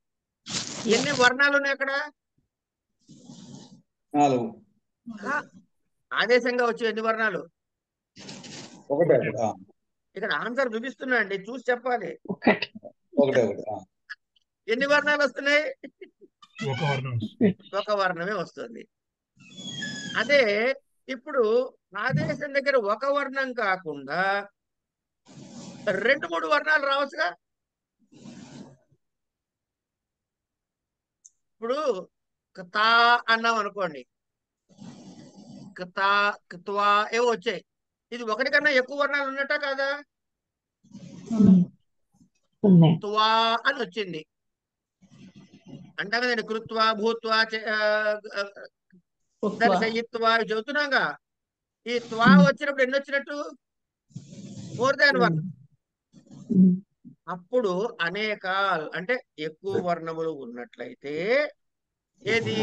ఎన్ని వర్ణాలు ఉన్నాయి అక్కడ? 4. ఆదేశంగా వచ్చే ఎన్ని వర్ణాలు? ఇక్కడ ఆన్సర్ చూపిస్తున్నా అండి, చూసి చెప్పాలి. ఎన్ని వర్ణాలు వస్తున్నాయి? ఒక వర్ణమే వస్తుంది. అదే ఇప్పుడు ఆదేశం దగ్గర ఒక వర్ణం కాకుండా 2-3 వర్ణాలు రావచ్చుగా. ఇప్పుడు తా అన్నాం అనుకోండి, తా క్త్వా ఏవో వచ్చాయి. ఇది ఒకటి కన్నా ఎక్కువ వర్ణాలు ఉన్నట్ట కదా? త్వా అని వచ్చింది అంటా కదండి. కృత్వా భూత్వా దర్శయిత్వా చెబుతున్నాగా. ఈ త్వా వచ్చినప్పుడు ఎన్ని వచ్చినట్టు? More than 1. అప్పుడు అనేకాల్ అంటే ఎక్కువ వర్ణములు ఉన్నట్లయితే ఏది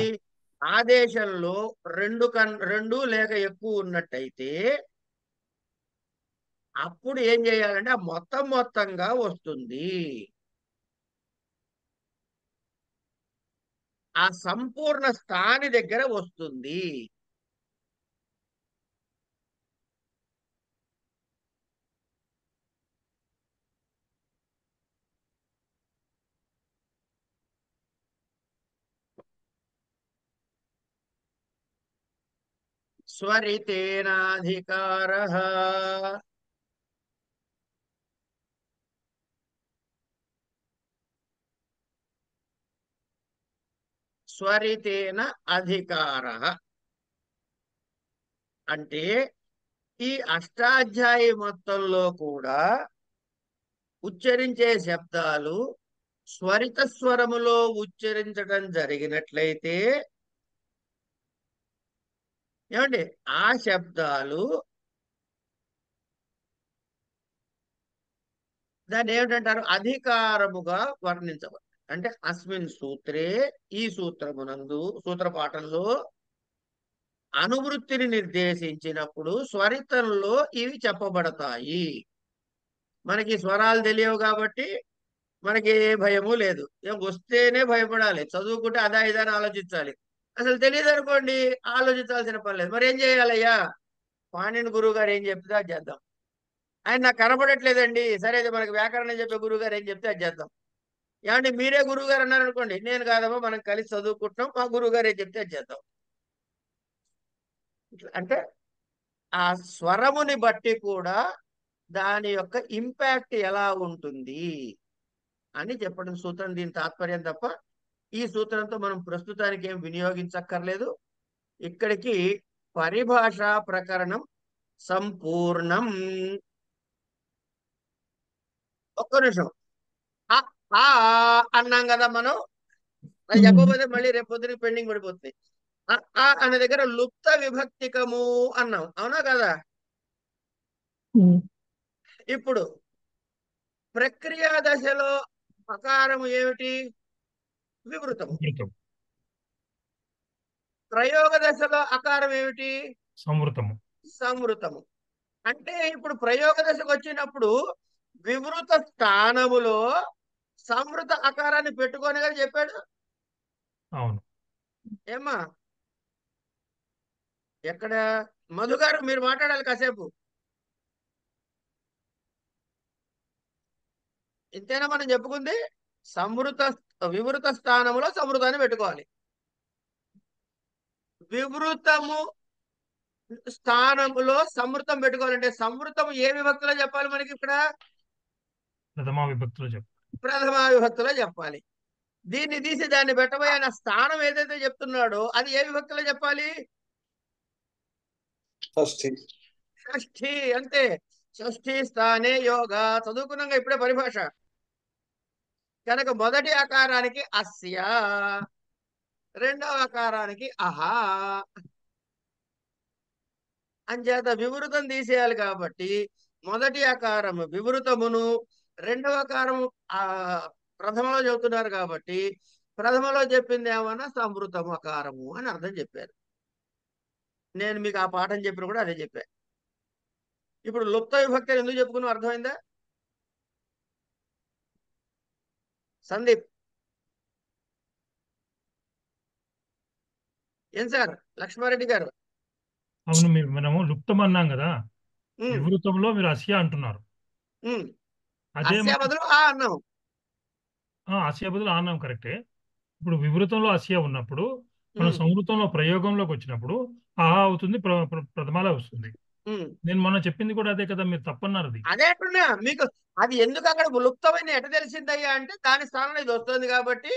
ఆదేశంలో 2 లేక ఎక్కువ ఉన్నట్టయితే అప్పుడు ఏం చేయాలంటే ఆ మొత్తంగా వస్తుంది. ఆ సంపూర్ణ స్థాని దగ్గర వస్తుంది. స్వరితేనాధికారః. స్వరితేన అధికారః అంటే ఈ అష్టాధ్యాయి మొత్తంలో కూడా ఉచ్చరించే శబ్దాలు స్వరిత స్వరములో ఉచ్చరించడం జరిగినట్లయితే ఏమండి ఆ శబ్దాలు దాన్ని ఏమిటంటారు? అధికారముగా వర్ణించబడి అంటే అస్మిన్ సూత్రే ఈ సూత్రమునందు సూత్రపాఠంలో అనువృత్తిని నిర్దేశించినప్పుడు స్వరితంలో ఇవి చెప్పబడతాయి. మనకి స్వరాలు తెలియవు కాబట్టి మనకి ఏ భయము లేదు. ఏం వస్తేనే భయపడాలి, చదువుకుంటే అదా ఇదా అని ఆలోచించాలి. అసలు తెలియదు అనుకోండి, ఆలోచించాల్సిన పని లేదు. మరి ఏం చేయాలయ్యా? పాణిని గురువు గారు ఏం చెప్తే అది చేద్దాం. ఆయన నాకు కనపడట్లేదండి, సరే అది మనకి వ్యాకరణం చెప్పే గురువు గారు ఏం చెప్తే అది చేద్దాం. ఏమంటే మీరే గురువు గారు అన్నారు అనుకోండి, నేను కాదమ్మా మనం కలిసి చదువుకుంటున్నాం, మా గురువు గారు ఏం చెప్తే అది చేద్దాం. అంటే ఆ స్వరముని బట్టి కూడా దాని యొక్క ఇంపాక్ట్ ఎలా ఉంటుంది అని చెప్పడం సూత్రం, దీని తాత్పర్యం తప్ప ఈ సూత్రంతో మనం ప్రస్తుతానికి ఏం వినియోగించక్కర్లేదు. ఇక్కడికి పరిభాషా ప్రకరణం సంపూర్ణం. ఒక్క నిమిషం, ఆ ఆ అన్నాం కదా మనం, అది చెప్పకపోతే మళ్ళీ రేపు పొద్దునకి పెండింగ్ పడిపోతుంది. ఆ అనే దగ్గర లుప్త విభక్తికము అన్నాం, అవునా కదా? ఇప్పుడు ప్రక్రియ దశలో అకారము ఏమిటి? వివృతము. ప్రయోగ దశలో అకారం ఏమిటి? సంవృతము. సంవృతము. అంటే ఇప్పుడు ప్రయోగ దశకు వచ్చినప్పుడు వివృత స్థానములో సంవృత అకారాన్ని పెట్టుకొని కదా చెప్పాడు. అవును. ఏమ్మా ఎక్కడ మధు గారు మీరు మాట్లాడాలి కాసేపు. ఇంతేనా మనం చెప్పుకుంది? వివృత స్థానములో సంవృతాన్ని పెట్టుకోవాలి. వివృతము స్థానములో సంవృతం పెట్టుకోవాలంటే సంవృతము ఏ విభక్తిలో చెప్పాలి మనకి? ఇక్కడ ప్రథమా విభక్తిలో చెప్పాలి. ప్రథమా విభక్తిలో చెప్పాలి. దీన్ని తీసి దాన్ని పెట్టబోయే ఆయన స్థానం ఏదైతే చెప్తున్నాడో అది ఏ విభక్తిలో చెప్పాలి? షష్ఠి. అంతే. షష్ఠి స్థానే యోగ. చదువుకున్నాక ఇప్పుడే పరిభాష. కనుక మొదటి ఆకారానికి అస్య, రెండవ ఆకారానికి అహా. అంచేత వివృతం తీసేయాలి కాబట్టి మొదటి ఆకారము వివృతమును, రెండవ ఆకారము ప్రథమలో చెబుతున్నారు కాబట్టి ప్రథమలో చెప్పింది ఏమన్నా సంవృతము అకారము అని అర్థం చెప్పారు. నేను మీకు ఆ పాఠం చెప్పిన కూడా అదే చెప్పాను. ఇప్పుడు లుప్త విభక్తి ఎందుకు చెప్పుకున్నాం అర్థమైందా? సందీప్ ఏం సార్? లక్ష్మారెడ్డి గారు. అవును, మనము లుప్తం అన్నాం కదా, వివృతంలో మీరు అస్య అంటున్నారు. అదే అస్య బదులు ఆ అన్నాం. అస్య బదులు అన్నాం, కరెక్టే. ఇప్పుడు వివృతంలో అస్య ఉన్నప్పుడు మనం సంవృతంలో ప్రయోగంలోకి వచ్చినప్పుడు ఆహా అవుతుంది, ప్రథమాలో వస్తుంది. నేను మొన్న చెప్పింది కూడా అదే కదా, మీరు తప్పన్నారు. అదే అంటున్నా మీకు. అది ఎందుకు అక్కడ లుప్తమైన ఎట తెలిసిందయ్యా అంటే దాని స్థానంలో ఇది వస్తుంది కాబట్టి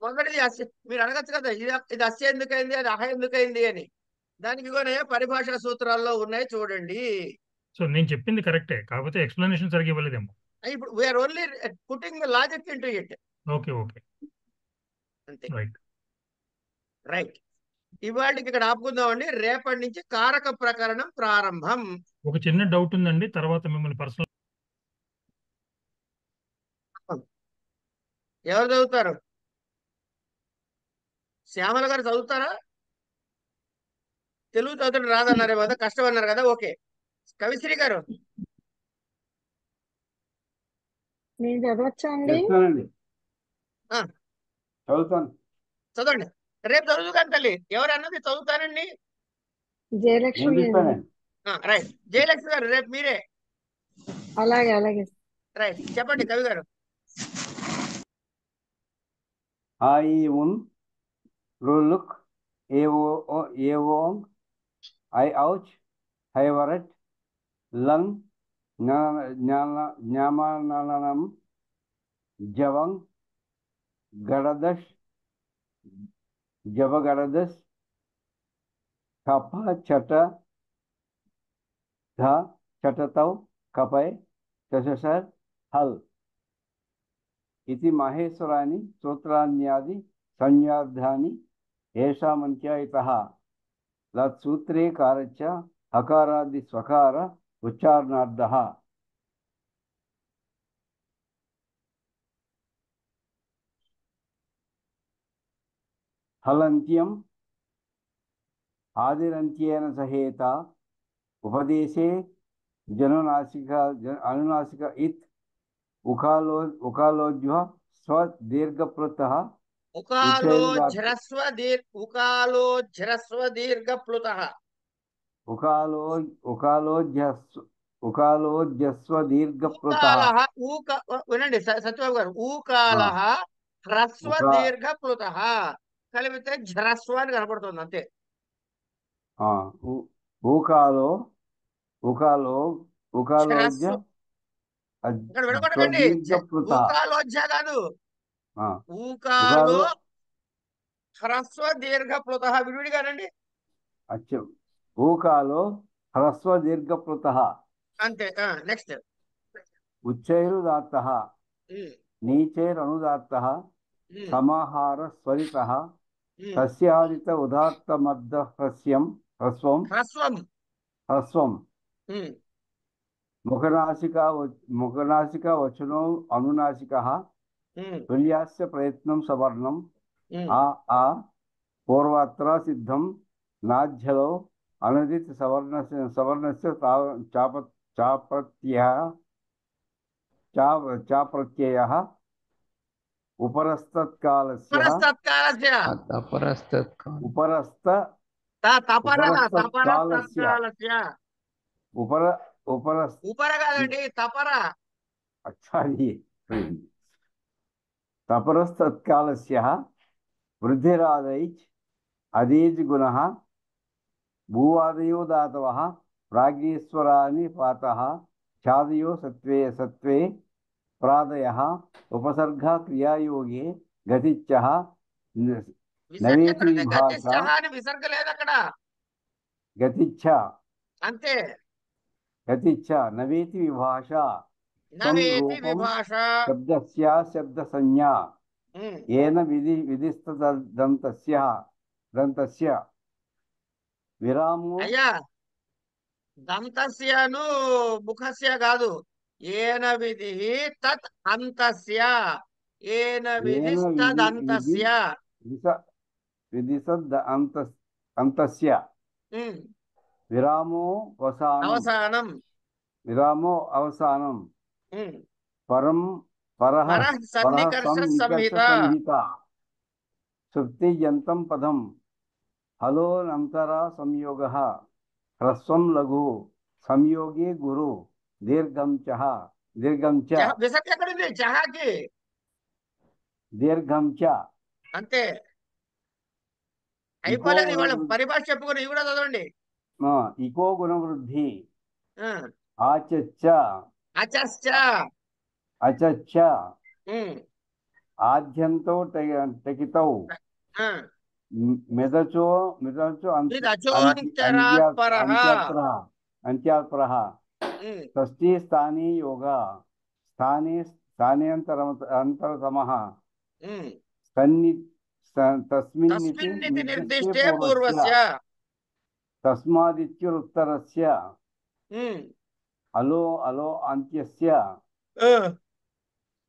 మొదటిది అస్య. మీరు అడగచ్చు కదా ఇది అస్య ఎందుకైంది, అది అహ ఎందుకైంది అని. దానికి కూడా పరిభాషా సూత్రాల్లో ఉన్నాయి, చూడండి. సో నేను చెప్పింది కరెక్టే, కాకపోతే ఎక్స్ప్లెనేషన్ సరిగ్గా ఇవ్వలేదేమో. ఇప్పుడు we're only putting the logic into it. Okay అంతే. రైట్. ఇవాళకి ఇక్కడ ఆపుకుందామండి. రేపటి నుంచి కారక ప్రకరణం ప్రారంభం. ఒక చిన్న డౌట్ ఉందండి, తర్వాత మిమ్మల్ని పర్సనల్. ఎవరు చదువుతారు? శ్యామల గారు చదువుతారా? తెలుగు చదువుతాడు రాదన్నారు కదా, కష్టం అన్నారు కదా. ఓకే. కవిశ్రీ గారు నేను చదవచ్చా అండి? చదవండి. రేపు చదువుతాను తల్లి. ఎవరు అన్నది చదువుతానండి? జయలక్ష్మి. రైట్. జయలక్ష్మి గారు రేపు మీరే. అలాగే అలాగే. రైట్, చెప్పండి కవి గారు. ఐ ఉన్ రులుక్ ఏవో औच हैवरट लं ज्ञामाननम जवंग गड़दश जबगड़दस कप चट ध चटतौ कपय चशसर हल इति माहेश्वराणि सूत्राण्यादि संज्ञार्थानि येषामन्त्या इतः लत्सूत्रे कारच्च हकारादि स्वकार उच्चारणार्थः हलन्त्यम् आदिरन्त्येन सहेता उपदेशे अनुनासिक इत् उकालोज्व स्वदीर्घप्लुतः उकालोज्झ्रस्व दीर्घप्लुतः उकालोज्जस्व दीर्घप्लुतः వినండి సత్యబాబు గారు, ఊకాలః హ్రస్వ దీర్ఘప్లుతః కలిపితే ఝ్రస్వ అని కనపడుతుంది అంతే. ఉకాలోజ్య ఇక్కడ వినపడకండి, ఊకాలోజ్జ కాదు, ఊకాలో హ్రస్వ దీర్ఘప్లుతః విడివిడిగానండి. అచ్చా, ఊకాలో హ్రస్వ దీర్ఘప్లుతః అంతే. నెక్స్ట్ ఉచ్చైరుదాత్తః నీచైరనుదాత్తః సమాహార స్వరితః తస్యాదిత ఉదాత్తమర్ధ హ్రస్వం ముఖనాసికా వచనో అనునాసికః తుల్యాస్య ప్రయత్నం సవర్ణం ఆ పూర్వాత్ర సిద్ధం నాధ్యలో అనదిత సవర్ణస్య చాప్రత్యయః ఉపరస్తత్కాలస్య ఉపర కాదండి, తపర. తపరస్తత్కాలస్య వృద్ధిరాదైచ్ అదీజ్ గుణః భూవాదయో దాతవః ప్రాగ్నేశ్వరాని పాతః ఛాదయో సత్వే ప్రాదయః ఉపసర్గ క్రియాయోగే గతిచ్చః నవేతి విభాష విసర్గ లేదు అక్కడ, గతిచ్చ అంతే. గతిచ్చ నవేతి విభాష శబ్దస్య శబ్ద సంజ్ఞా ఏన విధిస్తదంతస్య విరామో. అయ్యా, దంతస్యను ముఖస్య కాదు, ఏన విధి తత్ అంతస్య, ఏన విధిస్తదంతస్య అంతస్య విరామో అవసానం పరః సన్నికర్ష సంహిత సుప్తియంతం పదం హలోనంతరా సంయోగః హ్రస్వం లఘు సంయోగే గురు దీర్ఘం చ విసర్గ ఎక్కడుంది? చహాకి దీర్ఘం చ అంతే. అయిపోలేదు, ఇవాళ పరిభాష చెప్పుకుని ఇవి కూడా చదవండి. ఇకో గుణవృద్ధి అచశ్చ ఆద్యంతో టకితౌ మెదచో అంత్యాత్పరః షష్ఠీ స్థానే యోగ స్థానేంతరతమః తస్మిన్నితి నిర్దిష్టే పూర్వస్య తస్మాదిత్యురుత్తరస్య అలో అంత్యస్య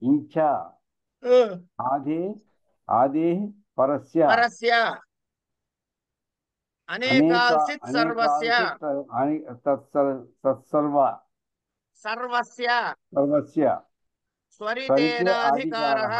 ఇంచ ఆదే పరస్య అనేకాల్సిత్ సర్వస్య స్వరితేనాధికారః